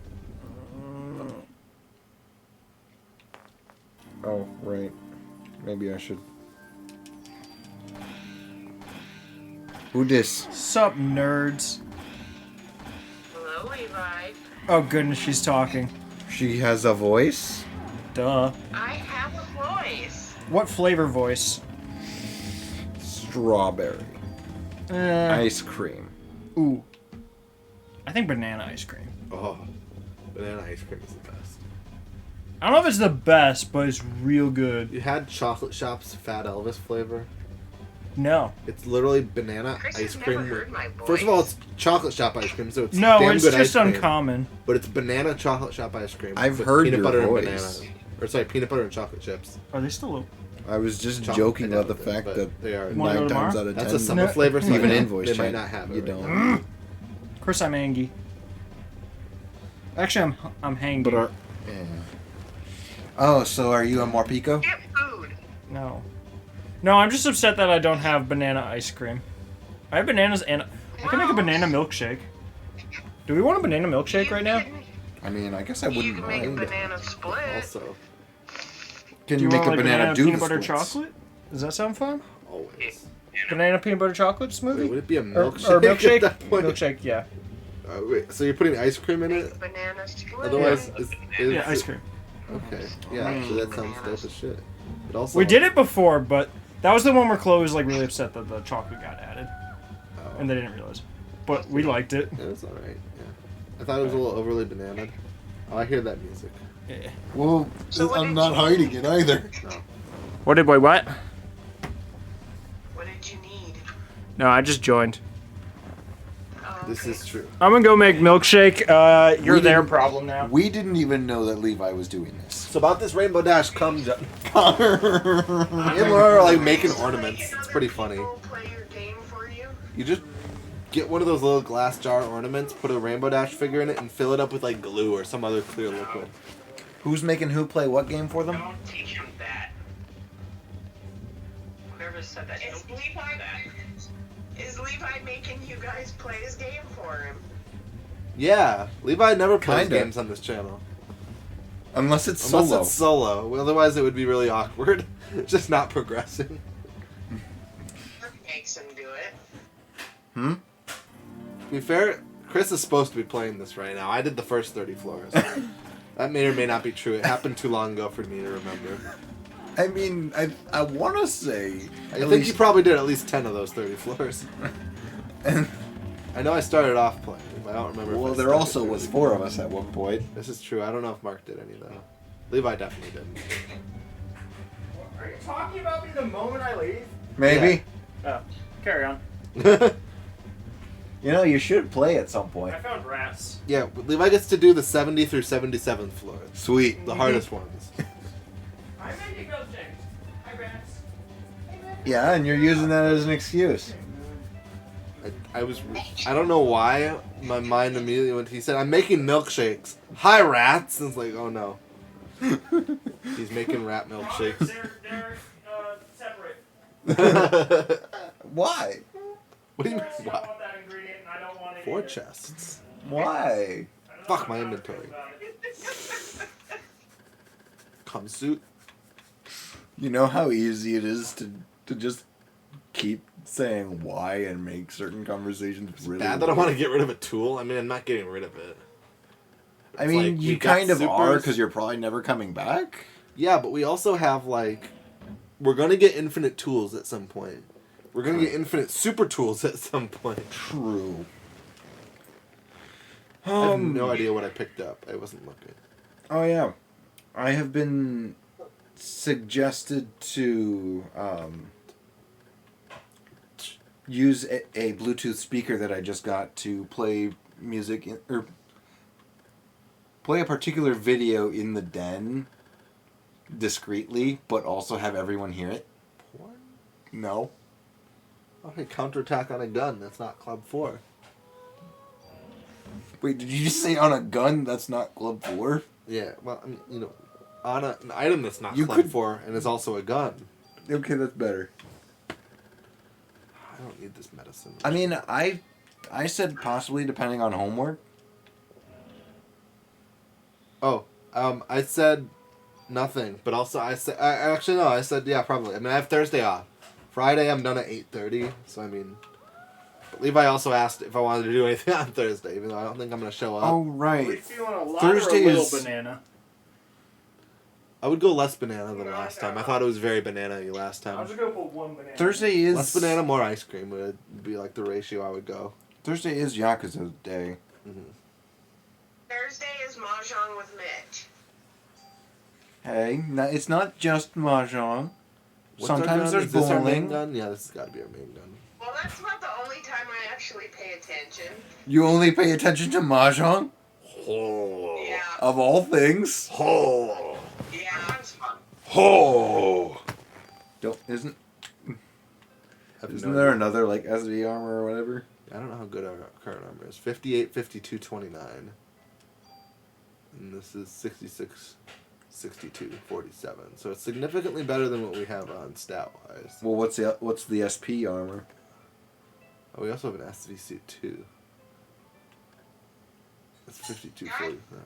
Oh, right. Maybe I should. Who dis? Sup, nerds? Hello, Levi. Oh goodness, she's talking. She has a voice? Duh. I have a voice. What flavor voice? Strawberry. Ice cream. Ooh. I think banana ice cream. Oh, banana ice cream is the best. I don't know if it's the best, but it's real good. You had Chocolate Shop's Fat Elvis flavor. No. It's literally banana Chris ice has cream. never heard my voice. First of all, it's Chocolate Shop ice cream, so it's No, damn it's good just ice cream. uncommon. But it's banana Chocolate Shop ice cream. I've with heard peanut your butter voice. and banana. Or sorry, peanut butter and chocolate chips. Are they still open? I was just Chocolate, joking I about the doubt it, fact but that they are. Wanna go 9 times tomorrow? out of 10, That's a summer No. flavor, so even they in voice they chat, might not have it. you right don't. now. Of course, I'm angy. Actually, I'm hangry. But yeah. Oh, so are you a Morpico? Get food. No. No, I'm just upset that I don't have banana ice cream. I have bananas and I can make a banana milkshake. Do we want a banana milkshake right now? I mean, I guess I You wouldn't can make a mind. banana split. Also, Can Do you you make want a like banana do peanut the butter splits? chocolate? Does that sound fun? always. Banana peanut butter chocolate Wait, smoothie? would it be a Or milkshake? milkshake? At that point? Milkshake, yeah. Wait, so you're putting ice cream in it? Banana split. Otherwise, is Yeah, ice cream. Okay, yeah, actually that sounds dope as shit. But also, We did it before, but that was the one where Chloe was like really upset that the chocolate got added, Oh, and they didn't realize. But we liked it. yeah, it's all right. Yeah, I thought it was a little overly bananaed. Oh, I hear that music. Yeah. Well, So what I'm did not you- hiding it either. What did what? What did you need? No, I just joined. Oh, This okay. is true. I'm gonna go make milkshake. You're We their didn't- problem now. We didn't even know that Levi was doing this. So about this Rainbow Dash cum jar. Me and Laura are like making ornaments. It's pretty funny. Play your game for you. You just get one of those little glass jar ornaments, put a Rainbow Dash figure in it, and fill it up with like glue or some other clear liquid. Who's making who play what game for them? Don't teach him that. Whoever said that, Is don't teach him that. Levi making you guys play his game for him? Yeah, Levi never plays Kinda. games on this channel. Unless it's Unless solo. it's solo. Well, otherwise, it would be really awkward. Just not progressing. Makes him do it. Hmm? To be fair, Chris is supposed to be playing this right now. I did the first 30 floors. That may or may not be true. It happened too long ago for me to remember. I mean, I want to say. I think you probably did at least 10 of those 30 floors. And I know I started off playing, but I don't remember. Well, if I there stuck also it was through. 4 of us at one point. This is true. I don't know if Mark did any though. Levi definitely didn't. Are you talking about me the moment I leave? Maybe. Oh, carry on. You know, you should play at some point. I found rats. Yeah, but Levi gets to do the 70 through 77th floors. Sweet. The hardest ones. I'm making milkshakes. Hi, rats. Yeah, and you're using that as an excuse. I don't know why my mind immediately went. He said, "I'm making milkshakes." Hi, rats. And it's like, oh no. He's making rat milkshakes. They're separate. Why? What do you mean? I don't Why? want that ingredient, and I don't want it. 4 either. chests. Why? I don't Fuck know my how to inventory. feel about it. Cum suit. You know how easy it is to just keep saying why and make certain conversations really Bad that I want to get rid of a tool. I mean, I'm not getting rid of it. I It's mean, like, you we've got kind of are supers. because you're probably never coming back. Yeah, but we also have like, we're gonna get infinite tools at some point. We're gonna get infinite super tools at some point. True. I have no idea what I picked up. I wasn't looking. Oh yeah, I have been suggested to use a Bluetooth speaker that I just got to play music or play a particular video in the den discreetly, but also have everyone hear it. Porn? No. Okay, counterattack on a gun. That's not Club 4. Wait, did you just say on a gun? That's not Club 4? Yeah, well, I mean, you know, on an item that's not You Club could- 4 and is also a gun. Okay, that's better. I don't need this medicine. I mean, I said possibly depending on homework. Oh, I said nothing, but also I said actually no, I said yeah, probably. I mean, I have Thursday off. Friday I'm done at 8:30, so I mean. But Levi also asked if I wanted to do anything on Thursday, even though I don't think I'm gonna show up. Oh, Are we right. feeling a lot Thursday or a little is- banana? I would go less banana than last time. I thought it was very banana-y last I'll time. just go put one banana. Thursday is Less banana, more ice cream would be like the ratio I would go. Thursday is Yakuza Day. Thursday is Mahjong with Mitch. Hey, it's not just mahjong. What's our Sometimes gun? there's Is this our main bowling. gun? Yeah, this has got to be our main gun. Well, that's not the only time I actually pay attention. You only pay attention to mahjong Oh. Yeah. of all things. Oh. Yeah. Oh. Isn't Have isn't no there idea. another like SV armor or whatever? I don't know how good our current armor is. 58, 52, 29. And this is 66, 62, 47. So it's significantly better than what we have on stat-wise. Well, what's the SP armor? Oh, we also have an SVC too. That's 52, 40. No.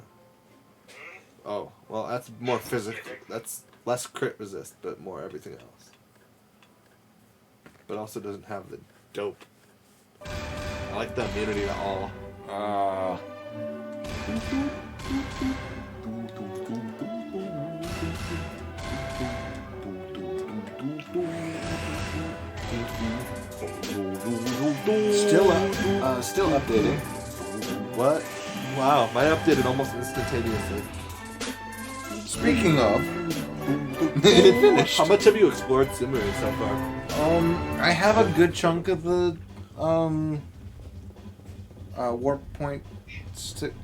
Oh, well, that's more physical. That's less crit resist, but more everything else. But also doesn't have the dope. I like the immunity to all. Still updating. What? Wow, mine updated almost instantaneously. Speaking of, it finished. How much have you explored Sumeru so far? I have a good chunk of the warp point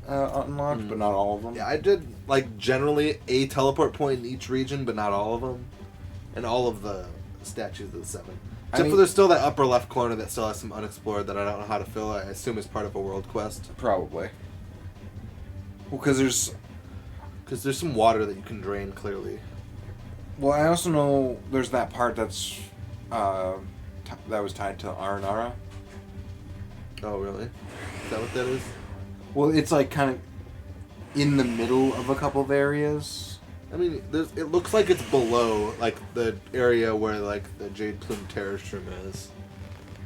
unlocked, but not all of them. Yeah, I did, like, generally a teleport point in each region, but not all of them. And all of the statues of the 7. Except for there's still that upper left corner that still has some unexplored that I don't know how to fill. I assume is part of a world quest. Probably. Well, because There's some water that you can drain clearly. Well, I also know there's that part that's that was tied to Aranara. Oh, really? Is that what that is? Well, it's like kind of in the middle of a couple of areas. I mean, it looks like it's below, like, the area where, like, the Jade Plume Terrorist Room is.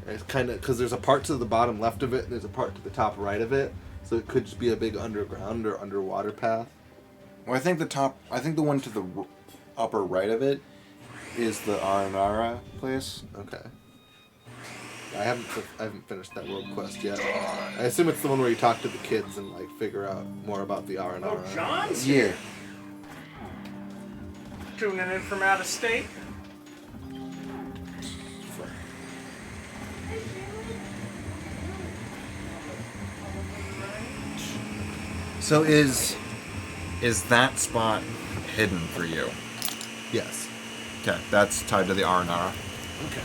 And it's kind of, because there's a part to the bottom left of it, and there's a part to the top right of it, so it could just be a big underground or underwater path. Well, I think the one to the upper right of it is the Aranara place. Okay. I haven't finished that world quest yet. I assume it's the one where you talk to the kids and like figure out more about the R&R. Oh, John's Yeah. tuning in from out of state. So is that spot hidden for you? Yes. Okay, that's tied to the R&R. Okay.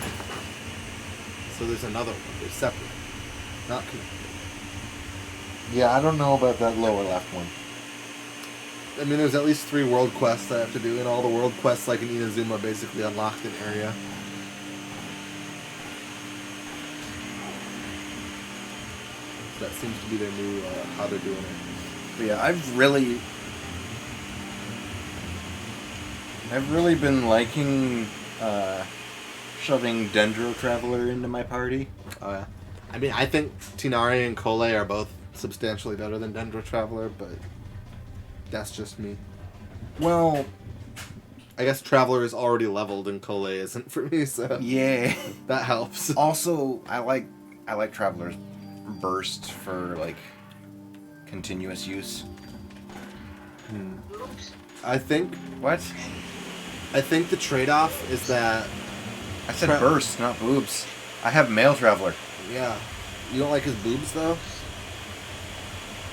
So there's another one. They're separate, not connected. Yeah, I don't know about that lower left one. I mean, there's at least 3 world quests I have to do, and all the world quests, like in Inazuma, basically unlocked an area. That seems to be their new, how they're doing it. But yeah, I've really been liking shoving Dendro Traveler into my party. Oh, yeah. I mean, I think Tinari and Kole are both substantially better than Dendro Traveler, but that's just me. Well, I guess Traveler is already leveled and Kole isn't for me, so yeah. that helps. Also, I like Traveler's burst for like continuous use. Oops. I think What? the trade-off is that, I said burst, not boobs. I have male Traveler. yeah, you don't like his boobs though.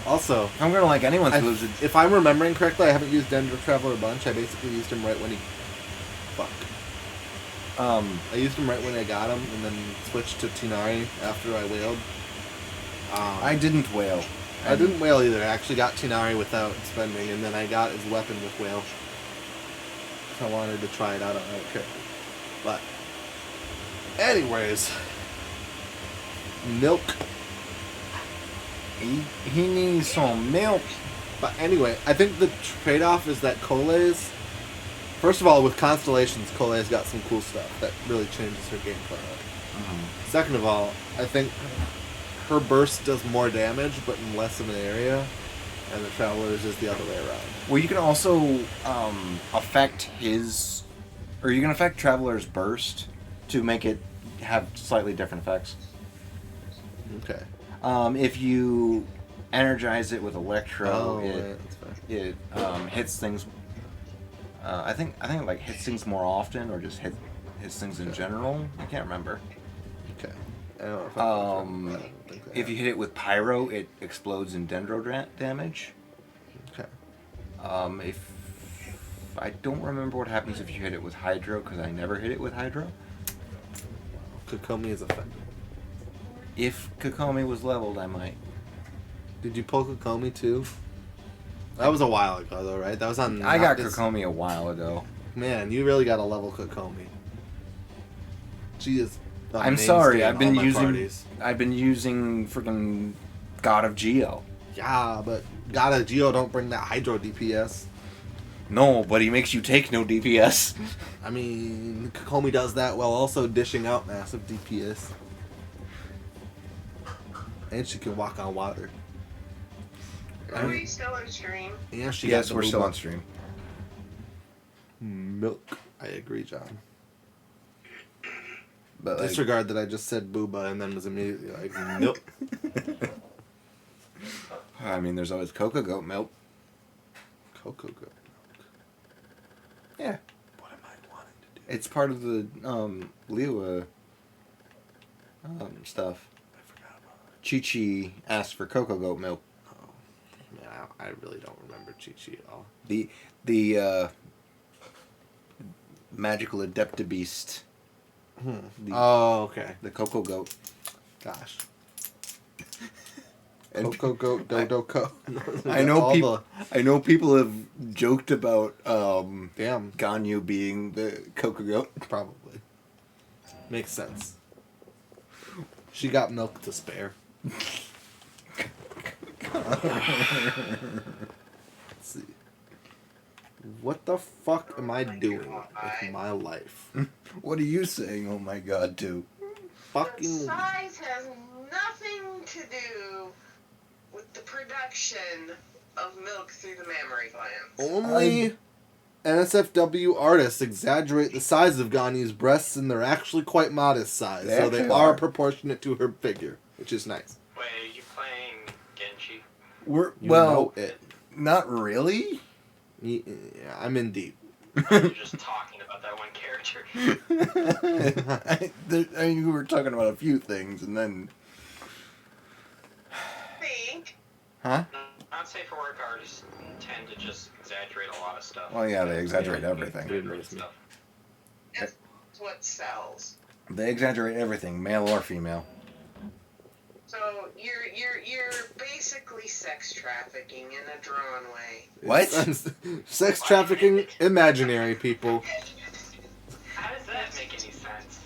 Also, If I'm gonna like anyone's boobs, if I'm remembering correctly, I haven't used Dendro Traveler a bunch. I basically used him right when he, I used him right when I got him, and then switched to Tinari after I wailed. I didn't wail. I didn't wail either. I actually got Tinari without spending, and then I got his weapon with wail. So I wanted to try it out on my character. But, anyways, milk. He needs some milk. But anyway, I think the trade-off is that Kole's... First of all, with Constellations, Kole's got some cool stuff that really changes her gameplay. Second of all, I think her burst does more damage, but in less of an area, and the Traveler's is the other way around. Well, you can also affect his, or you can affect Traveler's burst to make it have slightly different effects. Okay. If you energize it with Electro, Right, it that's fair. hits things. I think it like hits things more often, or just hits things in general. I can't remember. Okay. I don't know if I don't think that If you hit it with Pyro, it explodes in Dendro damage. Okay. If I don't remember what happens if you hit it with Hydro, because I never hit it with Hydro. Kokomi is offended. If Kokomi was leveled, I might. Did you pull Kokomi too? That was a while ago, though, right? That was on. I got Noctis. Kokomi a while ago. Man, you really got to level Kokomi. She is. a I'm mainstay sorry, in I've all been my using parties. freaking God of Geo. Yeah, but God of Geo don't bring that Hydro DPS. No, but he makes you take no DPS. I mean, Kokomi does that while also dishing out massive DPS. And she can walk on water. Are we still on stream? And she Yes, got the we're still Booba. on stream. Milk. I agree, John. But like, Disregard that I just said booba and then was immediately like, milk. I mean, there's always Cocoa Goat milk. Cocoa Goat. Yeah, What am I wanting to do? it's part of the Liyue stuff. I forgot about it. Chi-Chi asked for Cocoa Goat milk. Oh, man, I really don't remember Chi-Chi at all. The magical Adeptabeast. The, Oh, okay. the Cocoa Goat. Gosh. And Cocoa Goat Dodoco. I know All people. I know people have joked about Damn, Ganyu being the Cocoa Goat. probably. Makes sense. She got milk to spare. Let's see. What the fuck am I doing with my life? What are you saying? Oh my God, too. Fucking. Size has nothing to do with the production of milk through the mammary glands. Only NSFW artists exaggerate the size of Ganyu's breasts, and they're actually quite modest size, They so they actually are are. proportionate to her figure, which is nice. Wait, are you playing Genji? We're You know it. not really. Yeah, I'm in deep. You're just talking about that one character. I mean, we were talking about a few things, and then, Think. huh? Not safe for work artists tend to just exaggerate a lot of stuff. Well, yeah, they exaggerate everything. Exaggerate stuff. That's what sells. They exaggerate everything, male or female. So you're basically sex trafficking in a drawn way. What? Sex trafficking, imaginary people. How does that make any sense?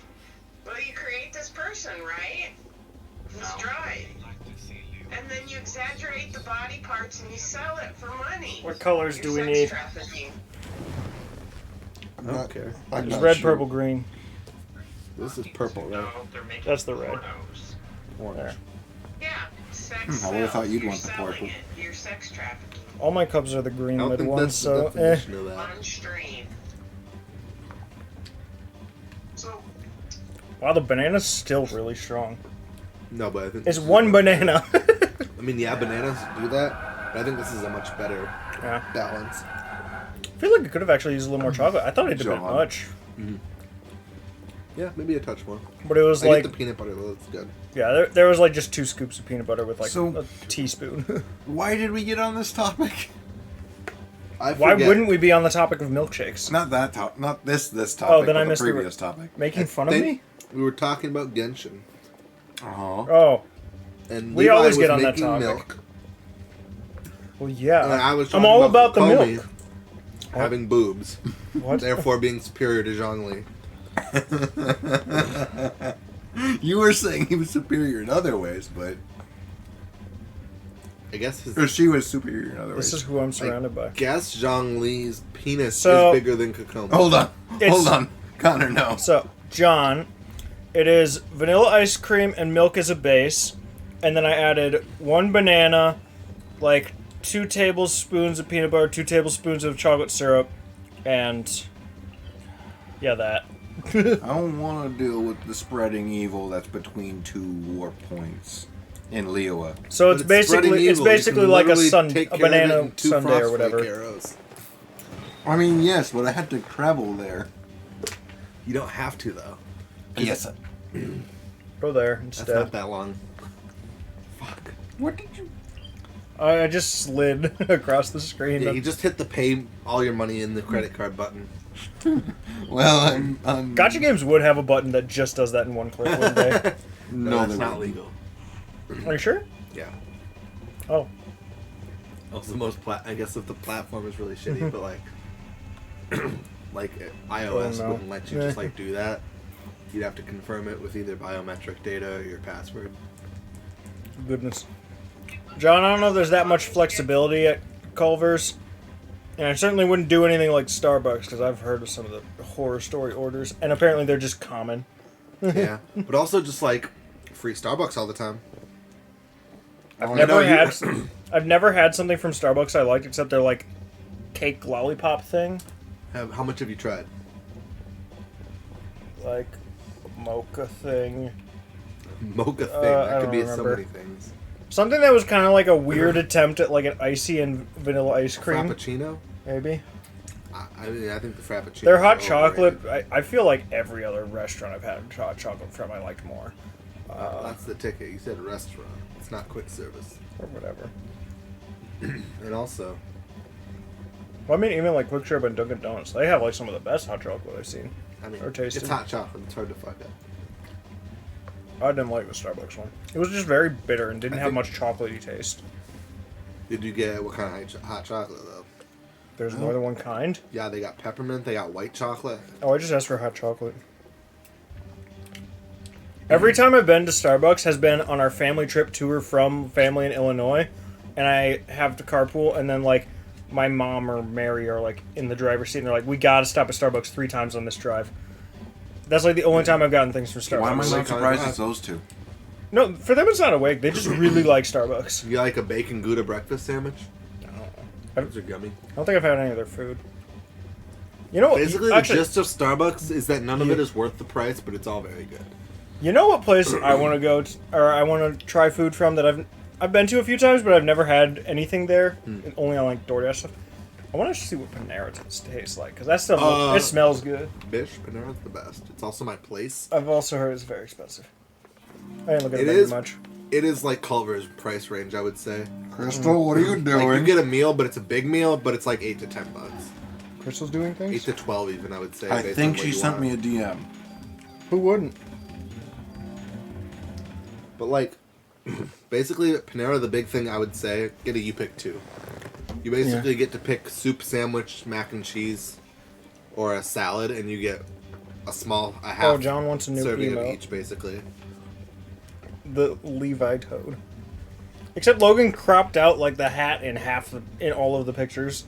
Well, you create this person, right? Who's No. dry. And then you exaggerate the body parts and you sell it for money. What colors do we You're need? sex trafficking. I don't care. I'm It's not red, sure. purple, green. This is purple, right? No, they're making That's the red. pornos. Orange. There. Yeah, sex I would've sells. thought you'd You're want the selling purple. it. You're sex trafficking. All my cubs are the I green don't mid think ones, that's the so definition of that. On stream. So, Wow, the banana's still really strong. No, but I think It's this is one a- banana. I mean, yeah, bananas do that, but I think this is a much better Yeah. balance. I feel like it could have actually used a little more chocolate. I thought it didn't John. much, Yeah, maybe a touch more. but it was I like get the peanut butter though. It's good. yeah, there was like just 2 scoops of peanut butter with like So- a teaspoon. Why did we get on this topic? I Why forget. wouldn't we be on the topic of milkshakes? Not that top. Not this topic. then I but missed the the- previous topic. Making fun of think me? We were talking about Genshin, Uh-huh. Oh, and We Levi always was get on that making topic. milk. well, yeah. And I was I'm talking all about the Kokomi milk. having boobs, What? therefore being superior to Zhongli. You were saying he was superior in other ways, but I guess his. or she was superior in other This ways. is who I'm surrounded by. Guess Zhongli's penis So- is bigger than Kokomi. Hold on. It's- Hold on. Connor, no. So, John, it is vanilla ice cream and milk as a base, and then I added 1 banana, like 2 tablespoons of peanut butter, 2 tablespoons of chocolate syrup, and yeah, that. I don't want to deal with the spreading evil that's between 2 war points in Liyue. So But it's spreading basically evil. You can like a literally take care of it banana in 2 sundae or frostbite whatever. arrows. I mean, yes, but I had to travel there. You don't have to though. Yes. Go there That's instead. not that long. Fuck. What did you? I just slid across the screen. Yeah, you just hit the pay all your money in the credit card button. Well, I'm Gotcha games would have a button that just does that in one click, wouldn't they? No, that's they not wouldn't. legal. Are you sure? Yeah. Oh, Also, I guess if the platform is really shitty, but like iOS no. wouldn't let you just like do that. You'd have to confirm it with either biometric data or your password. goodness. John, I don't know if there's that much flexibility at Culver's. And I certainly wouldn't do anything like Starbucks because I've heard of some of the horror story orders, and apparently they're just common. Yeah, but also just like free Starbucks all the time. I've know I've never had something from Starbucks I liked except their like cake lollipop thing, How much have you tried? like mocha thing, Mocha thing. I That could don't be so remember. many things. something that was kind of like a weird attempt at like an icy and vanilla ice cream, Frappuccino. maybe. I mean, I think the Frappuccino. Their hot chocolate, I feel like every other restaurant I've had hot chocolate from I liked more, That's the ticket. You said restaurant. It's not quick service. or whatever. And also, Well, I mean, even like Quick Trip and Dunkin' Donuts, they have like some of the best hot chocolate I've seen. I mean, Or tasted. it's hot chocolate. It's hard to fuck up. I didn't like the Starbucks one. It was just very bitter and didn't I have think- much chocolatey taste. Did you get what kind of hot chocolate though? There's more than one kind. Yeah, they got peppermint. They got white chocolate. Oh, I just asked for hot chocolate. Every time I've been to Starbucks has been on our family trip to or from family in Illinois, and I have to carpool, and then like my mom or Mary are like in the driver's seat, and they're like, "We gotta stop at Starbucks 3 times on this drive." That's like the only time I've gotten things from Starbucks. Why am I Like, not surprised it's those two? No, for them it's not awake. They just really like Starbucks. You like a bacon Gouda breakfast sandwich? I Those are gummy. don't think I've had any of their food. You know what? Basically, the actually, gist of Starbucks is that none of it Yeah. is worth the price, but it's all very good. you know what place I want to go to, or I want to try food from that I've been to a few times, but I've never had anything there. Only on like DoorDash stuff. I want to see what Panera tastes like because that stuff it smells good. Bish, Panera's the best. It's also my place. I've also heard it's very expensive. I didn't look at It it is much. It is like Culver's price range, I would say. Crystal, what are you doing? Like you get a meal, but it's a big meal, but it's like $8 to $10. Crystal's doing 8 things. to 12 even, I would say. I based think on what she you sent want. me a DM. Who wouldn't? But like, basically, at Panera, the big thing I would say, get a you pick 2. You basically get to pick soup, sandwich, mac and cheese, or a salad, and you get a half Oh, John wants a new serving of emote. each, basically. The Levi Toad. Except Logan cropped out like the hat in half in all of the pictures.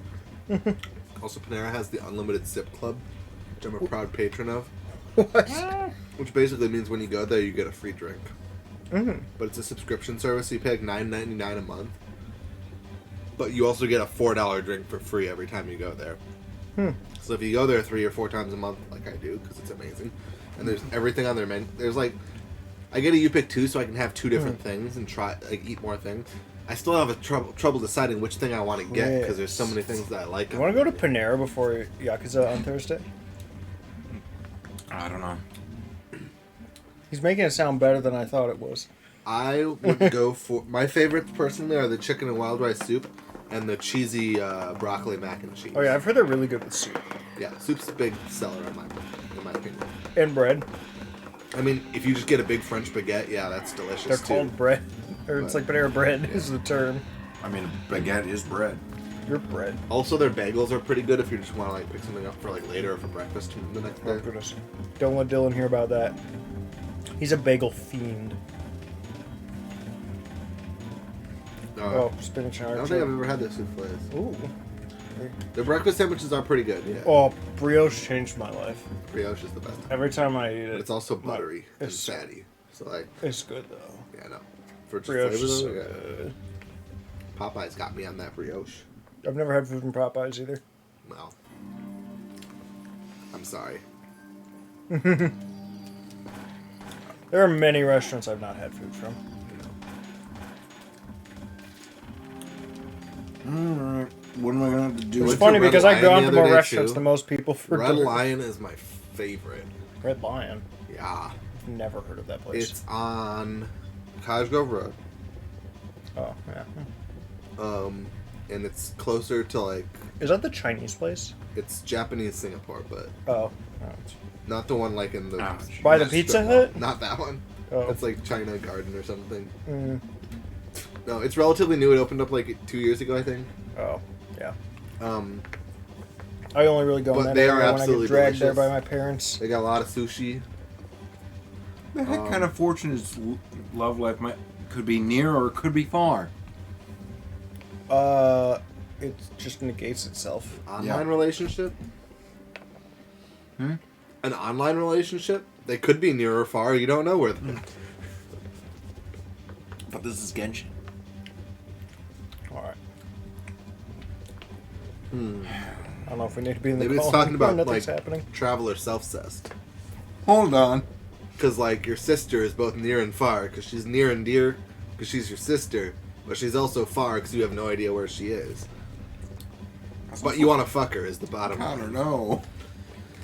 Also, Panera has the Unlimited Sip Club, which I'm a proud patron of. What? Which basically means when you go there, you get a free drink. Mm. But it's a subscription service. So you pay like $9.99 a month. But you also get a $4 drink for free every time you go there. So if you go there 3 or 4 times a month, like I do, because it's amazing, and there's everything on their menu. There's like, I get a you pick 2 so I can have 2 different things and try eat more things. I still have a trouble deciding which thing I want to get because there's so many things that I like. You want to go to Panera before Yakuza on Thursday? I don't know. He's making it sound better than I thought it was. I would go for my favorites personally are the chicken and wild rice soup and the cheesy broccoli mac and cheese. Oh yeah, I've heard they're really good with soup Yeah, soup's a big seller in my opinion. and bread. I mean, if you just get a big French baguette, yeah, that's delicious They're too. called bread, or it's like Panera bread is the term. I mean, baguette is bread. Your bread. Also, their bagels are pretty good if you just want to like pick something up for like later or for breakfast the next Oh day. goodness! Don't let Dylan hear about that. He's a bagel fiend. Oh, spinach and I don't think I've artichoke. ever had their souffles. Ooh. Their breakfast sandwiches are pretty good. Yeah, Oh, brioche changed my life. brioche is the best. Every time I eat But it, it's also buttery and it's- fatty. So like, it's good though. yeah, no. For just Brioche flavor is though, so yeah. good. Popeye's got me on that brioche. I've never had food from Popeyes either. No. I'm sorry. There are many restaurants I've not had food from. Alright. What am I going to have to do? It's went funny to Red because I've Lion gone the to more other day, restaurants too. than most people for Red dinner. Lion is my favorite. Red Lion. Yeah. I've never heard of that place. It's on Cottage Grove Road. Oh, yeah. And it's closer to like, Is that the Chinese place? it's Japanese Singapore, but Oh. not the one like in the Ouch. By the strip Pizza mall. Hut? Not that one. Oh. It's like China Garden or something. Mm. No, it's relatively new. It opened up like 2 years ago, I think. Oh, yeah. Um, I only really go in But that they are area when I get absolutely dragged there delicious. by my parents. they got a lot of sushi. The heck kind of fortune is love life could be near or it could be far. It just negates itself. Online relationship? Hmm? An online relationship? They could be near or far. You don't know where. But this is Genshin. Alright. I don't know if we need to be in the Maybe call. it's talking about Nothing's like happening. traveler self-cessed. Hold on. Because like your sister is both near and far. Because she's near and dear. Because she's your sister. But she's also far because you have no idea where she is. But you want to fuck her is the bottom Connor, line. no.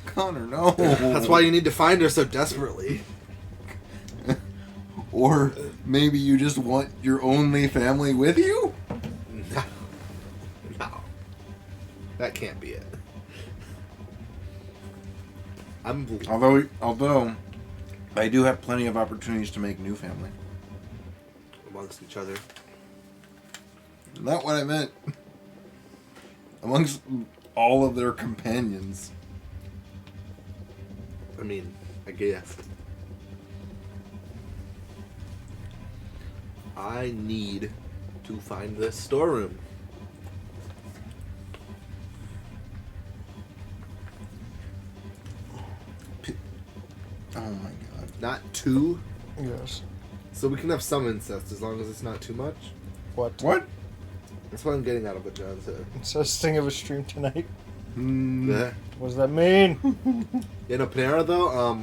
Connor, no. That's why you need to find her so desperately. Or maybe you just want your only family with you? No. No. That can't be it. Although I do have plenty of opportunities to make new family. Amongst each other. Not what I meant. Amongst all of their companions. I mean, I guess. I need to find this storeroom. Oh my god. Not two, Yes. so we can have some incest as long as it's not too much. What? What? That's what I'm getting out of what John said. It's a sting of a stream tonight. Yeah. What does that mean? Yeah, no, Panera though,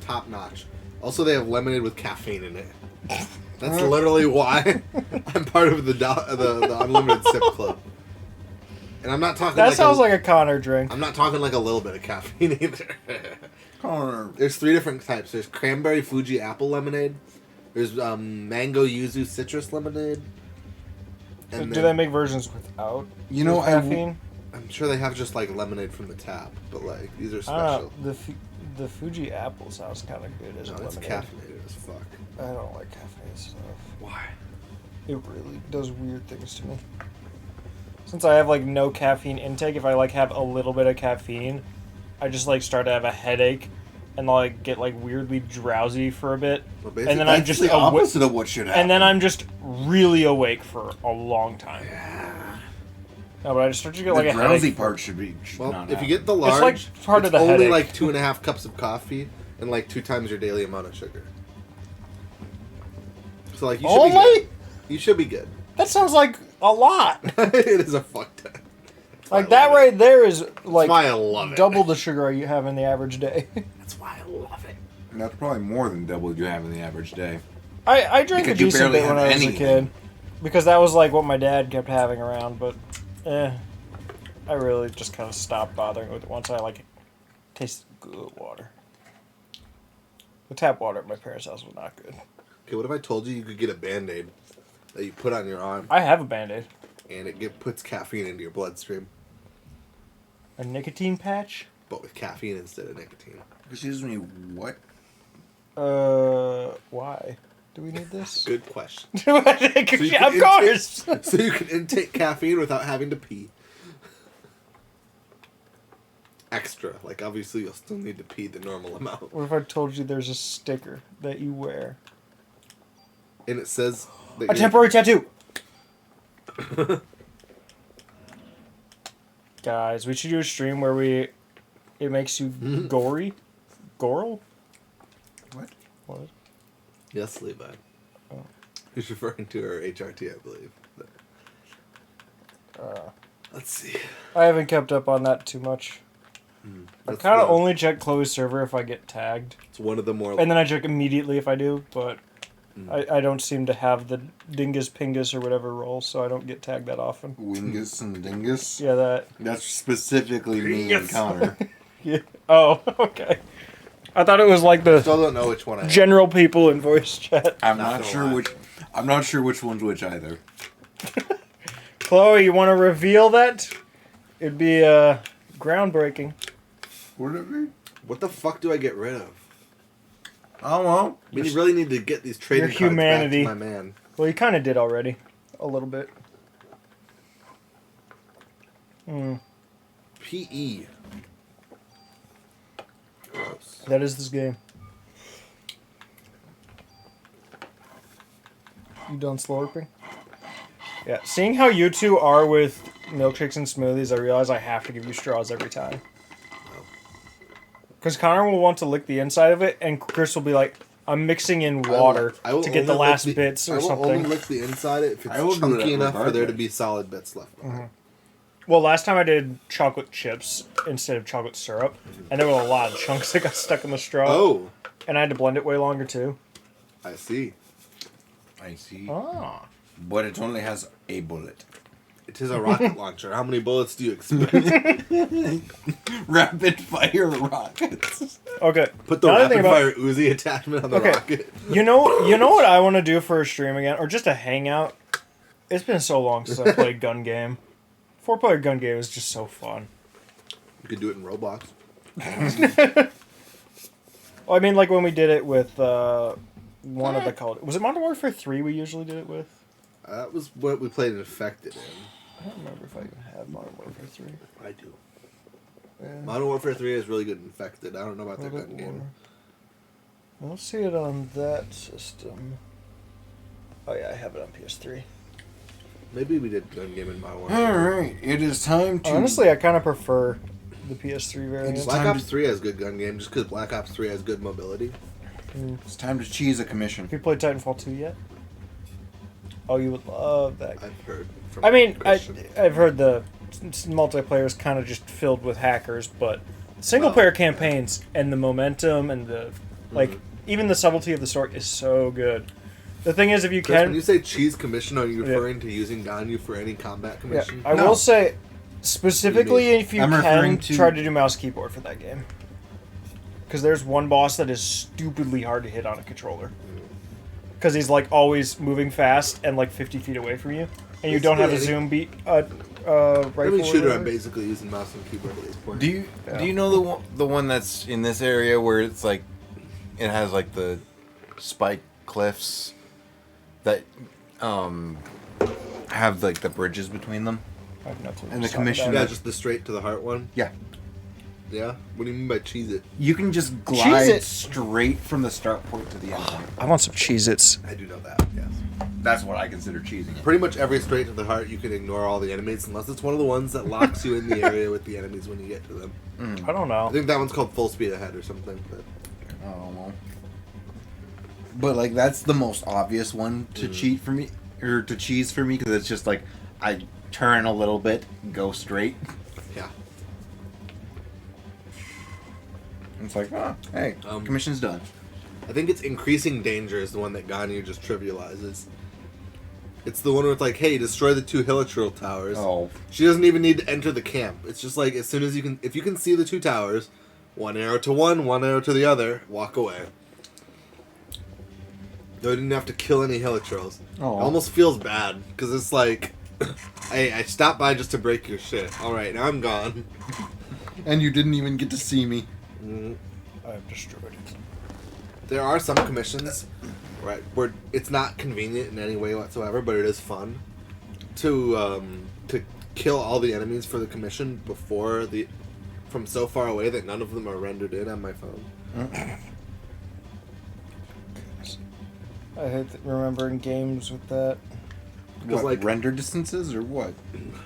top notch. Also, they have lemonade with caffeine in it. That's literally why I'm part of the unlimited sip club. And I'm not talking. That sounds like a Connor drink. I'm not talking like a little bit of caffeine either. Connor. There's 3 different types. There's cranberry Fuji apple lemonade. There's mango yuzu citrus lemonade. And Do then- they make versions without You know, caffeine? I'm sure they have just like lemonade from the tap, but like these are I don't special. know. The Fuji apple sounds kind of good as No, a it's lemonade. caffeinated as fuck. I don't like caffeine stuff. Why? It really does weird things to me. Since I have like no caffeine intake, if I like have a little bit of caffeine, I just like start to have a headache and I'll like get like weirdly drowsy for a bit. Well, And then I'm That's just the opposite of what should happen. and then I'm just really awake for a long time. No, but I just start to get like the a drowsy headache. part should be. Should Well, not if you happen. get the It's large, like part of the only headache. like 2.5 cups of coffee and like 2 times your daily amount of sugar. So like you should be Only? good. You should be good. That sounds like a lot. It is a fuck ton. Like that right there is like That's why I love it. double the sugar you have in the average day. That's why I love it. That's probably more than double what you have in the average day. I drank a Because you decent barely bit when I have was a anything. kid. Because that was like what my dad kept having around, but I really just kind of stopped bothering with it once I like tasted good water. The tap water at my parents' house was not good. Okay, what if I told you you could get a Band-Aid that you put on your arm I have a Band-Aid. and it puts caffeine into your bloodstream, A nicotine patch? but with caffeine instead of nicotine? Excuse me, what? Why? Do we need this? Good question. Of can course! So you can intake caffeine without having to pee. Extra. Like, obviously, you'll still need to pee the normal amount. What if I told you there's a sticker that you wear? And it says that A you're- temporary tattoo! Guys, we should do a stream where it makes you gory. Goral? What? What? Yes, Levi. Oh. He's referring to her HRT, I believe. Let's see. I haven't kept up on that too much. I That's kind of the- only check Chloe's server if I get tagged. It's one of the more... And then I check immediately if I do, but I don't seem to have the dingus pingus or whatever role, so I don't get tagged that often. Wingus and Dingus? Yeah, that. That's specifically me and Connor. Yeah. Oh, okay. I thought it was like the Still don't know which one I have. general people in voice chat. I'm Not not gonna sure lie. which. I'm not sure which one's which either. Chloe, you want to reveal that? It'd be groundbreaking. Would it be? What the fuck do I get rid of? Oh well. I mean, you really need to get these trading Your cards humanity. back to my man. Well, you kind of did already. A little bit. PE. Gross. That is this game. You done slurping? Yeah, seeing how you two are with milkshakes and smoothies, I realize I have to give you straws every time. Because Connor will want to lick the inside of it, and Chris will be like, I'm mixing in water I will to get the only lick last bits or I will something. only lick the inside if I will it's do that chunky enough for there to regardless. be solid bits left behind. Well, last time I did chocolate chips instead of chocolate syrup, and there were a lot of chunks that got stuck in the straw. Oh, And I had to blend it way longer, too. I see. I see. Ah. But it only has a bullet. It is a rocket launcher. How many bullets do you expect? Rapid fire rockets. Okay. Put the now that I think rapid about- fire Uzi attachment on the Okay. rocket. You know what I want to do for a stream again, or just a hangout. It's been so long since I played gun game. 4-player gun game is just so fun. You could do it in Roblox. Well, I mean, like when we did it with one of the called. Was it Modern Warfare 3 we usually did it with? That was what we played Infected in. I don't remember if I even have Modern Warfare 3. I do. Yeah. Modern Warfare 3 is really good Infected. I don't know about their Modern gun game. I don't see it on that system. Oh yeah, I have it on PS3. Maybe we did gun game in Modern Warfare. Alright, it is time to. Honestly, I kind of prefer the PS3 variant. Black time Ops to- 3 has good gun game just because Black Ops 3 has good mobility. It's time to cheese a commission. Have you played Titanfall 2 yet? Oh, you would love that. I've heard from I mean, Christian. I've heard the multiplayer is kind of just filled with hackers, but single player campaigns and the momentum and the even the subtlety of the story is so good. The thing is, if you Chris, can, when you say cheese commission, are you referring to using Ganyu for any combat commission? I will say specifically if you I'm can referring to- try to do mouse keyboard for that game, because there's one boss that is stupidly hard to hit on a controller, because he's like always moving fast and like 50 feet away from you, and you don't have a Basically, zoom beat rifle. Every or shooter, I'm whatever. basically using mouse and keyboard at this point. Do you know the one that's in this area where it's like it has like the spike cliffs that have like the bridges between them? I have no clue what And you're the talking commission- about. Yeah, just the straight to the heart one. Yeah. Yeah. What do you mean by cheese it? You can just glide Cheez-It. straight from the start point to the end point. I want some Cheez-Its. I do know that. Yes. That's what I consider cheesing it. Pretty much every straight to the heart, you can ignore all the enemies unless it's one of the ones that locks you in the area with the enemies when you get to them. I don't know. I think that one's called full speed ahead or something. But Oh well. But like that's the most obvious one to cheat for me or to cheese for me because it's just like I turn a little bit, go straight. yeah. It's like, oh, hey, commission's done. I think it's increasing danger is the one that Ganyu just trivializes. It's the one where it's like, hey, destroy the 2 Hilichurl towers. Oh. She doesn't even need to enter the camp. It's just like as soon as you can, if you can see the 2 towers, one arrow to one arrow to the other, walk away. No, I didn't have to kill any Hilichurls. Oh. It almost feels bad because it's like, hey, I stopped by just to break your shit. All right, now I'm gone. And you didn't even get to see me. I have destroyed it. There are some commissions, right, where it's not convenient in any way whatsoever, but it is fun to kill all the enemies for the commission from so far away that none of them are rendered in on my phone. I hate remembering games with that. What, like- render distances or what?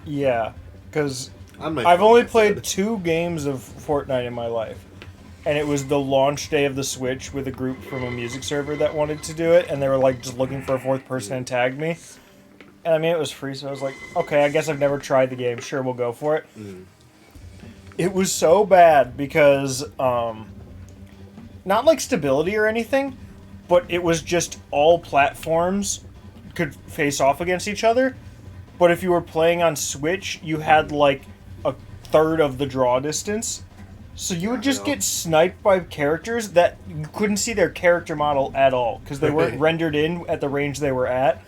Yeah, because On my I've phone, only I played said. 2 games of Fortnite in my life. And it was the launch day of the Switch with a group from a music server that wanted to do it, and they were like just looking for a 4th person and tagged me. And I mean, it was free, so I was like, okay, I guess I've never tried the game. Sure, we'll go for it. It was so bad because, not like stability or anything, but it was just all platforms could face off against each other. But if you were playing on Switch, you had like a third of the draw distance. So you would just get sniped by characters that you couldn't see their character model at all because they weren't rendered in at the range they were at.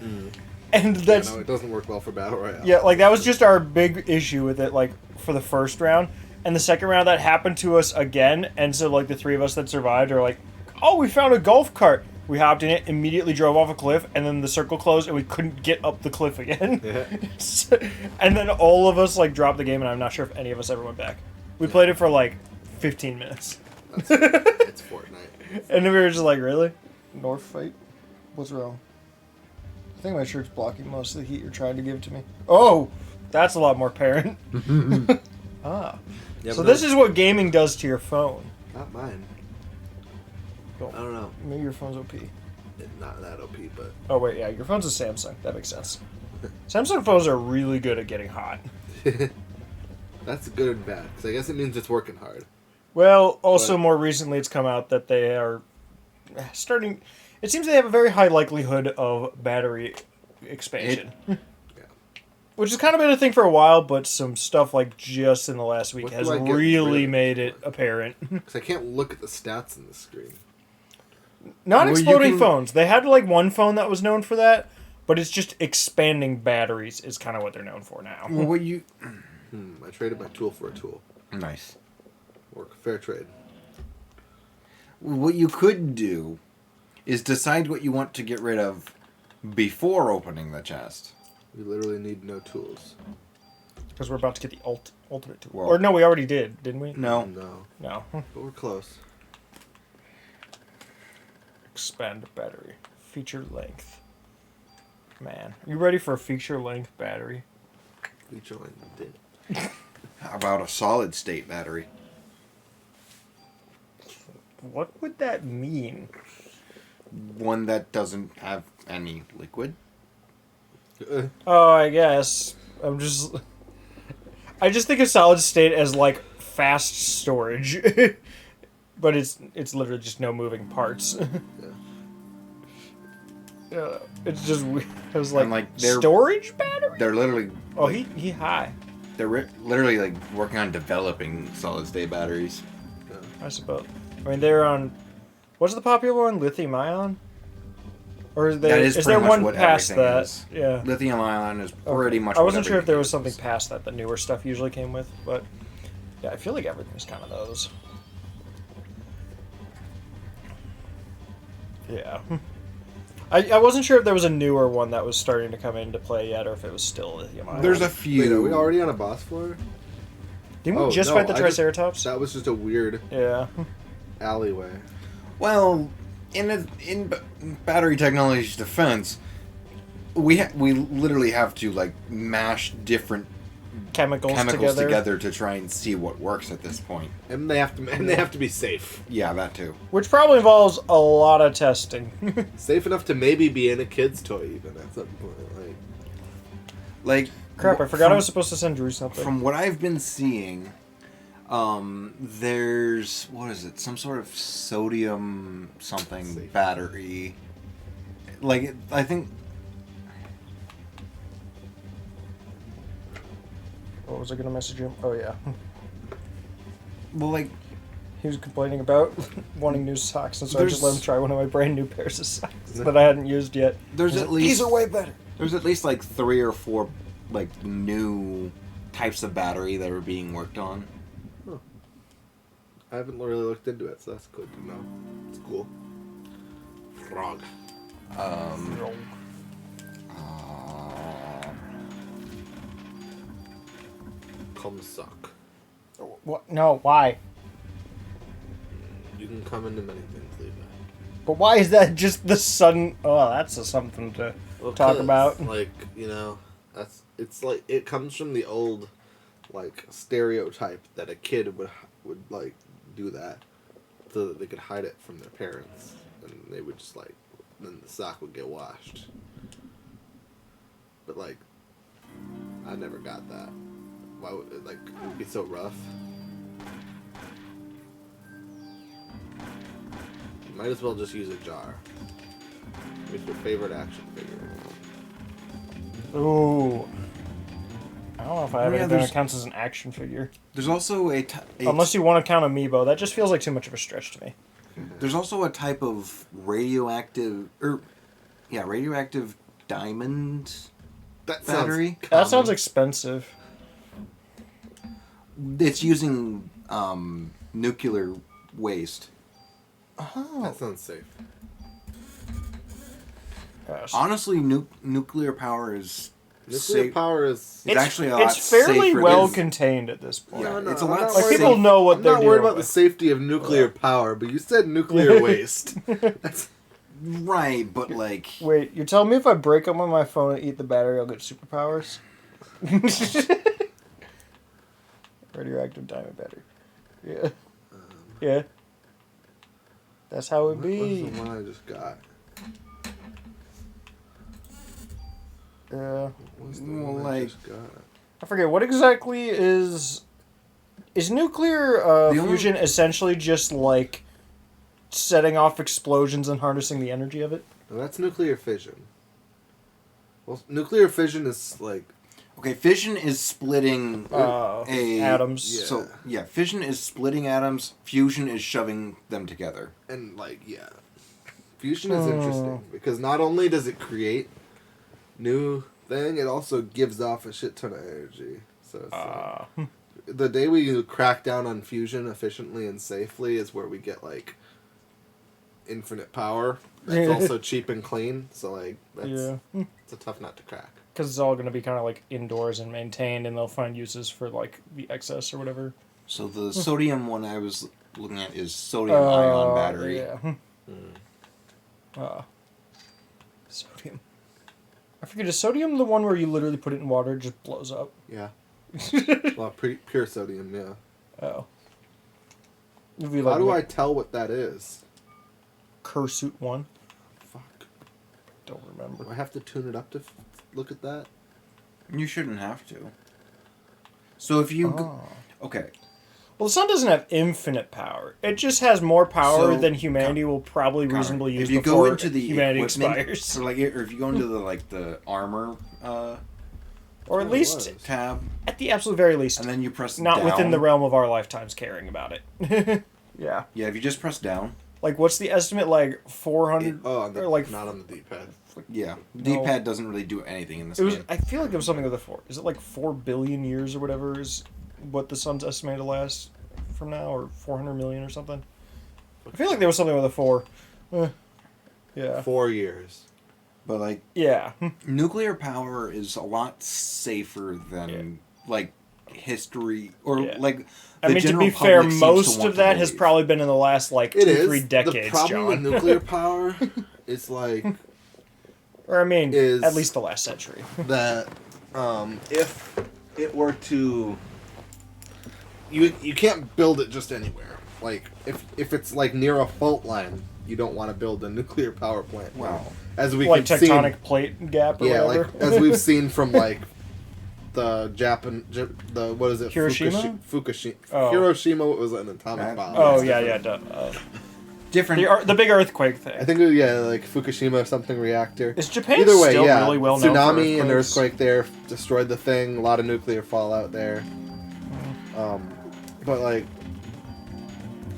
And that's No, it doesn't work well for Battle Royale. yeah, like that was just our big issue with it, like for the first round. And the second round that happened to us again, and so like the 3 of us that survived are like, oh, we found a golf cart. We hopped in it, immediately drove off a cliff, and then the circle closed, and we couldn't get up the cliff again. And then all of us like dropped the game, and I'm not sure if any of us ever went back. We played it for like 15 minutes, It's Fortnite. and then we were just like, really? North fight? What's wrong? I think my shirt's blocking most of the heat you're trying to give to me. Oh, that's a lot more apparent. Ah. Yeah, So but this is what gaming does to your phone. not mine. Cool. I don't know. Maybe your phone's OP. Not that OP, but Oh wait, yeah, your phone's a Samsung. That makes sense. Samsung phones are really good at getting hot. that's good and bad because I guess it means it's working hard. Well, also But- more recently it's come out that they are starting. It seems they have a very high likelihood of battery expansion. Which has kind of been a thing for a while, but some stuff like just in the last week What has do I get really rid of? made it apparent. Because I can't look at the stats in the screen. Not Well, you exploding can- phones. They had like one phone that was known for that, but it's just expanding batteries is kind of what they're known for now. Well, what you I traded my tool for a tool. nice. Work fair trade. What you could do is decide what you want to get rid of before opening the chest. We literally need no tools. Because we're about to get the ultimate tool. Well- Or no, we already did, didn't we? No. No, No. but we're close. Expand battery. Feature length. Man, you ready for a feature length battery? We joined. Did. How about a solid state battery? What would that mean? One that doesn't have any liquid. Oh, I guess. I'm just. I just think of solid state as like fast storage, but it's literally just no moving parts. Yeah, it's just weird. It was And, like they're- storage battery. They're literally Oh, he high. they're literally like working on developing solid state batteries. I suppose. I mean, they're on. What's the popular one? Lithium ion. Or is there, That is is pretty there much one what past everything that? is. Yeah. Lithium ion is Okay. pretty much. I wasn't what sure if there everything was something is. past that newer stuff usually came with, but yeah, I feel like everything's kind of those. Yeah. I wasn't sure if there was a newer one that was starting to come into play yet, or if it was still lithium ion. There's a Wait, few. are we already on a boss floor? Didn't we Oh, just no, fight the I just- Triceratops? That was just a weird Yeah. alleyway. Well, in battery technology's defense, we literally have to like mash different Chemicals chemicals together. together to try and see what works at this point. And they have to be safe. Yeah, that too. Which probably involves a lot of testing. Safe enough to maybe be in a kid's toy even at some point. Like Crap, I forgot I from- was supposed to send Drew something. From what I've been seeing, there's what is it? Some sort of sodium something Safe. battery. Like I think What was I gonna message him? Oh yeah. well like He was complaining about wanting new socks, and so I just let him There's- try one of my brand new pairs of socks that I hadn't used yet. there's He's at like, least these are way better. there's at least like 3 or 4 like new types of battery that are being worked on. I haven't really looked into it, so that's good to know. It's cool. Frog. Come suck. What? No, why? You can come into many things, Levi. But why is that just the sudden? Oh, that's something to talk 'cause, about. Like, it's like it comes from the old Like stereotype that a kid would like do that, so that they could hide it from their parents, and they would just like then the sock would get washed. But like, I never got that. Why would it, like it would be so rough? You might as well just use a jar. With your favorite action figure. Ooh. I don't know if I have Yeah, anything there's- that counts as an action figure. There's also Unless you want to count Amiibo, that just feels like too much of a stretch to me. there's also a type of radioactive radioactive diamond That battery. sounds That sounds common. expensive. It's using nuclear waste. That sounds safe. Gosh. Honestly, nuclear power is Nuclear safe. power is. It's actually a lot It's fairly safer well than- contained at this point. Yeah, No, it's a I'm lot not Like worried people about- know what I'm they're not worried dealing about the with. safety of nuclear power, but you said nuclear waste. That's right, but like Wait, you're telling me if I break up on my phone and eat the battery, I'll get superpowers? Radioactive diamond battery. Yeah. Yeah. That's how it what was be. the one I just got? Yeah. What was the Well, one I like- just got? I forget what exactly is nuclear The only- fusion essentially just like setting off explosions and harnessing the energy of it? No, that's nuclear fission. Well, nuclear fission is like okay, fission is splitting Atoms. Yeah. So yeah, fission is splitting atoms. Fusion is shoving them together. and like yeah, fusion is interesting because not only does it create new thing, it also gives off a shit ton of energy. So it's like, the day we crack down on fusion efficiently and safely is where we get like infinite power. That's also cheap and clean. So like that's Yeah. it's a tough nut to crack. Because it's all going to be kind of like indoors and maintained, and they'll find uses for like the excess or whatever. So the sodium one I was looking at is sodium ion battery. Yeah. Sodium. I forget, is sodium the one where you literally put it in water, it just blows up? Yeah. Well, pure sodium. Yeah. Oh. It'd be How like do I tell what that is? Cursuit 1? Fuck. Don't Do remember. I have to tune it up to look at that? You shouldn't have to. So if you Oh. okay, Well, the sun doesn't have infinite power. It just has more power So, than humanity will probably Connor, reasonably use if you before go into the humanity equipment, expires. or or if you go into the the armor Or at Oh, it least, was. tab, at the absolute very least, and then you press not down. within the realm of our lifetimes caring about it. Yeah. Yeah, if you just press down. Like, what's the estimate? Like 400? Oh, on the, or like not on the D-pad. Yeah, No. D-pad doesn't really do anything in this it was. game. I feel like it was something with a 4. Is it like 4 billion years or whatever is what the sun's estimated to last from now, or 400 million or something? I feel like there was something with a 4. Yeah. 4 years. But like Yeah. nuclear power is a lot safer than like history or Yeah. like. I the mean, to general be fair, public seems to most want of to that has believe. probably been in the last, like, It 2-3 is. decades, The problem with John. nuclear power is like Or, I mean, is- at least the last century. that if it were to you can't build it just anywhere. Like if it's like near a fault line, you don't want to build a nuclear power plant. Wow. As we Like can see, tectonic plate gap or yeah, whatever. like as we've seen from like the the what is it? Hiroshima? Fukushima. Oh. Hiroshima was an atomic bomb. Oh, It's yeah, different. yeah. different. The big earthquake thing. I think like Fukushima something reactor. Is Japan Either way, still yeah. really well known for Tsunami and earthquakes? earthquake there destroyed the thing. A lot of nuclear fallout there. But like,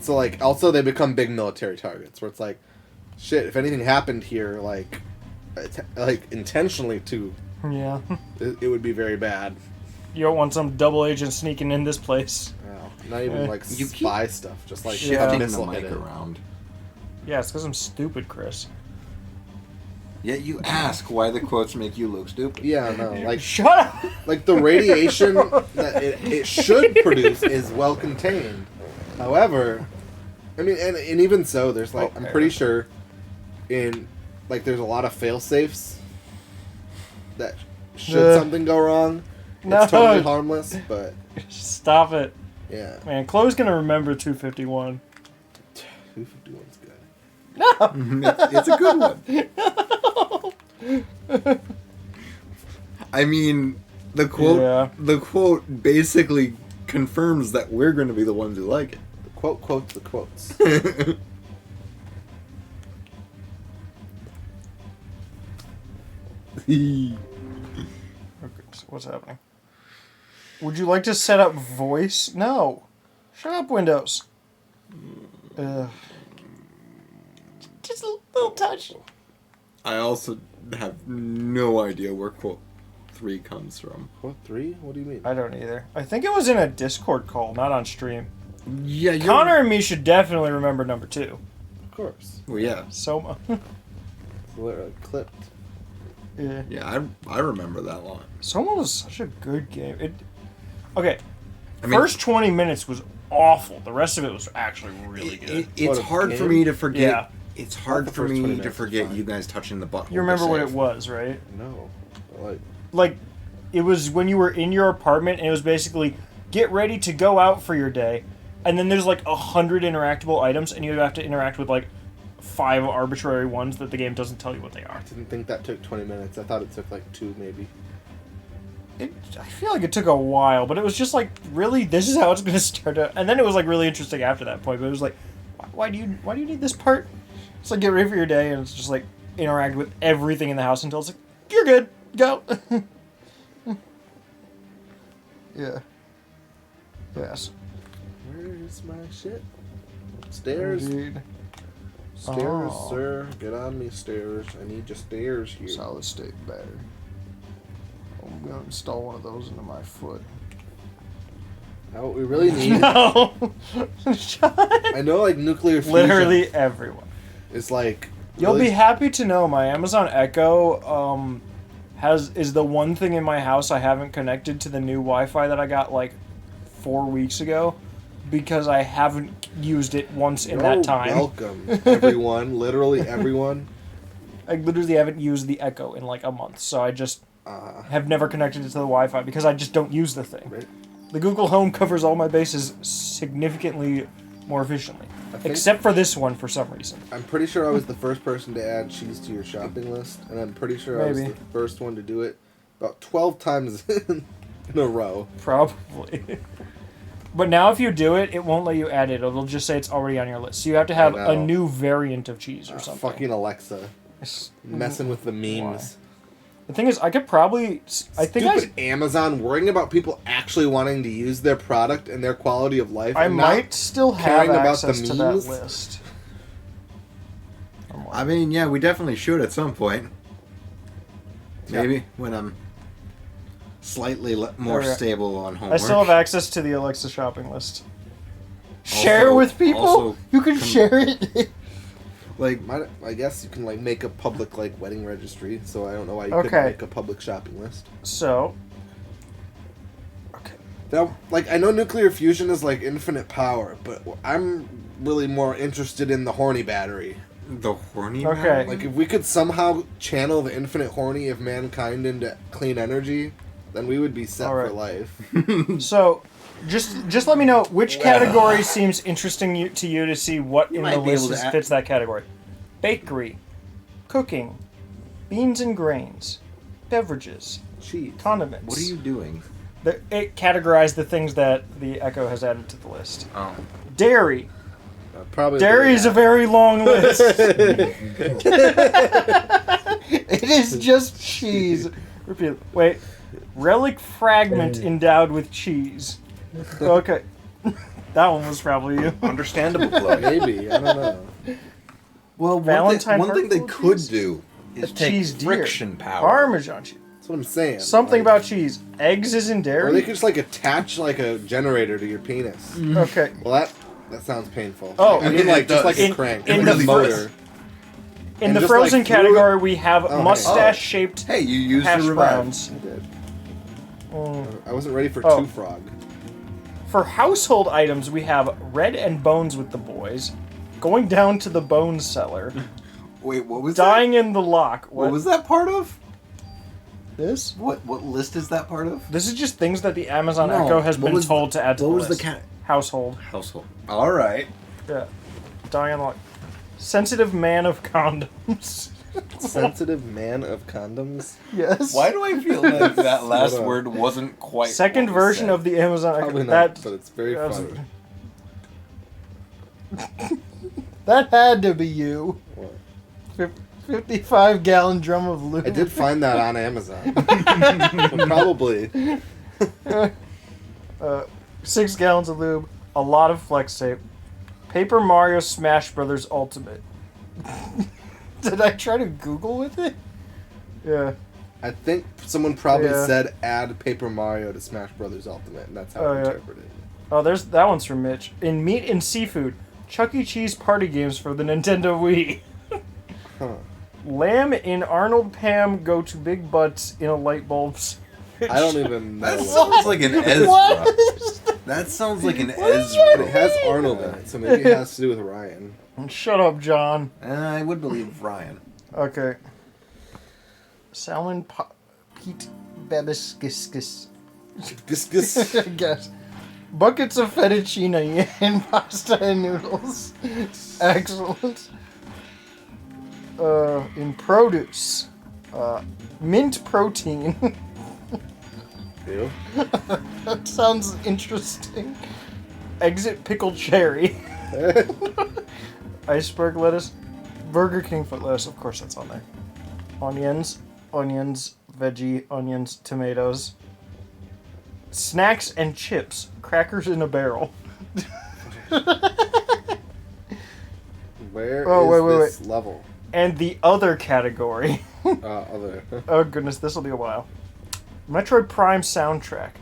so like also they become big military targets where it's like, shit. If anything happened here, like intentionally too, Yeah. it would be very bad. You don't want some double agent sneaking in this place. Wow. Not even like You keep spy stuff, just like Yeah. Shifting missile the hit mic it. around. Yeah, it's because I'm stupid, Chris. Yet you ask why the quotes make you look stupid. Yeah, no, like Shut up! like the radiation that it should produce is well contained. However, I mean, and even so, there's like I'm pretty sure in like there's a lot of fail safes that should something go wrong, No. it's totally harmless. But Stop it. yeah, Man, Chloe's gonna remember 251. 251's good. It's a good one. I mean, the quote. Yeah. The quote basically confirms that we're going to be the ones who like The quote quotes the quotes. it. Okay, so what's happening? Would you like to set up voice? No. Shut up, Windows. Just a little touch. I also have no idea where quote 3 comes from. Quote 3? What do you mean? I don't either. I think it was in a Discord call, not on stream. Yeah, Connor and me should definitely remember number 2. Of course, Well, yeah, So, it's literally clipped. yeah. yeah, I remember that line. Soma was such a good game. Okay, I mean, first 20 minutes was awful. The rest of it was actually really good. it's What, a hard for game? me to forget. Yeah. It's Not hard the for first 20 me to minutes was forget fine. you guys touching the button. You remember what it was, right? No, like Like, it was when you were in your apartment, and it was basically get ready to go out for your day, and then there's like 100 interactable items, and you have to interact with like 5 arbitrary ones that the game doesn't tell you what they are. I didn't think that took 20 minutes. I thought it took like 2 maybe. I feel like it took a while, but it was just like, really, this is how it's going to start out. And then it was like really interesting after that point. But it was like, why do you need this part? It's like get ready for your day, and it's just like interact with everything in the house until it's like you're good, go. Yeah. Yes. Where's my shit? Stairs. Indeed. Stairs, Oh. sir. Get on me, stairs. I need your stairs here. Solid state battery. I'm gonna install one of those into my foot. Now what we really need. No. I know, like nuclear fusion Literally everyone. is like. You'll really- be happy to know my Amazon Echo is the one thing in my house I haven't connected to the new Wi-Fi that I got like 4 weeks ago because I haven't used it once in that You're time. Welcome, everyone. Literally everyone. I literally haven't used the Echo in like a month, so I just have never connected it to the Wi-Fi because I just don't use the thing. Right. The Google Home covers all my bases significantly more efficiently, I think- except for this one for some reason. I'm pretty sure I was the first person to add cheese to your shopping list, and I'm pretty sure I was Maybe. the first one to do it about 12 times in. in a row. Probably. But now if you do it, it won't let you add it. It'll just say it's already on your list. So you have to have I a know. new variant of cheese or something. Fucking Alexa. Messing with the memes. The thing is, I could probably... I think Stupid Amazon worrying about people actually wanting to use their product and their quality of life. I and might not still have caring about the access to that memes. list. I mean, yeah, we definitely should at some point. Maybe when I'm slightly more Alright. stable on homework. I still have access to the Alexa shopping list. Share Also- with people? also You can share it. like I guess you can like make a public like wedding registry. So I don't know why you Okay. couldn't make a public shopping list. So, That, like, I know nuclear fusion is like infinite power, but I'm really more interested in the horny battery. the horny. Okay. man? Like, if we could somehow channel the infinite horny of mankind into clean energy, then we would be set All right. for life. so just let me know which category seems interesting to you to see what in might the be able list to fits that category. Bakery, cooking, beans and grains, beverages, Cheese. condiments. What are you doing? It categorized the things that the Echo has added to the list. Oh. Dairy. Probably. Dairy is a very long list. It is just cheese. Repeat. Wait. Relic fragment endowed with cheese. Okay. That one was probably you. Understandable, Chloe. Maybe. I don't know. Well, Valentine one thing they Hartford could cheese? do is A take cheese deer. friction power. Parmesan cheese. That's what I'm saying. Something Like, about cheese. Eggs is in Or they dairy. could just like attach like a generator to your penis. Okay. Well, that sounds painful. Oh, I mean, like just like In- a crank, in like the a motor. In And the just, frozen like, threw category, we have hey. mustache-shaped Hey, you used hash the revive. browns. I did. Mm. I wasn't ready for Oh. Two Frog. For household items, we have Red and Bones with the boys, Going Down to the Bone Cellar, Wait, what was Dying in the Lock. that? What was that part of? this? What list is that part of? This is just things that the Amazon No, Echo has what been was told to add to what the was the list. cat? Household. Household. All right. Yeah. Dying in the Lock. Sensitive Man of Condoms. Sensitive man of condoms. Yes. Why do I feel like that last Hold on. word wasn't quite Second what we version said? of the Amazon Echo. Probably not, That, but it's very funny. that had to be you. What? 55-gallon drum of lube. I did find that on Amazon. Probably. 6 gallons of lube, a lot of flex tape, Paper Mario Smash Brothers Ultimate. Did I try to Google with it? Yeah. I think someone probably Yeah. said add Paper Mario to Smash Brothers Ultimate, and that's how Oh, I yeah. interpreted it. Oh, there's that one's from Mitch. In meat and seafood, Chuck E. Cheese party games for the Nintendo Wii. Huh. Lamb in Arnold Pam go to big butts in a light bulb. I don't even know. That what- sounds like an Ezra. What? That sounds like an What is But Ezra. it has Arnold in it, so maybe it has to do with Ryan. Shut up, John. I would believe Ryan. Okay. Salmon Pete Babiscus. Discus. I guess. Buckets of fettuccine and pasta and noodles. Excellent. In produce, mint protein. Ew. That sounds interesting. Exit pickled cherry. Iceberg lettuce. Burger King foot lettuce. Of course, that's on there. Onions, veggie, onions, tomatoes. Snacks and chips. Crackers in a barrel. Where Oh, is wait. this level? And the other category. Other. Oh goodness, this will be a while. Metroid Prime soundtrack.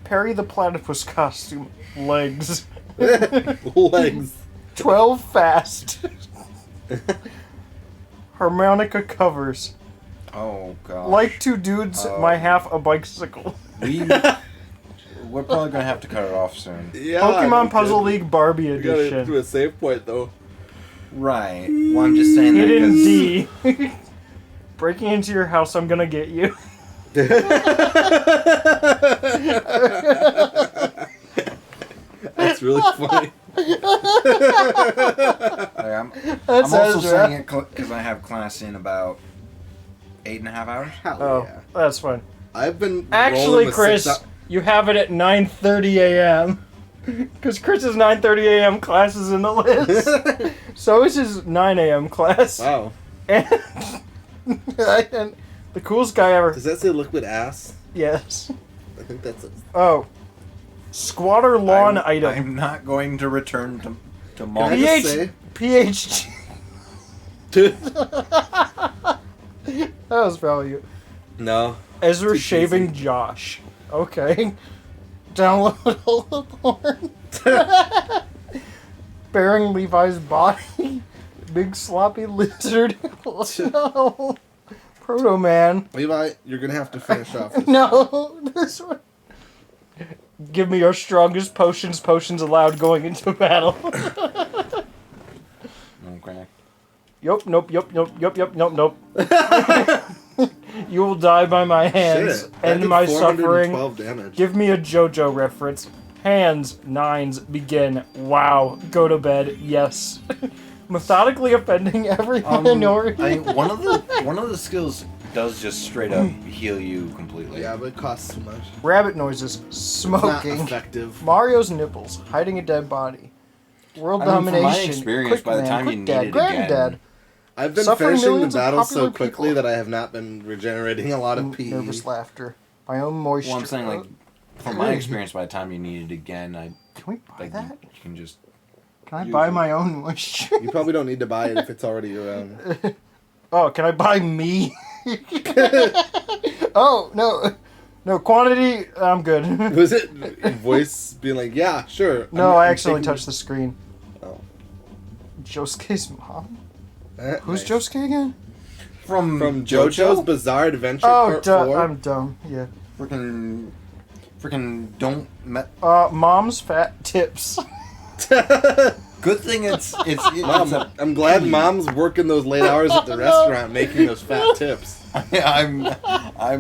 Perry the Platypus costume. Legs. Legs. 12 fast. Harmonica covers. Oh god. Like two dudes, my half a bicycle. We're probably gonna have to cut it off soon. Yeah. Pokemon Puzzle League Barbie We gotta do edition. a save point though. Right. Well, I'm just saying that Hidden 'cause- D. Breaking into your house, I'm gonna get you. That's really funny. I'm That's also Ezra. saying it because I have class in about 8.5 hours. Hell Oh, yeah. that's fine. I've been Actually, rolling with Chris, 6 you have it at 9:30 a.m. Because Chris's 9:30 a.m. class is in the list. So is his 9 a.m. class. Wow. And, and the coolest guy ever. Does that say liquid ass? Yes. I think that's it. Oh. Squatter lawn item. I'm not going to return to Can I mom. just say? PhD. That was probably you. No. Ezra Too shaving cheesy. Josh. Okay. Download all the porn. Bearing Levi's body. Big sloppy lizard. No. Proto Man. Levi, you're gonna have to finish off this. No. This one. Give me your strongest potions. Potions allowed going into battle. Okay. Yup, nope, yup, nope, yup, yup, nope, nope. You will die by my hands. Shit. That End did my suffering. 412 damage. Give me a JoJo reference. Hands, nines, begin. Wow. Go to bed. Yes. Methodically offending every minority. One of the skills does just straight up heal you completely. Yeah, but it costs too much. Rabbit noises. It's not Smoking. effective. Mario's nipples. Hiding a dead body. World I mean, from my domination. experience, Quick by the man, time quick you dad, need it granddad. again- I've been Suffering finishing the millions of battles so popular quickly people. that I have not been regenerating a lot of pee. Nervous laughter. My own moisture. Well, I'm saying, like, from my experience, by the time you need it again, Can we buy like that? you can just. Can I use buy it. my own moisture? You probably don't need to buy it if it's already around. Oh, can I buy me? Oh, no. No, quantity, I'm good. Was it voice being like, yeah, sure. No, I'm I accidentally taking- touched the screen. Oh. Josuke's mom? Eh, Who's nice. Josuke again? From JoJo's Bizarre Adventure Oh, Part duh, 4? I'm dumb. Yeah. freaking don't. Mom's fat tips. Good thing Mom, I'm glad Mom's working those late hours at the restaurant making those fat tips. I'm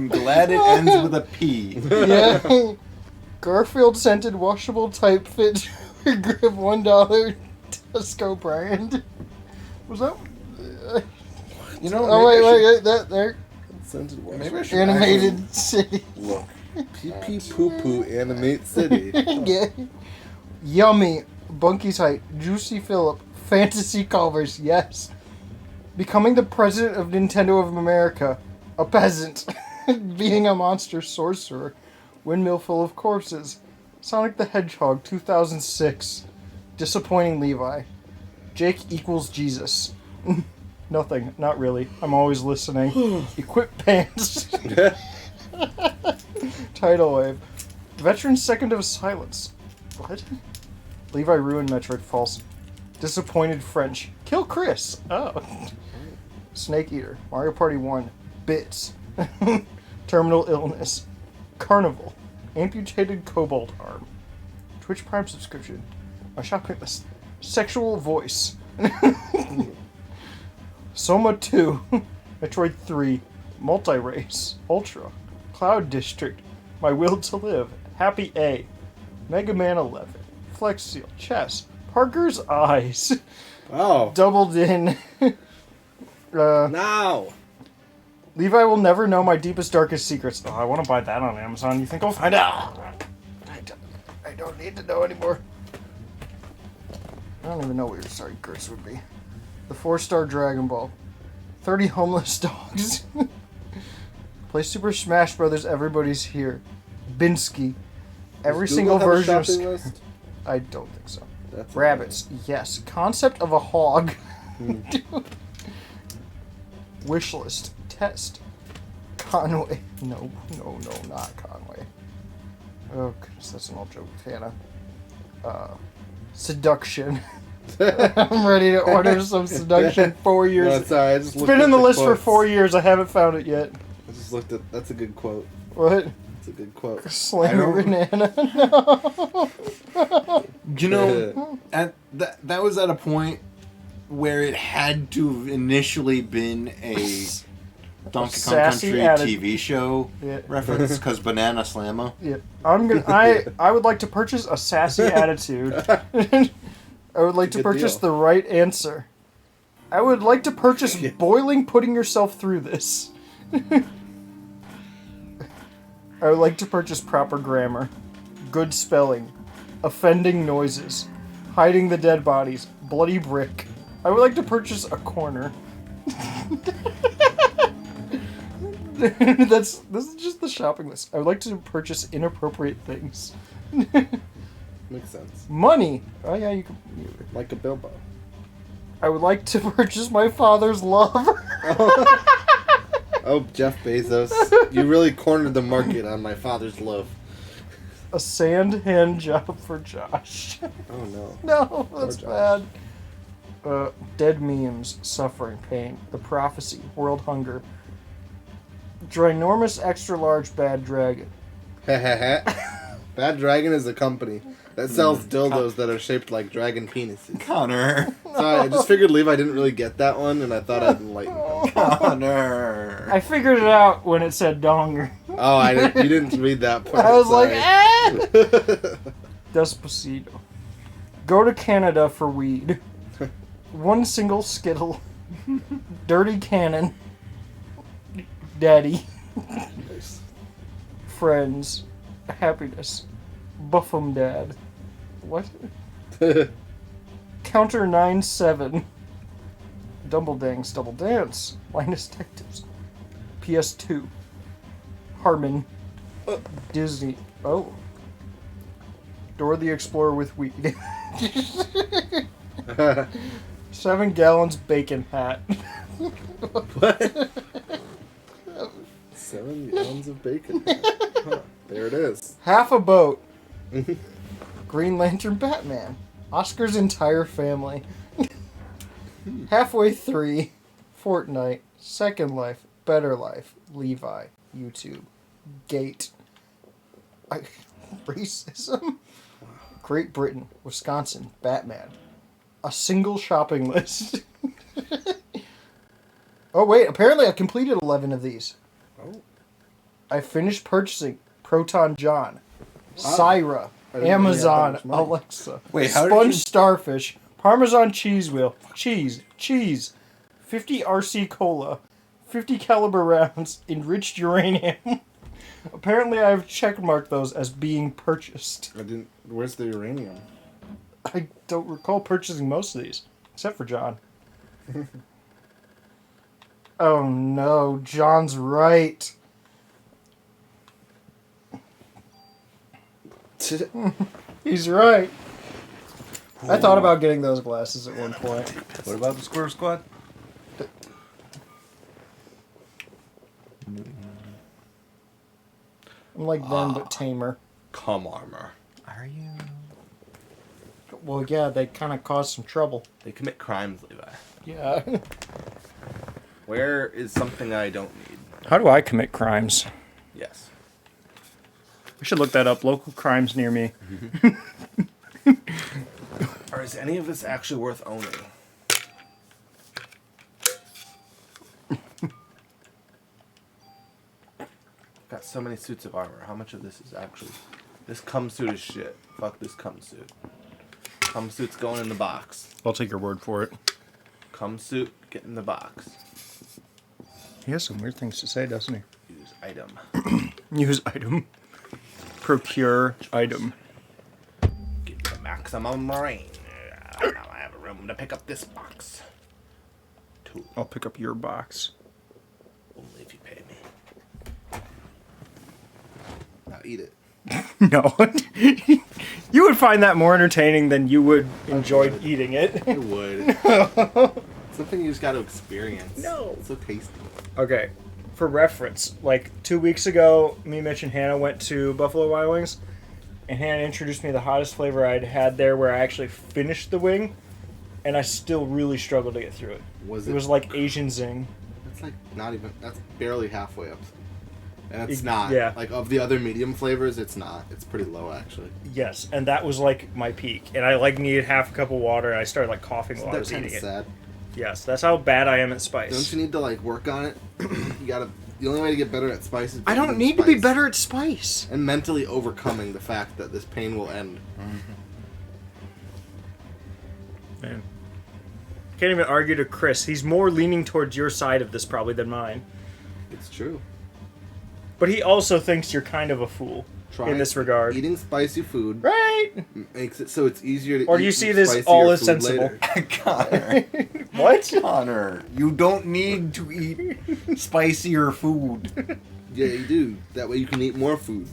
glad it ends with a P. Yeah. Garfield scented washable type fit grip $1 Tesco brand. Was that? You know, Oh maybe I should- wait, that there. Scented wash. Maybe I should Animated city. Look. Pee pee poo poo animate city. Yeah. Yummy. Bunky's height. Juicy Phillip. Fantasy Culvers. Yes. Becoming the president of Nintendo of America. A peasant. Being a monster sorcerer. Windmill full of corpses. Sonic the Hedgehog 2006. Disappointing Levi. Jake equals Jesus. Nothing. Not really. I'm always listening. Equip pants. Tidal wave. Veteran second of silence. What? Levi ruined Metroid False. Disappointed French. Kill Chris. Oh. Snake Eater. Mario Party 1. Bits. Terminal illness. Carnival. Amputated cobalt arm. Twitch Prime subscription. My shopping list. Sexual voice. Soma 2. Metroid 3. Multi-race. Ultra. Cloud District. My Will to Live. Happy A. Mega Man 11. Flex Seal. Chess. Parker's Eyes. Oh. Doubled in. Now. Levi will never know my deepest, darkest secrets. Oh, I want to buy that on Amazon. You think I'll find out? I don't need to know anymore. I don't even know what your sorry curse would be. The 4-star Dragon Ball. 30 homeless dogs. Play Super Smash Brothers. Everybody's here. Binsky. Every Does single Google have a version of. shopping list? I don't think so. That's Rabbits. Yes. Concept of a hog. Wish list. Test. Conway. No, not Conway. Oh, goodness, that's an old joke with Hannah. Seduction. I'm ready to order some seduction. 4 years. No, sorry, I just It's looked been at in the list for quotes. 4 years. I haven't found it yet. I just looked at. That's a good quote. What? That's a good quote. Slam I banana. No. You know, that was at a point where it had to have initially been a Donkey Kong Sassy Country attitude. TV show Yeah. reference because Banana Slamma. Yeah. I would like to purchase a sassy attitude. I would like to Good purchase deal. the right answer. I would like to purchase boiling putting yourself through this. I would like to purchase proper grammar, good spelling, offending noises, hiding the dead bodies, bloody brick. I would like to purchase a corner. This is just the shopping list. I would like to purchase inappropriate things. Makes sense. Money. Oh yeah, you can. Like a Bilbo. I would like to purchase my father's love. Oh, Jeff Bezos. You really cornered the market on my father's love. A sand hand job for Josh. Oh no. No, that's Josh. bad. Dead memes, suffering, pain, the prophecy, world hunger. Ginormous extra large bad dragon. Bad Dragon is a company that sells dildos that are shaped like dragon penises. Connor. Sorry, I just figured Levi didn't really get that one, and I thought I'd enlighten him. Connor. I figured it out when it said donger. Oh, you didn't read that part. I was like, sorry. Despacito. Go to Canada for weed. One single Skittle. Dirty Cannon. Daddy. Nice. Friends. Happiness. Buffum Dad. What? Counter 9-7. Dumbledangs Double Dance. Linus Detectives. PS2. Harmon. Disney. Oh. Dora the Explorer with weed. 7 gallons bacon hat. What? 7 gallons of bacon. Huh, there it is. Half a boat. Green Lantern Batman. Oscar's entire family. Halfway 3. Fortnite. Second Life. Better Life. Levi. YouTube. Gate. Racism. Great Britain. Wisconsin. Batman. A single shopping list. Oh wait, apparently I've completed 11 of these. Oh. I finished purchasing Proton John, Syra, I didn't know you had that Amazon, much money. Alexa, Wait, how did Sponge you- Starfish, Parmesan Cheese Wheel, cheese, 50 RC Cola, 50 caliber rounds, enriched uranium. Apparently I've checkmarked those as being purchased. I didn't. Where's the uranium? I don't recall purchasing most of these, except for John. Oh no, John's right. He's right. I thought about getting those glasses at one point. What about the Square Squad? I'm like them, but tamer. Cum armor. Are you? Well, yeah, they kind of cause some trouble. They commit crimes, Levi. Yeah. Where is something I don't need? How do I commit crimes? Yes. I should look that up. Local crimes near me. Or is any of this actually worth owning? Got so many suits of armor. How much of this is actually... This cum suit is shit. Fuck this cum suit. Cum suit's going in the box. I'll take your word for it. Cum suit, get in the box. He has some weird things to say, doesn't he? Use item. Use item. Procure item. Get the maximum range. Now I have a room to pick up this box. Tool. I'll pick up your box. Only if you pay me. Now eat it. No. You would find that more entertaining than you would enjoy eating it. I would. Something you just got to experience. No. It's so tasty. Okay, for reference, like 2 weeks ago, me, Mitch, and Hannah went to Buffalo Wild Wings, and Hannah introduced me to the hottest flavor I'd had there, where I actually finished the wing, and I still really struggled to get through it. Was It it? was like Asian Zing. That's like not even. That's barely halfway up. And it's It- not. yeah. Like of the other medium flavors, it's not. It's pretty low actually. Yes, and that was like my peak, and I like needed half a cup of water, and I started like coughing while I That's was kind eating of it. sad. Yes, that's how bad I am at spice. Don't you need to like work on it? You gotta. The only way to get better at spice is. I don't eating need to be spice. better at spice. And mentally overcoming the fact that this pain will end. Man. Can't even argue to Chris. He's more leaning towards your side of this probably than mine. It's true. But But he also thinks you're kind of a fool in this regard. Eating spicy food Right? makes it so it's easier to Or do eat you see this spicier all as food sensible? later. Connor. What? Connor, you don't need to eat spicier food. Yeah, you do. That way you can eat more food.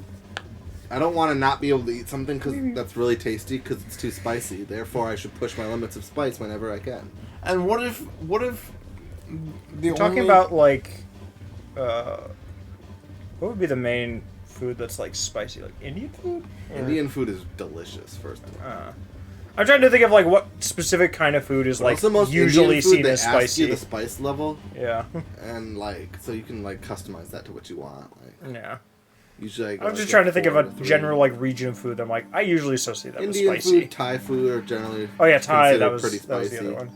I don't want to not be able to eat something that's really tasty because it's too spicy. Therefore, I should push my limits of spice whenever I can. And what if the Talking only... about, like, what would be the main food that's, like, spicy? Like, Indian food? Or- Indian food is delicious, first of all. I'm trying to think of, like, what specific kind of food is, like, Also, most usually Indian food, seen they as ask spicy. you the spice level, Yeah. and like, so you can like customize that to what you want. Like, Yeah. usually, I go, I'm like, just a trying to think of 4 a to 3. general, like, region of food. I'm like, I usually associate that with Indian spicy. food, Thai food are generally. Oh, yeah, Thai, considered that was, pretty that was spicy. the other one.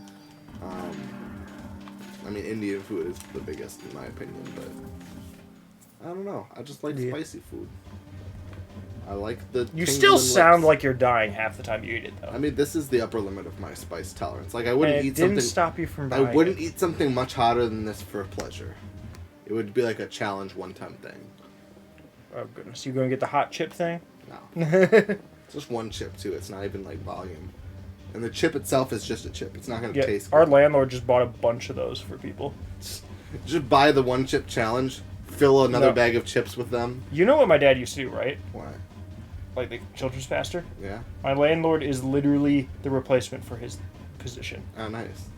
I mean, Indian food is the biggest in my opinion, but I don't know. I just like Yeah. spicy food. I like the. You tingling still sound lips. like you're dying half the time you eat it, though. I mean, this is the upper limit of my spice tolerance. Like, I and wouldn't it eat didn't something. stop you from I buying wouldn't it. eat something much hotter than this for pleasure. It would be like a challenge one-time thing. Oh, goodness. You going to get the hot chip thing? No, it's just one chip too. It's not even like volume, and the chip itself is just a chip. It's not gonna Yeah, taste. our Good. landlord just bought a bunch of those for people. Just buy the one chip challenge. Fill another No. bag of chips with them. You know what my dad used to do, right? Why? Like the children's pastor? Yeah. My landlord is literally the replacement for his position. Oh, nice.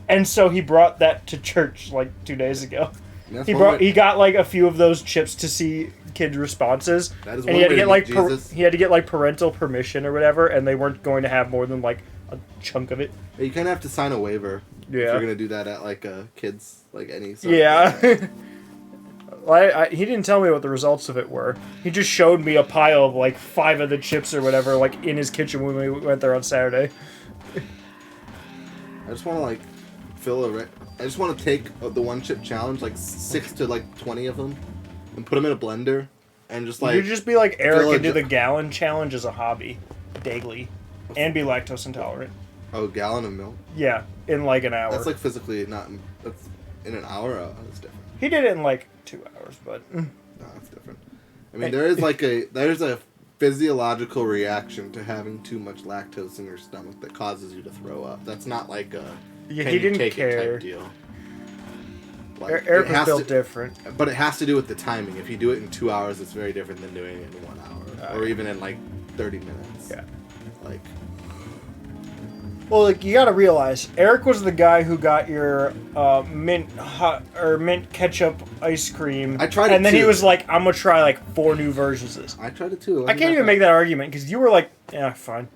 And so he brought that to church like 2 days ago. And that's He one way- he got like a few of those chips to see kids' responses. That is and one he had way to to get like meet Jesus. he had to get like parental permission or whatever, and they weren't going to have more than like a chunk of it. You kind of have to sign a waiver. If Yeah. you're gonna do that at like kids, like any. Sort Yeah. Of thing. Well, he didn't tell me what the results of it were. He just showed me a pile of like 5 of the chips or whatever, like in his kitchen when we went there on Saturday. I just want to like I just want to take the one chip challenge, like 6 to like 20 of them, and put them in a blender, and just like You'd just be like Eric fill a and do jar- the gallon challenge as a hobby, daily, and be lactose intolerant. a gallon of milk. Yeah, in like an hour. That's like physically not. That's in an hour. That's different. He did it in like 2 hours, but No, that's different. I mean, there's a physiological reaction to having too much lactose in your stomach that causes you to throw up. That's not like a yeah, can he you didn't take it care. type deal. Like, Eric it was has built to- different. But it has to do with the timing. If you do it in 2 hours, it's very different than doing it in 1 hour, or yeah. even in like 30 minutes. Yeah. Like, Well, like you gotta realize, Eric was the guy who got your mint ketchup ice cream. I tried it and then he too. was like, "I'm gonna try like 4 new versions of this." I tried it too. I can't even make that argument because you were like, "Yeah, fine."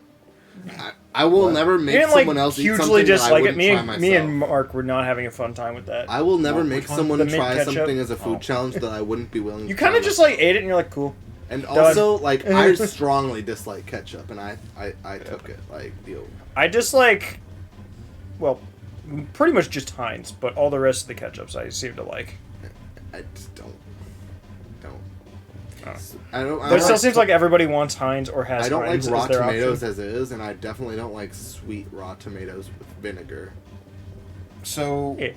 I will never You make didn't like someone else eat hugely something that I dislike it. wouldn't Me try and myself. me and Mark were not having a fun time with that. I will never What, make which one? someone The mint try ketchup? something as a food Oh. challenge that I wouldn't be willing. You to kind try of just myself. like ate it and you're like, "Cool." And Done. also, like, I strongly dislike ketchup, and I took it. Like, deal. I dislike, well, pretty much just Heinz, but all the rest of the ketchups I seem to like. I just don't. Oh. I don't. I But it don't still seems like everybody wants Heinz or has I don't like Heinz raw as their tomatoes option. as is, and I definitely don't like sweet raw tomatoes with vinegar. So, Yeah.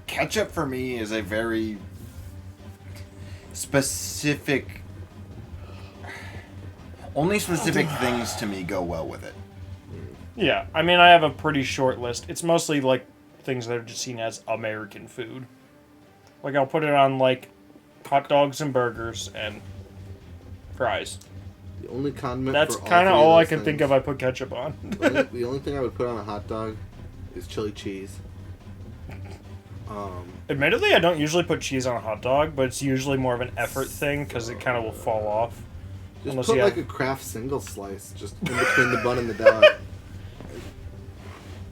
ketchup for me is a very specific. Only specific things to me go well with it. Yeah, I mean, I have a pretty short list. It's mostly like things that are just seen as American food. Like I'll put it on like hot dogs and burgers and fries. The only condiment. That's for kind of three all I those can think things- of. I put ketchup on. The only thing I would put on a hot dog is chili cheese. Admittedly, I don't usually put cheese on a hot dog, but it's usually more of an effort thing because it kind of will fall off. Just Unless put you like have- a Kraft single slice just in between the bun and the dog.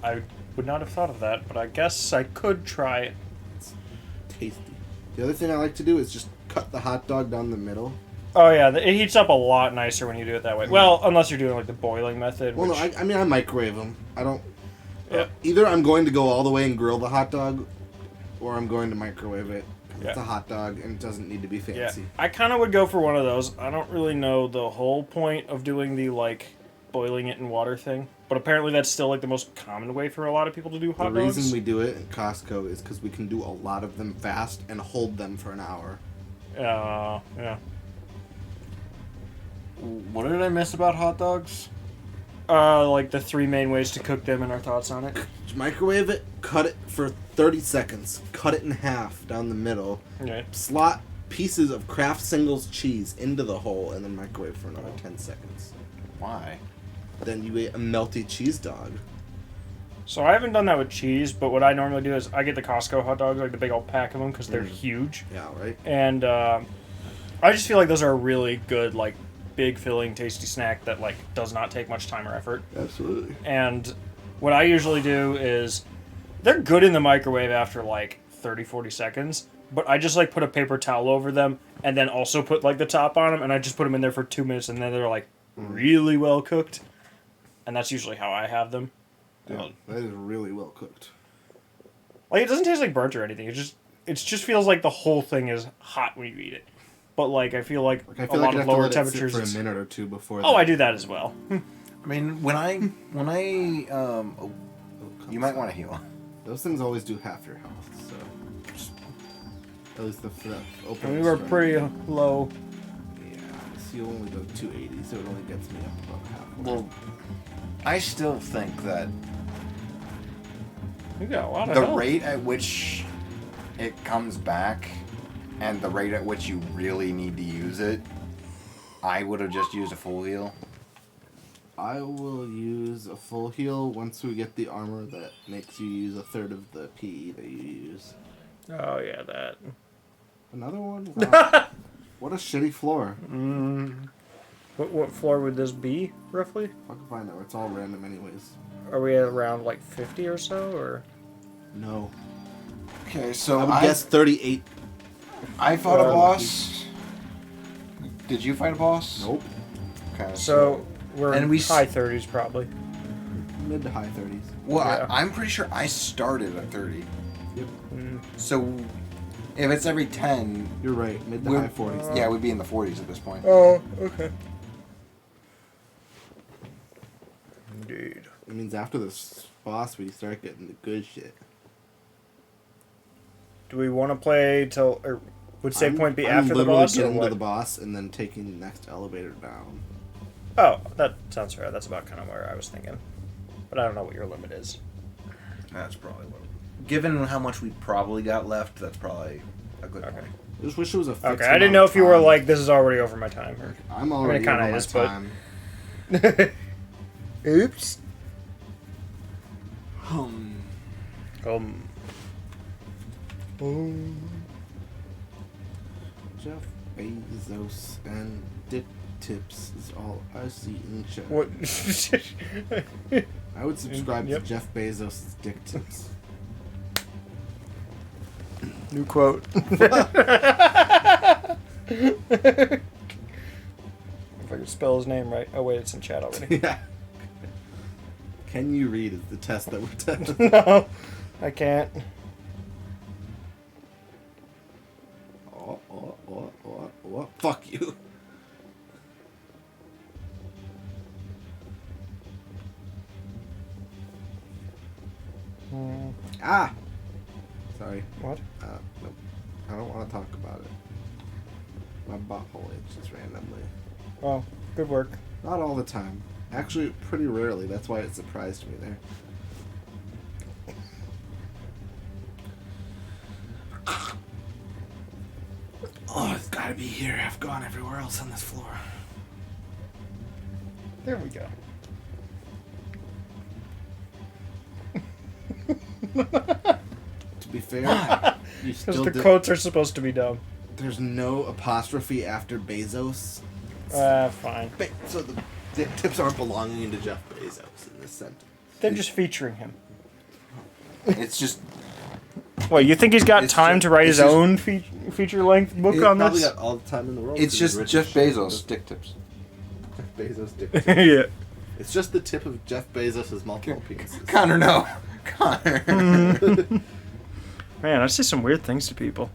I would not have thought of that, but I guess I could try it. Tasty. The other thing I like to do is just cut the hot dog down the middle. Oh yeah, it heats up a lot nicer when you do it that way. Well, unless you're doing like the boiling method. Well, which, no, I mean I microwave them. I don't. Yeah. Either I'm going to go all the way and grill the hot dog, or I'm going to microwave it. Yeah. It's a hot dog and it doesn't need to be yeah, fancy. I kind of would go for one of those. I don't really know the whole point of doing the like boiling it in water thing, but apparently that's still like the most common way for a lot of people to do The hot dogs. reason we do it in Costco is because we can do a lot of them fast and hold them for an hour. Yeah. What did I miss about hot dogs? Like the 3 main ways to cook them and our thoughts on it. Microwave it, cut it for 30 seconds, cut it in half down the middle, Okay. slot pieces of Kraft Singles cheese into the hole, and then microwave for another 10 seconds. Why? Then you ate a melty cheese dog. So I haven't done that with cheese, but what I normally do is I get the Costco hot dogs, like the big old pack of them, because they're huge. Yeah, right? And I just feel like those are a really good, like, big, filling, tasty snack that, like, does not take much time or effort. Absolutely. And what I usually do is they're good in the microwave after, like, 30, 40 seconds. But I just, like, put a paper towel over them and then also put, like, the top on them. And I just put them in there for 2 minutes and then they're, like, really well cooked. And that's usually how I have them. Yeah, that is really well cooked. Like, it doesn't taste like burnt or anything. It just feels like the whole thing is hot when you eat it. But, like, I feel like I a feel lot like you of have to lower let it sit temperatures. for a it's- minute or two before. Oh, I do that as well. I mean, you might want to heal. Those things always do half your health, so just, at least the open. And we were pretty low. Yeah, so you only go 280, so it only gets me up about half. Well, I still think that We got a lot of the health. rate at which it comes back and the rate at which you really need to use it, I would have just used a full heal. I will use a full heal once we get the armor that makes you use a third of the PE that you use. Oh, yeah, that. Another one? Wow. What a shitty floor. What floor would this be, roughly? I can find out. It's all random anyways. Are we at around, like, 50 or so, or? No. Okay, so I would guess 38. I fought a boss. Did you fight a boss? Nope. Okay. So, we're And in we high 30s, probably. Mid to high 30s. Well, Yeah. I'm pretty sure I started at 30. Yep. So, if it's every 10, You're right. Mid to We're- high 40s. yeah, we'd be in the 40s at this point. Oh, okay. Indeed. It means after this boss, we start getting the good shit. Do we want to play till, or would save point be I'm after the literally boss, or getting to what? the boss and then taking the next elevator down. Oh, that sounds fair. That's about kind of where I was thinking. But I don't know what your limit is. That's probably what. Given how much we probably got left, that's probably a good Okay. point. I just wish it was a fixed Okay, I didn't know if you were like, this is already over my time. Or... I'm already kinda over my is, but- time. Oops. Um, Jeff Bezos and Dick Tips is all I see in chat. What? I would subscribe Yep. to Jeff Bezos' Dick Tips. New quote. If I could spell his name right. Oh, wait, it's in chat already. Yeah. Can you read is the test that we're testing. No, I can't. Oh. Fuck you. Ah! Sorry. What? Nope. I don't want to talk about it. My butthole itches randomly. Oh, good work. Not all the time. Actually, pretty rarely. That's why it surprised me there. Oh, it's gotta be here. I've gone everywhere else on this floor. There we go. To be fair, you Because still the did- quotes are supposed to be dumb. there's no apostrophe after Bezos. Fine. So the dick tips aren't belonging to Jeff Bezos in this sentence. They're just featuring him. it's just What, you think he's got It's time ju- to write it's his just- own feature-length book He's on probably this? got all the time in the world. it's because just he's rich Jeff as shit. Bezos dick tips. Bezos dick. Yeah. It's just the tip of Jeff Bezos' multiple penises. Connor, no, Connor. Man, I say some weird things to people.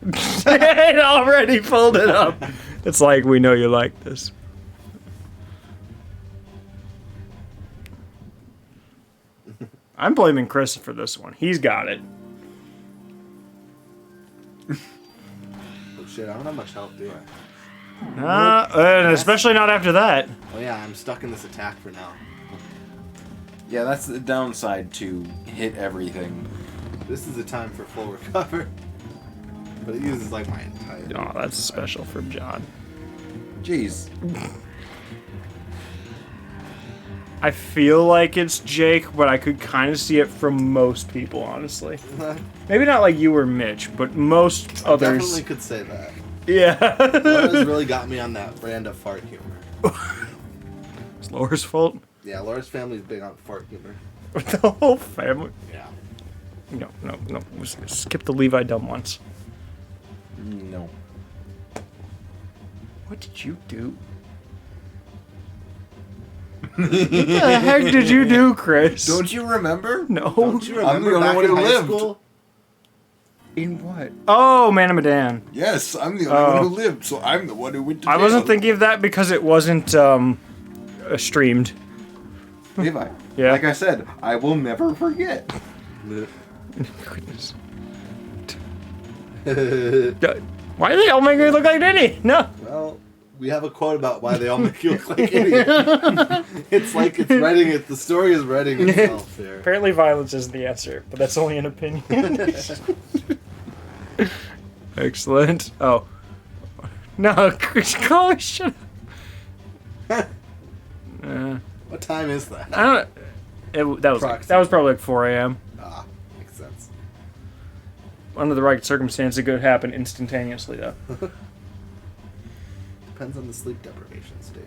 It already pulled it up. It's like, we know you like this. I'm blaming Chris for this one. He's got it. Oh shit, I don't have much health, do I? And especially not after that. Oh yeah, I'm stuck in this attack for now. Yeah, that's the downside to hit everything. This is a time for full recover. But it uses like my entire... Oh, that's special for John. Jeez. I feel like it's Jake, but I could kind of see it from most people, honestly. Maybe not like you or Mitch, but most others. Definitely could say that. Yeah. Laura's really got me on that brand of fart humor. It's Laura's fault. Yeah, Laura's family's big on fart humor. The whole family. Yeah. No. Skip the Levi dumb ones. No. What did you do? What the heck did you do, Chris? Don't you remember? No. Don't you I'm the remember only back one in who high lived. school? In what? Oh, Man of Medan. Yes, I'm the only one who lived, so I'm the one who went to I jail. wasn't thinking of that because it wasn't streamed. Levi. Yeah. Like I said, I will never forget. Goodness. Why do they all make me look like Diddy? No. Well, we have a quote about why they all make you look like idiots. It's like it's writing it. The story is writing itself there. Apparently violence isn't the answer, but that's only an opinion. Excellent. Oh. No, Chloe, shut up. What time is that? I don't. That was probably like 4 a.m. Ah, makes sense. Under the right circumstance, it could happen instantaneously, though. Depends on the sleep deprivation state.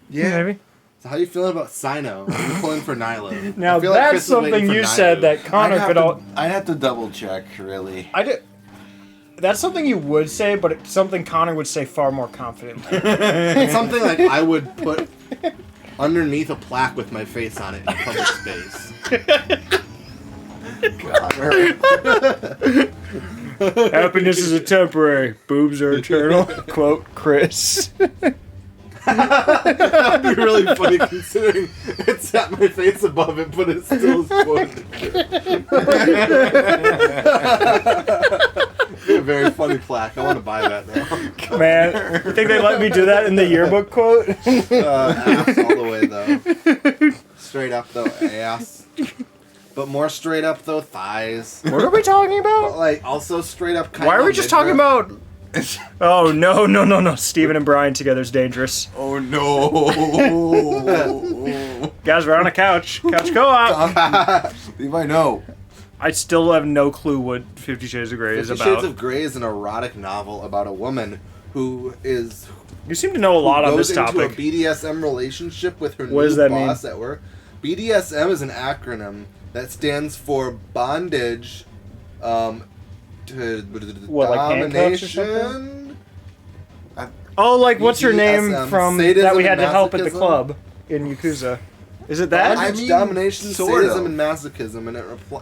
Maybe. So how you feeling about Sino? Are you pulling for Nylo? Now I feel like that's Chris is waiting something for you Nylo. said that Connor could all. I'd have to double check, really. I did. That's something you would say, but it's something Connor would say far more confidently. It's something like I would put underneath a plaque with my face on it in a public space. Happiness is a temporary, boobs are eternal. Quote Chris. That'd be really funny considering it's at my face above it, but it still is quoted. Be a very funny plaque. I want to buy that now. Man, you think they let me do that in the yearbook quote? Ass all the way though. Straight up though, ass. But more straight up though, thighs. What are we talking But about? like also straight up. Why are we just talking about? Oh no! Steven and Brian together is dangerous. Oh no! Guys, we're on a couch. Couch co-op. Levi, no. I still have no clue what 50 Shades of Grey is 50 about. Shades of Grey is an erotic novel about a woman who is You seem to know a lot on goes this into topic. a BDSM relationship with her What new does that mean? boss at work. BDSM is an acronym that stands for bondage, to What, like handcuffs or domination. Oh, like what's her name BDSM, from sadism that we had and to help at the masochism? club in Yakuza? Is it that? Bondage, I mean, domination, sort sadism, of. and masochism, and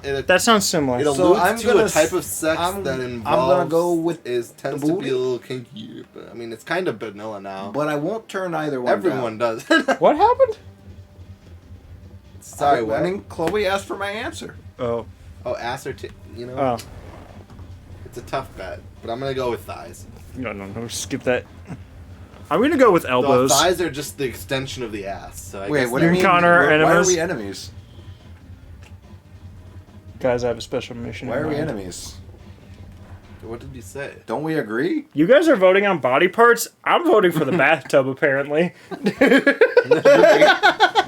it That sounds similar. it So alludes I'm to gonna a type of s- sex I'm- that I'm involves. gonna go with tends the to booty. be a little kinky, but I mean it's kind of vanilla now. But I won't turn either one Everyone down. does. What happened? Sorry, I what? mean, Chloe asked for my answer. Oh. Oh, ass or you know? Oh. It's a tough bet, but I'm gonna go with thighs. No. Skip that. I'm gonna go with elbows. The thighs are just the extension of the ass. So I Wait, guess what do you You and mean? Connor are Why are enemies? we enemies? Guys, I have a special mission. Why in are we mind. enemies? What did you say? Don't we agree? You guys are voting on body parts. I'm voting for the bathtub, apparently.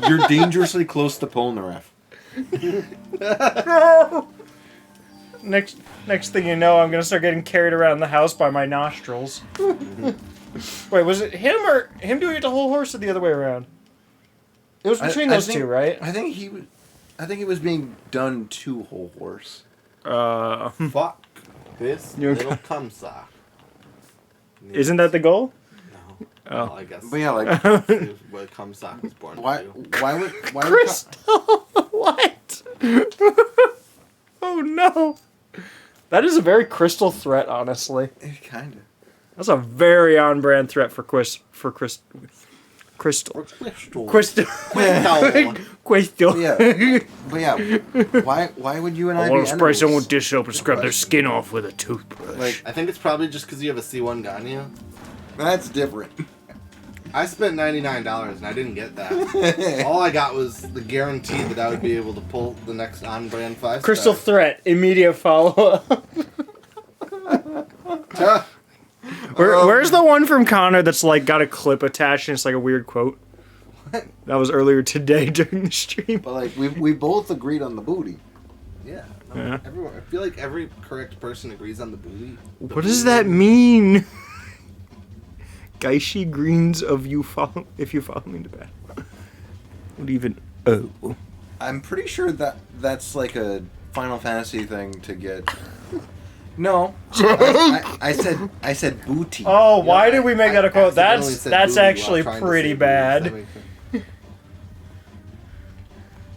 You're dangerously close to Polnareff. Next thing you know, I'm gonna start getting carried around the house by my nostrils. Wait, was it him or him doing it to whole horse or the other way around? It was between those two, right? I think he was being done to Whole Horse. Fuck this You're- little cum sock. Isn't that the goal? No. Oh. Well, I guess. But yeah, like It's what cum sock was born why to do. would Crystal, what? Oh no, that is a very Crystal threat, honestly. kind of. That's a very on-brand threat for Chris. Crystal. Crystal. Crystal. Crystal. Crystal. Yeah. But yeah, why would you and I I be want to spray someone enemies? with dish soap and scrub their skin off with a toothbrush. Like, I think it's probably just because you have a C1 Ganyu. that's different. I spent $99 and I didn't get that. All I got was the guarantee that I would be able to pull the next on-brand 5-star. Crystal Threat, immediate follow-up. Where's the one from Connor that's like got a clip attached and it's like a weird quote? That was earlier today during the stream. But like we both agreed on the booty. Yeah. Yeah. Everyone, I feel like every correct person agrees on the booty. What does that mean? Gaishi greens of you follow if you follow me to battle. What even? Oh, I'm pretty sure that that's like a Final Fantasy thing to get. No, I said booty. oh, why did we make that a quote? accidentally That's said that's booty while actually trying to pretty say booty. Does that bad. make sense?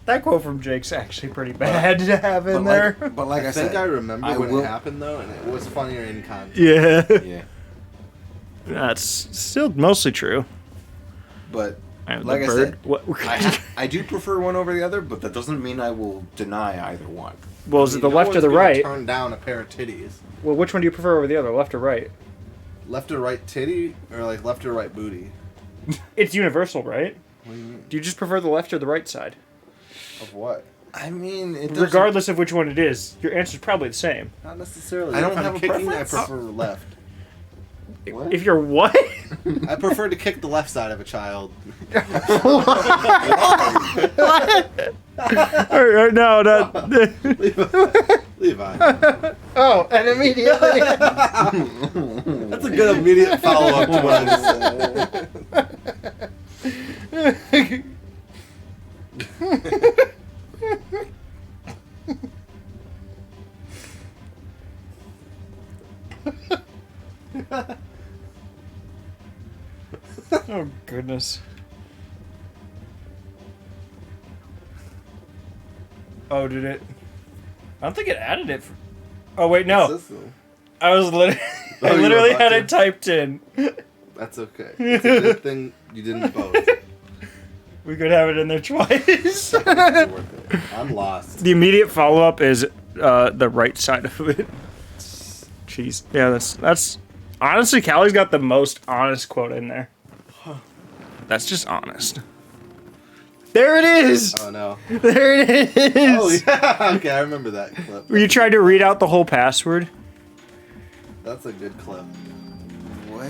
That quote from Jake's actually pretty bad to have in there. But like I, I think said, I remember I when will- it happened though, and it was funnier in context. Yeah, Yeah, that's still mostly true. but And like the I bird. said, What? I do prefer one over the other, but that doesn't mean I will deny either one. well, is it the No left or one's the gonna right? Turn down a pair of titties. Well, which one do you prefer over the other, left or right? Left or right titty, or like left or right booty? It's universal, right? What do you mean? Do you just prefer the left or the right side? Of what? I mean, it doesn't. Regardless of which one it is, your answer's probably the same. Not necessarily. I don't If I'm have a kicking, preference. I prefer left. What? If you're what? I prefer to kick the left side of a child. Or no, no. Levi. Oh, and immediately. That's a good immediate follow up to what I just said. Oh goodness. Oh, did it? I don't think it added it. Oh wait, no. What's this, though? I was literally, Oh, I you were literally about had to? it typed in. That's okay. It's a good thing you didn't both. We could have it in there twice. It's worth it. I'm lost. The immediate follow up is the right side of it. Jeez, yeah, that's honestly, Callie's got the most honest quote in there. That's just honest. There it is. Oh no. There it is. Oh yeah. Okay, I remember that clip. Where you tried to read out the whole password. That's a good clip. What?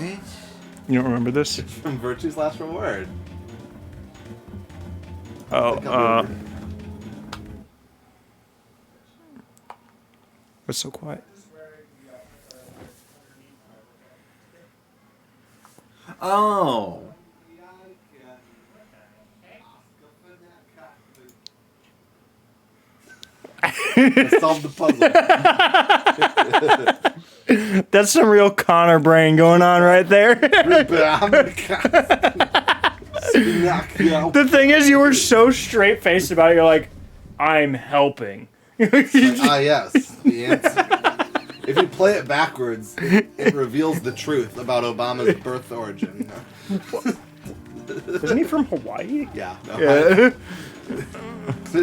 You don't remember this? From Virtue's Last Reward. Oh, what's so quiet? Oh. I solved the puzzle. That's some real Connor brain going on right there. The thing is, you were so straight faced about it. You're like, I'm helping. Yes, the answer. If you play it backwards, it reveals the truth about Obama's birth origin. Isn't he from Hawaii? Yeah. No, Yeah.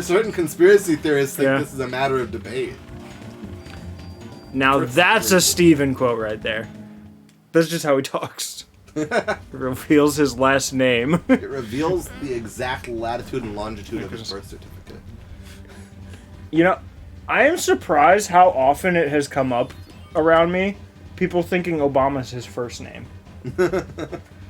certain conspiracy theorists think Yeah. this is a matter of debate. Now that's a Steven quote right there. That's just how he talks. He reveals his last name. It reveals the exact latitude and longitude of his birth certificate. You know, I am surprised how often it has come up around me. People thinking Obama's his first name.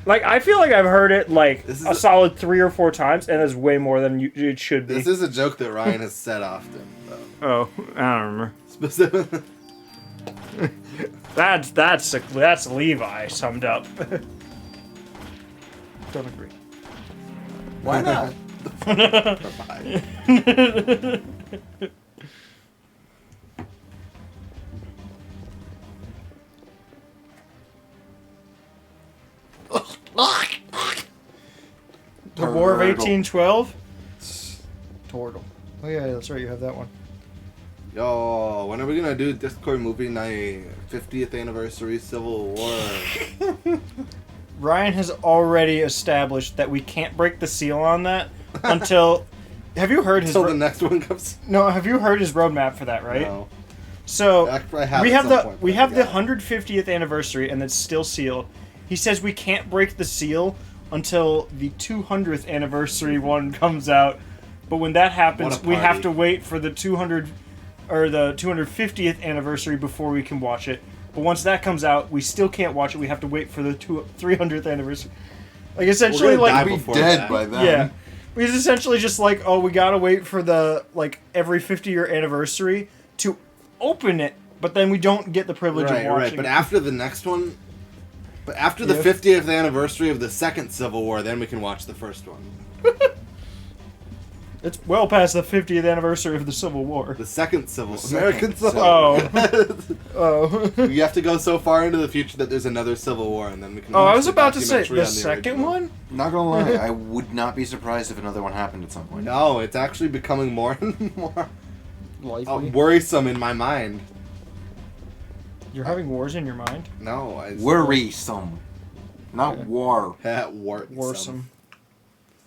Like, I feel like I've heard it like This is a a- solid 3 or 4 times, and it's way more than it should be. This is a joke that Ryan has said often, though. Oh, I don't remember. Specifically. That's Levi summed up. Don't agree. Why not? Bye. The War of Turtle. 1812? Tortle. Oh yeah, that's right, you have that one. Yo, when are we gonna do Discord Movie Night 50th Anniversary Civil War? Ryan has already established that we can't break the seal on that until. Have you heard his? Until the next one comes. No, have you heard his roadmap for that? Right. No. So I have we at have some the point, we but I have the forgot. 150th anniversary, and it's still sealed. He says we can't break the seal until the 200th anniversary one comes out. But when that happens, What a we have party. to wait for the 200 or the 250th anniversary before we can watch it. But once that comes out, we still can't watch it. We have to wait for the 300th anniversary. Like essentially, We're gonna like die Be before dead that. by then. yeah. He's essentially just like, oh, we gotta wait for the, like, every 50-year anniversary to open it, but then we don't get the privilege Right, of watching right. But it. after the next one, but after the Yeah. 50th anniversary of the second Civil War, then we can watch the first one. It's well past the 50th anniversary of the Civil War. The second Civil second American Civil Oh. War. Oh. You have to go so far into the future that there's another Civil War, and then we can. Oh, I watch was the about to say, documentary the on second original. one? Not gonna lie, I would not be surprised if another one happened at some point. No, it's actually becoming more and more Likely. worrisome in my mind. You're having wars in your mind? No, I Worrisome, not Yeah. war. Warsome.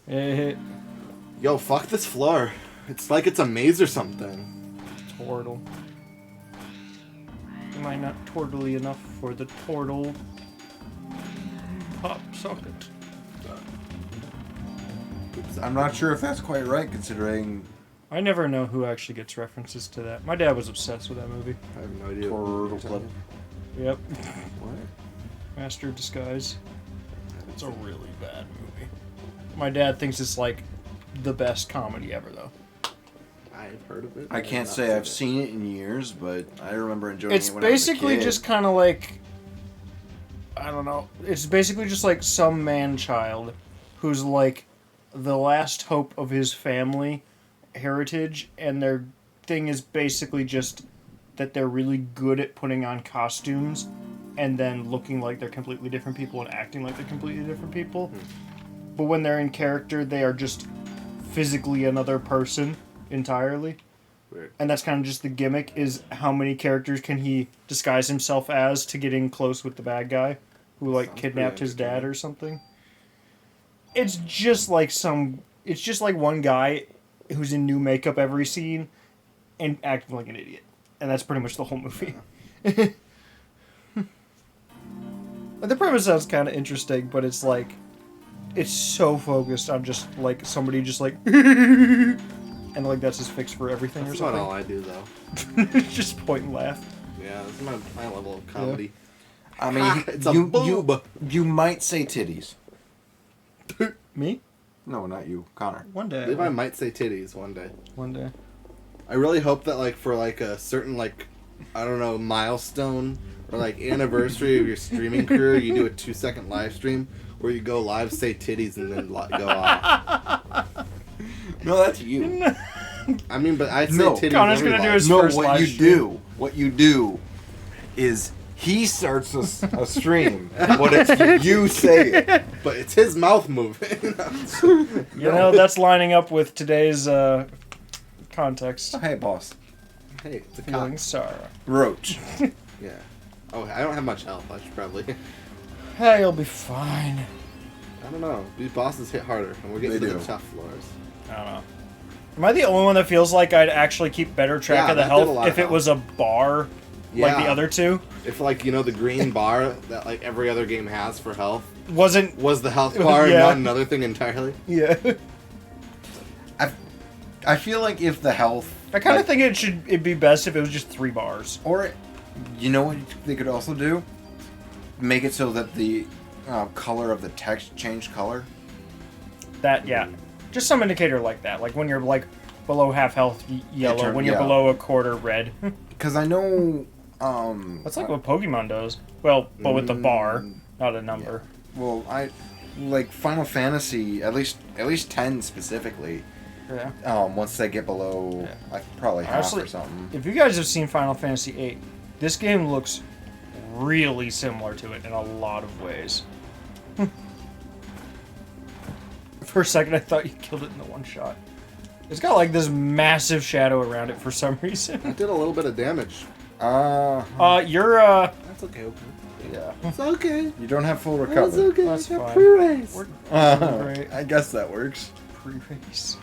Eh, Yo, fuck this floor. It's like it's a maze or something. Tortle. Am I not tortly enough for the tortle pop socket? I'm not sure if that's quite right, considering I never know who actually gets references to that. My dad was obsessed with that movie. I have no idea. Turtle Club. Yep. What? Master of Disguise. It's a really bad movie. My dad thinks it's like the best comedy ever, though. I've heard of it. I can't I've say not I've seen it in years, but I remember enjoying It's it when I was a basically kid. just kind of like, I don't know. It's basically just like some man-child who's like the last hope of his family heritage, and their thing is basically just that they're really good at putting on costumes and then looking like they're completely different people and acting like they're completely different people. But when they're in character, they are just physically another person entirely. Weird. And that's kind of just the gimmick, is how many characters can he disguise himself as to get in close with the bad guy who like Sounds kidnapped pretty his dad or something. It's just like one guy who's in new makeup every scene and acting like an idiot. And that's pretty much the whole movie. The premise sounds kind of interesting, but it's like, it's so focused on just like somebody just like and like that's his fix for everything That's or not something. all I do though. Just point and laugh. Yeah, this is my level of comedy. I mean, It's a you boob. might say titties. Me? No, not you, Connor. One day. Maybe I might say titties one day. One day. I really hope that like for like a certain like I don't know milestone or like anniversary of your streaming career, you do a 2-second live stream where you go live, say titties, and then go off. No, that's you. I mean, but I'd say No. titties. Connor's every gonna do live his No, first what live you stream. what you do is he starts a stream, but it's you say it. but it's his mouth moving. You know, that's lining up with today's context. Hey, boss. Hey, it's a cock. Feeling sorrow. Roach. Yeah. Oh, I don't have much health. I should probably. Hey, you'll be fine. I don't know. These bosses hit harder, and we're getting They to do. the tough floors. I don't know. Am I the only one that feels like I'd actually keep better track Yeah, of the that did a health lot if of it was a bar like the Yeah. other two? If like you know the green bar that like every other game has for health Wasn't. was the health bar, and Yeah. not another thing entirely. Yeah. I feel like if the health... I kind of like- think it'd be best if it was just 3 bars. Or, you know what they could also do? Make it so that the color of the text changed color. That, yeah. Just some indicator like that. Like when you're like below half health, yellow. turn- When you're yeah. below a quarter, red. Because I know... That's like what Pokemon does. Well, but with the bar, not a number. Well, I... Like, Final Fantasy, at least 10 specifically, Yeah. once they get below, like, probably half Honestly, or something. if you guys have seen Final Fantasy VIII, this game looks really similar to it in a lot of ways. For a second, I thought you killed it in the one shot. It's got like this massive shadow around it for some reason. It did a little bit of damage. You're That's okay. Yeah. It's okay. You don't have full It's recovery. okay. That's I got fine. pre-race. We're Great. I guess that works. pre-race.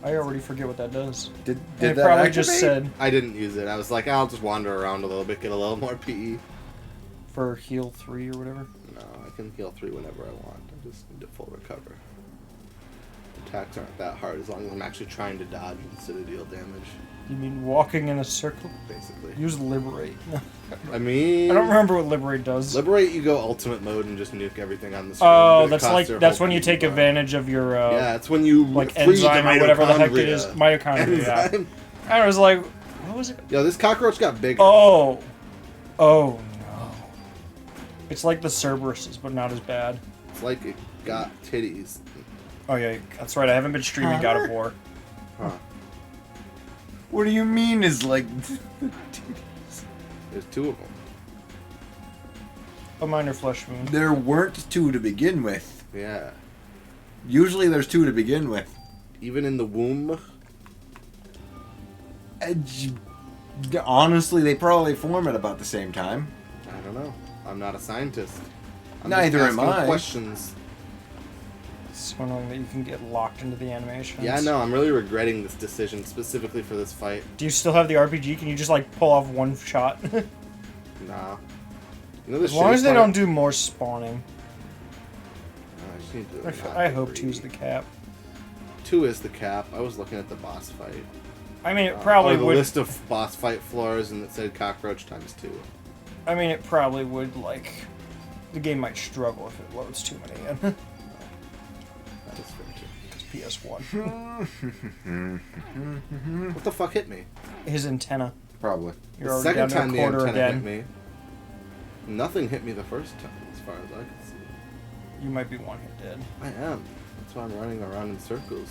I already forget what that does. Did And it that probably activate? just said I didn't use it. I was like, I'll just wander around a little bit, get a little more PE. for heal 3 or whatever. No, I can heal 3 whenever I want. I just need to full recover. Attacks aren't that hard as long as I'm actually trying to dodge instead of deal damage, You mean walking in a circle? basically. Use liberate. I mean, I don't remember what liberate does. Liberate, you go ultimate mode and just nuke everything on the screen. Oh, but it that's costs like their that's whole when you PE take bar. advantage of your Yeah, it's when you like free the enzyme or whatever the heck it is. mitochondria. Mitochondria. Yeah. Enzyme. I was like, what was it? Yo, this cockroach got bigger. Oh no! It's like the Cerberuses, but not as bad. It's like it got titties. Oh yeah, that's right. I haven't been streaming God of War. Huh. What do you mean is like... There's 2 of them. A minor flesh wound. There weren't 2 to begin with. Yeah. Usually there's 2 to begin with. Even in the womb. Honestly, they probably form at about the same time. I don't know. I'm not a scientist. I'm Neither just am asking I. questions. It's so annoying that you can get locked into the animations. Yeah, no, I'm really regretting this decision specifically for this fight. Do you still have the RPG? Can you just like pull off one shot? Nah. You know the As long as they shitty don't part? do more spawning. I just need to not I hope breathe. 2's the cap. 2 is the cap. I was looking at the boss fight. I mean, it probably or the would. list of boss fight floors, and it said cockroach times 2. I mean, it probably would like. The game might struggle if it loads too many in. That is fair too. It's PS1. What the fuck hit me? His antenna. Probably. You're The already second down to a time the quarter antenna again. hit me. Nothing hit me the first time, as far as I can see. You might be one hit dead. I am. That's why I'm running around in circles.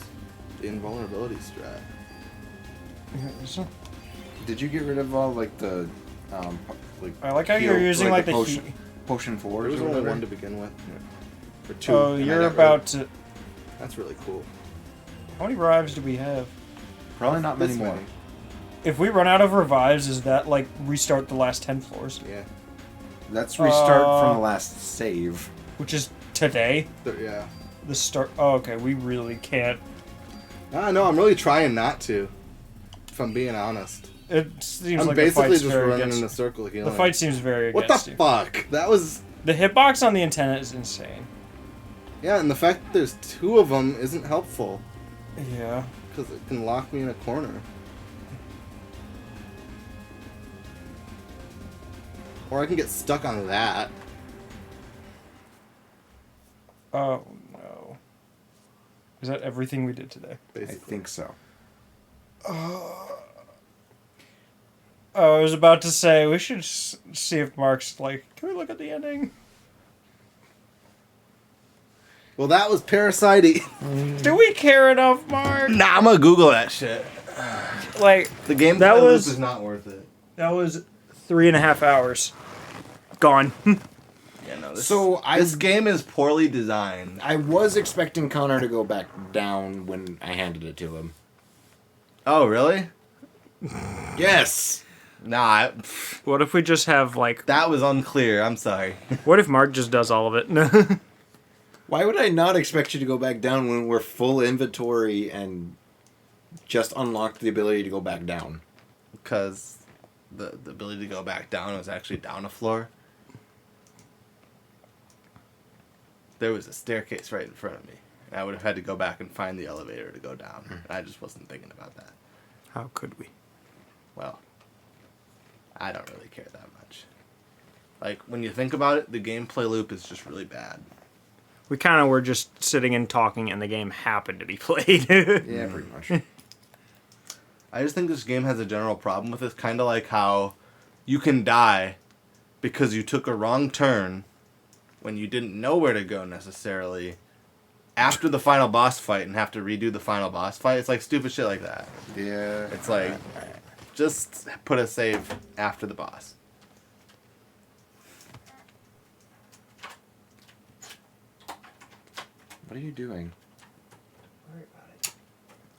The invulnerability strat. Did you get rid of all like the like I like how heal- you're using like the potion, heat. potion There fours was or only whatever? one to begin with. For 2. Oh, and I you're got about rid to. of- That's really cool. How many revives do we have? Probably not many This more. many. If we run out of revives, is that like restart the last 10 floors? Yeah. Let's restart from Uh, the last save. Which is today? Yeah. The start. Oh, okay. We really can't. No, I'm really trying not to. If I'm being honest. It seems I'm like the basically fight's just very running against. in a circle healing. The fight seems very What against the you. fuck? That was... The hitbox on the antenna is insane. Yeah, and the fact that there's 2 of them isn't helpful. Yeah. Because it can lock me in a corner. Or I can get stuck on that. Oh no. Is that everything we did today? I Basically. think so. Oh, I was about to say we should see if Mark's like. Can we look at the ending? Well, that was Parasite. Do we care enough, Mark? Nah, I'm gonna Google that shit. Like The game That was- is not worth it. that was 3.5 hours. Gone. Yeah, no. So this game is poorly designed. I was expecting Connor to go back down when I handed it to him. Oh, really? Yes. Nah, What if we just have like? that was unclear. I'm sorry. What if Mark just does all of it? Why would I not expect you to go back down when we're full inventory and just unlocked the ability to go back down? Because the ability to go back down was actually down a floor. There was a staircase right in front of me. And I would have had to go back and find the elevator to go down. And I just wasn't thinking about that. How could we? Well, I don't really care that much. Like, when you think about it, the gameplay loop is just really bad. We kind of were just sitting and talking, and the game happened to be played. Yeah, pretty much. I just think this game has a general problem with it. Kind of like how you can die because you took a wrong turn when you didn't know where to go necessarily after the final boss fight and have to redo the final boss fight. It's like stupid shit like that. Yeah. It's like, just put a save after the boss. What are you doing?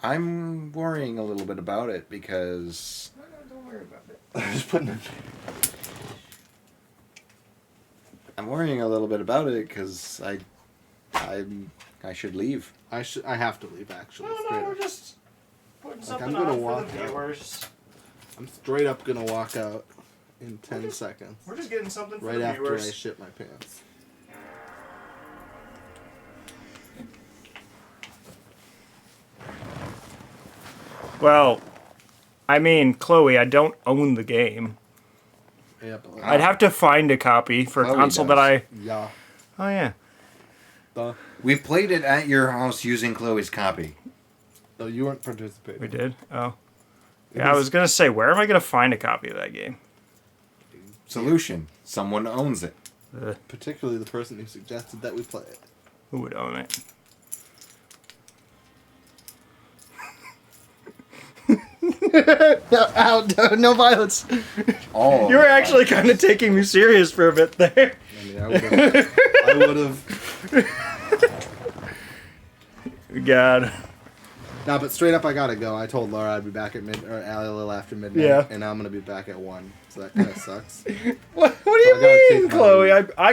I'm worrying a little bit about it because Don't worry about it. I'm just putting it. I'm worrying a little bit about it because I should leave. I have to leave actually. No, straight we're up. just putting I'm something gonna on walk for the out. viewers. I'm straight up gonna walk out in 10 seconds. We're just getting something for Right the after I viewers. shit my pants. Well, I mean, Chloe, I don't own the game. Yeah, but I'd have to find a copy for a Chloe console does. that I. yeah. Oh yeah. Duh. We played it at your house using Chloe's copy. No, you weren't participating. We did. Oh. It Yeah, I was gonna say, where am I gonna find a copy of that game? Solution. Someone owns it. particularly the person who suggested that we play it. Who would own it? No violence. Oh, You were actually kind of taking me serious for a bit there. I mean, I would have. God. Nah, but straight up, I gotta go. I told Laura I'd be back at a little after midnight, Yeah. and now I'm gonna be back at 1. So that kind of sucks. What do I you gotta mean, take my Chloe? leave. I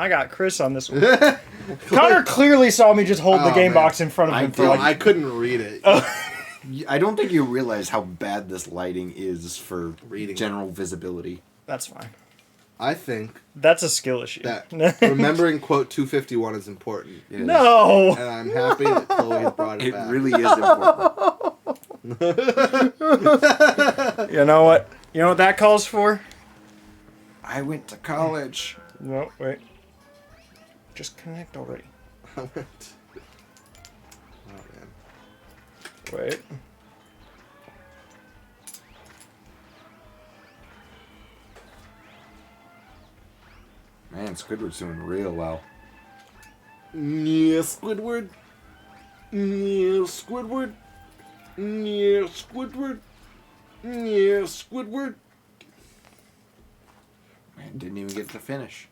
got Chris on this one. Connor clearly saw me just hold the Oh, game man. box in front of I him for did. like. I couldn't read it. I don't think you realize how bad this lighting is for Reading. general visibility. That's fine. I think That's a skill issue. that remembering quote 251 is important, It is. No. and I'm happy that Chloe has brought it It back. really is important. You know what? You know what that calls for? I went to college. No, wait. Just connect already. I went. Oh man. Wait. Man, Squidward's doing real well. Yeah, Squidward. Yeah, Squidward. Yeah, Squidward. Yeah, Squidward. Man, didn't even get to finish.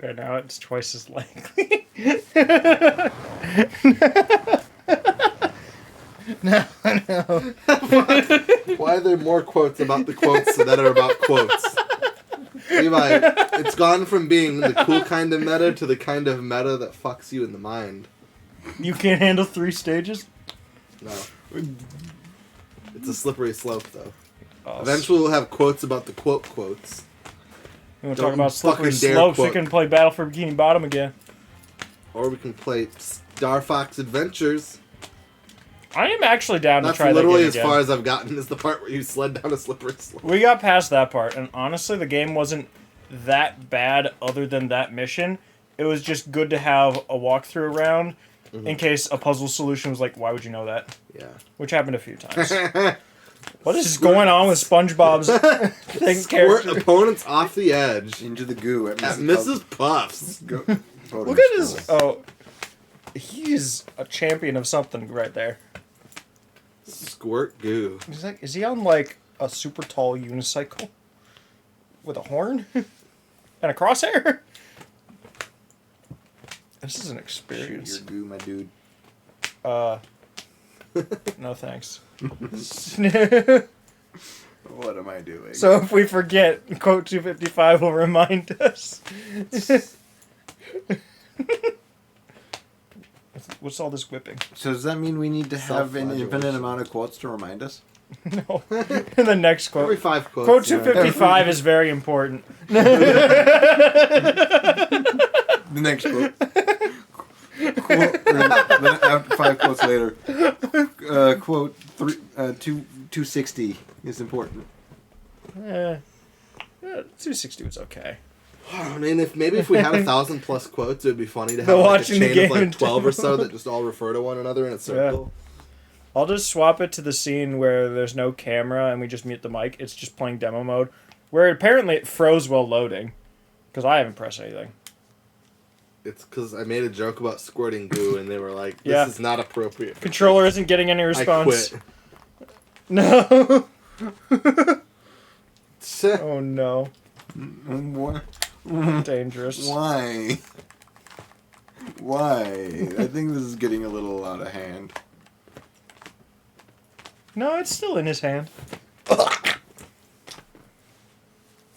Right now it's twice as likely. No. Why are there more quotes about the quotes that are about quotes? Levi, it's gone from being the cool kind of meta to the kind of meta that fucks you in the mind. You can't handle 3 stages? No. It's a slippery slope, though. Oh, Eventually we'll have quotes about the quotes. You want to don't talk about slippery fucking dare slopes? We quote. can play Battle for Bikini Bottom again. Or we can play Star Fox Adventures. I am actually down That's to try that literally game as again. far as I've gotten, is the part where you sled down a slippery slope. We got past that part, and honestly, the game wasn't that bad other than that mission. It was just good to have a walkthrough around in case a puzzle solution was like, why would you know that? Yeah. Which happened a few times. What is going on with SpongeBob's thing Squirt character? opponents off the edge. Into the goo at At Mrs. Puffs. Look at his... Oh, he's a champion of something right there. Squirt goo. He's like, is he on like a super tall unicycle with a horn and a crosshair? This is an Shoot experience. your goo, my dude. No thanks. What am I doing? So if we forget, quote 255 will remind us. What's all this whipping? So does that mean we need to have an infinite Self-flagellation. amount of quotes to remind us? No. The next quote. Every 5 quotes. Quote you know. 255 is very important. The next quote. Then after 5 quotes later, quote 260 is important. 260 was okay. I mean, if we had 1,000 plus quotes, it would be funny to have But like a watching the chain game of in like 12 or so that just all refer to one another in a circle. I'll just swap it to the scene where there's no camera and we just mute the mic. It's just playing demo mode, where apparently it froze while loading, because I haven't pressed anything. It's because I made a joke about squirting goo, and they were like, "This Yeah. is not appropriate." Controller isn't getting any I response. quit. No. Oh no. What? Dangerous. Why? Why? I think this is getting a little out of hand. No, it's still in his hand.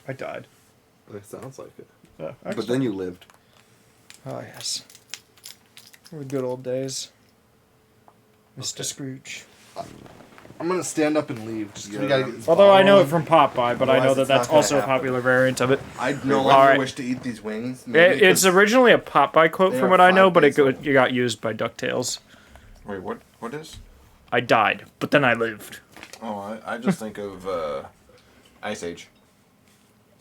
I died. It sounds like it. But then you lived. Oh, yes. The good old days. Mr. Scrooge. I'm gonna stand up and leave. Just 'cause we Yeah. gotta get this Although I ball know it rolling. from Popeye, but I know Otherwise that it's that's not gonna also a happen. popular variant of it. I no longer Alright. wish to eat these wings. It's originally a Popeye quote They from are what I know, 5 but days old. it got used by DuckTales. Wait, what is? I died, but then I lived. Oh, I just think of Ice Age.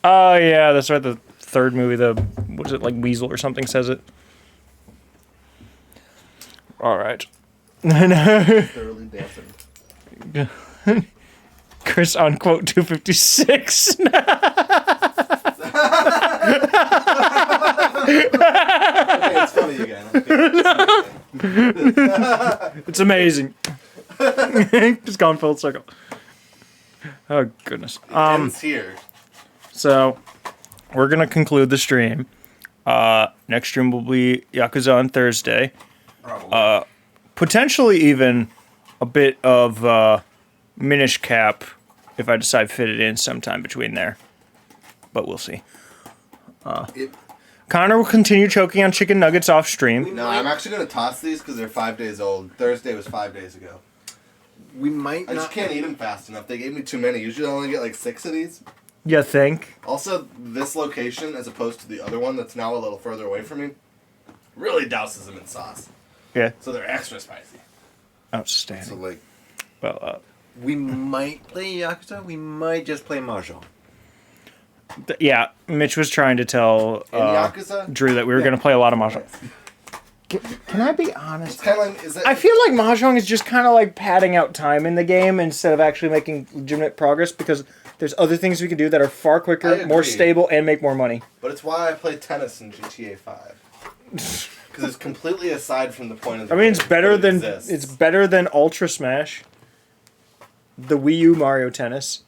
Oh, yeah, that's right. The third movie, what is it, like Weasel or something says it. All right. thoroughly dampened. Chris on quote 256. Okay, it's funny again. Okay. It's amazing. Just gone full circle. Oh, goodness. Ends here. So, we're going to conclude the stream. Next stream will be Yakuza on Thursday. Probably. Potentially even a bit of Minish Cap if I decide to fit it in sometime between there. But we'll see. It- Connor will continue choking on chicken nuggets off stream. No, I'm actually gonna toss these because they're 5 days old. Thursday was 5 days ago. We might I just can't eat them fast enough. They gave me too many. Usually I only get like 6 of these. You think? Also, this location, as opposed to the other one that's now a little further away from me, really douses them in sauce. Yeah. So they're extra spicy. Outstanding. So like, Well, we might play Yakuza. We might just play Mahjong. yeah, Mitch was trying to tell In Yakuza, Drew that we were going to play a lot of Mahjong. Can I be it's honest? kind of like, is that, I feel like Mahjong is just kind of like padding out time in the game instead of actually making legitimate progress because there's other things we can do that are far I quicker, agree. more stable, and make more money. but it's why I play tennis in GTA 5. Because it's completely aside from the point of the I mean, it's game, better but it than exists. it's better than Ultra Smash, the Wii U Mario Tennis,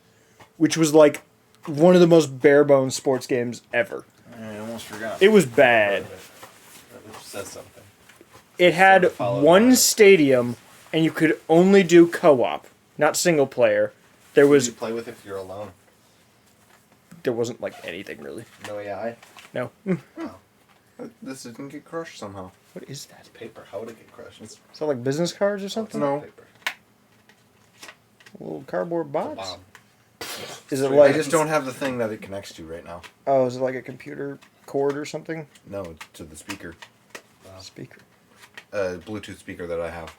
which was like one of the most bare bones sports games ever. I almost forgot. It was bad. Which says something. It had Sort of followed one by- stadium, and you could only do co-op, not single player. There Who do you was play with if you're alone? there wasn't like anything really. No AI. No. This didn't get crushed somehow. What is that? Paper. How would it get crushed? Is that like business cards or It's something? not No. paper. Little cardboard It's a box. bomb. Is it Straight I like just don't have the thing that it connects to right now. oh, is it like a computer cord or something? No, to the speaker. Speaker. Bluetooth speaker that I have.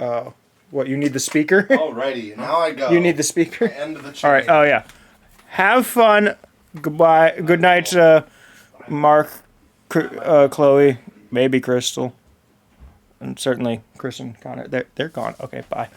Oh, what you need the speaker? Alrighty, now I go. You need the speaker. End of the chain. All right. Oh yeah. Have fun. Goodbye. Good night, Mark, Chloe, maybe Crystal, and certainly Chris and Connor. They're gone. Okay. Bye.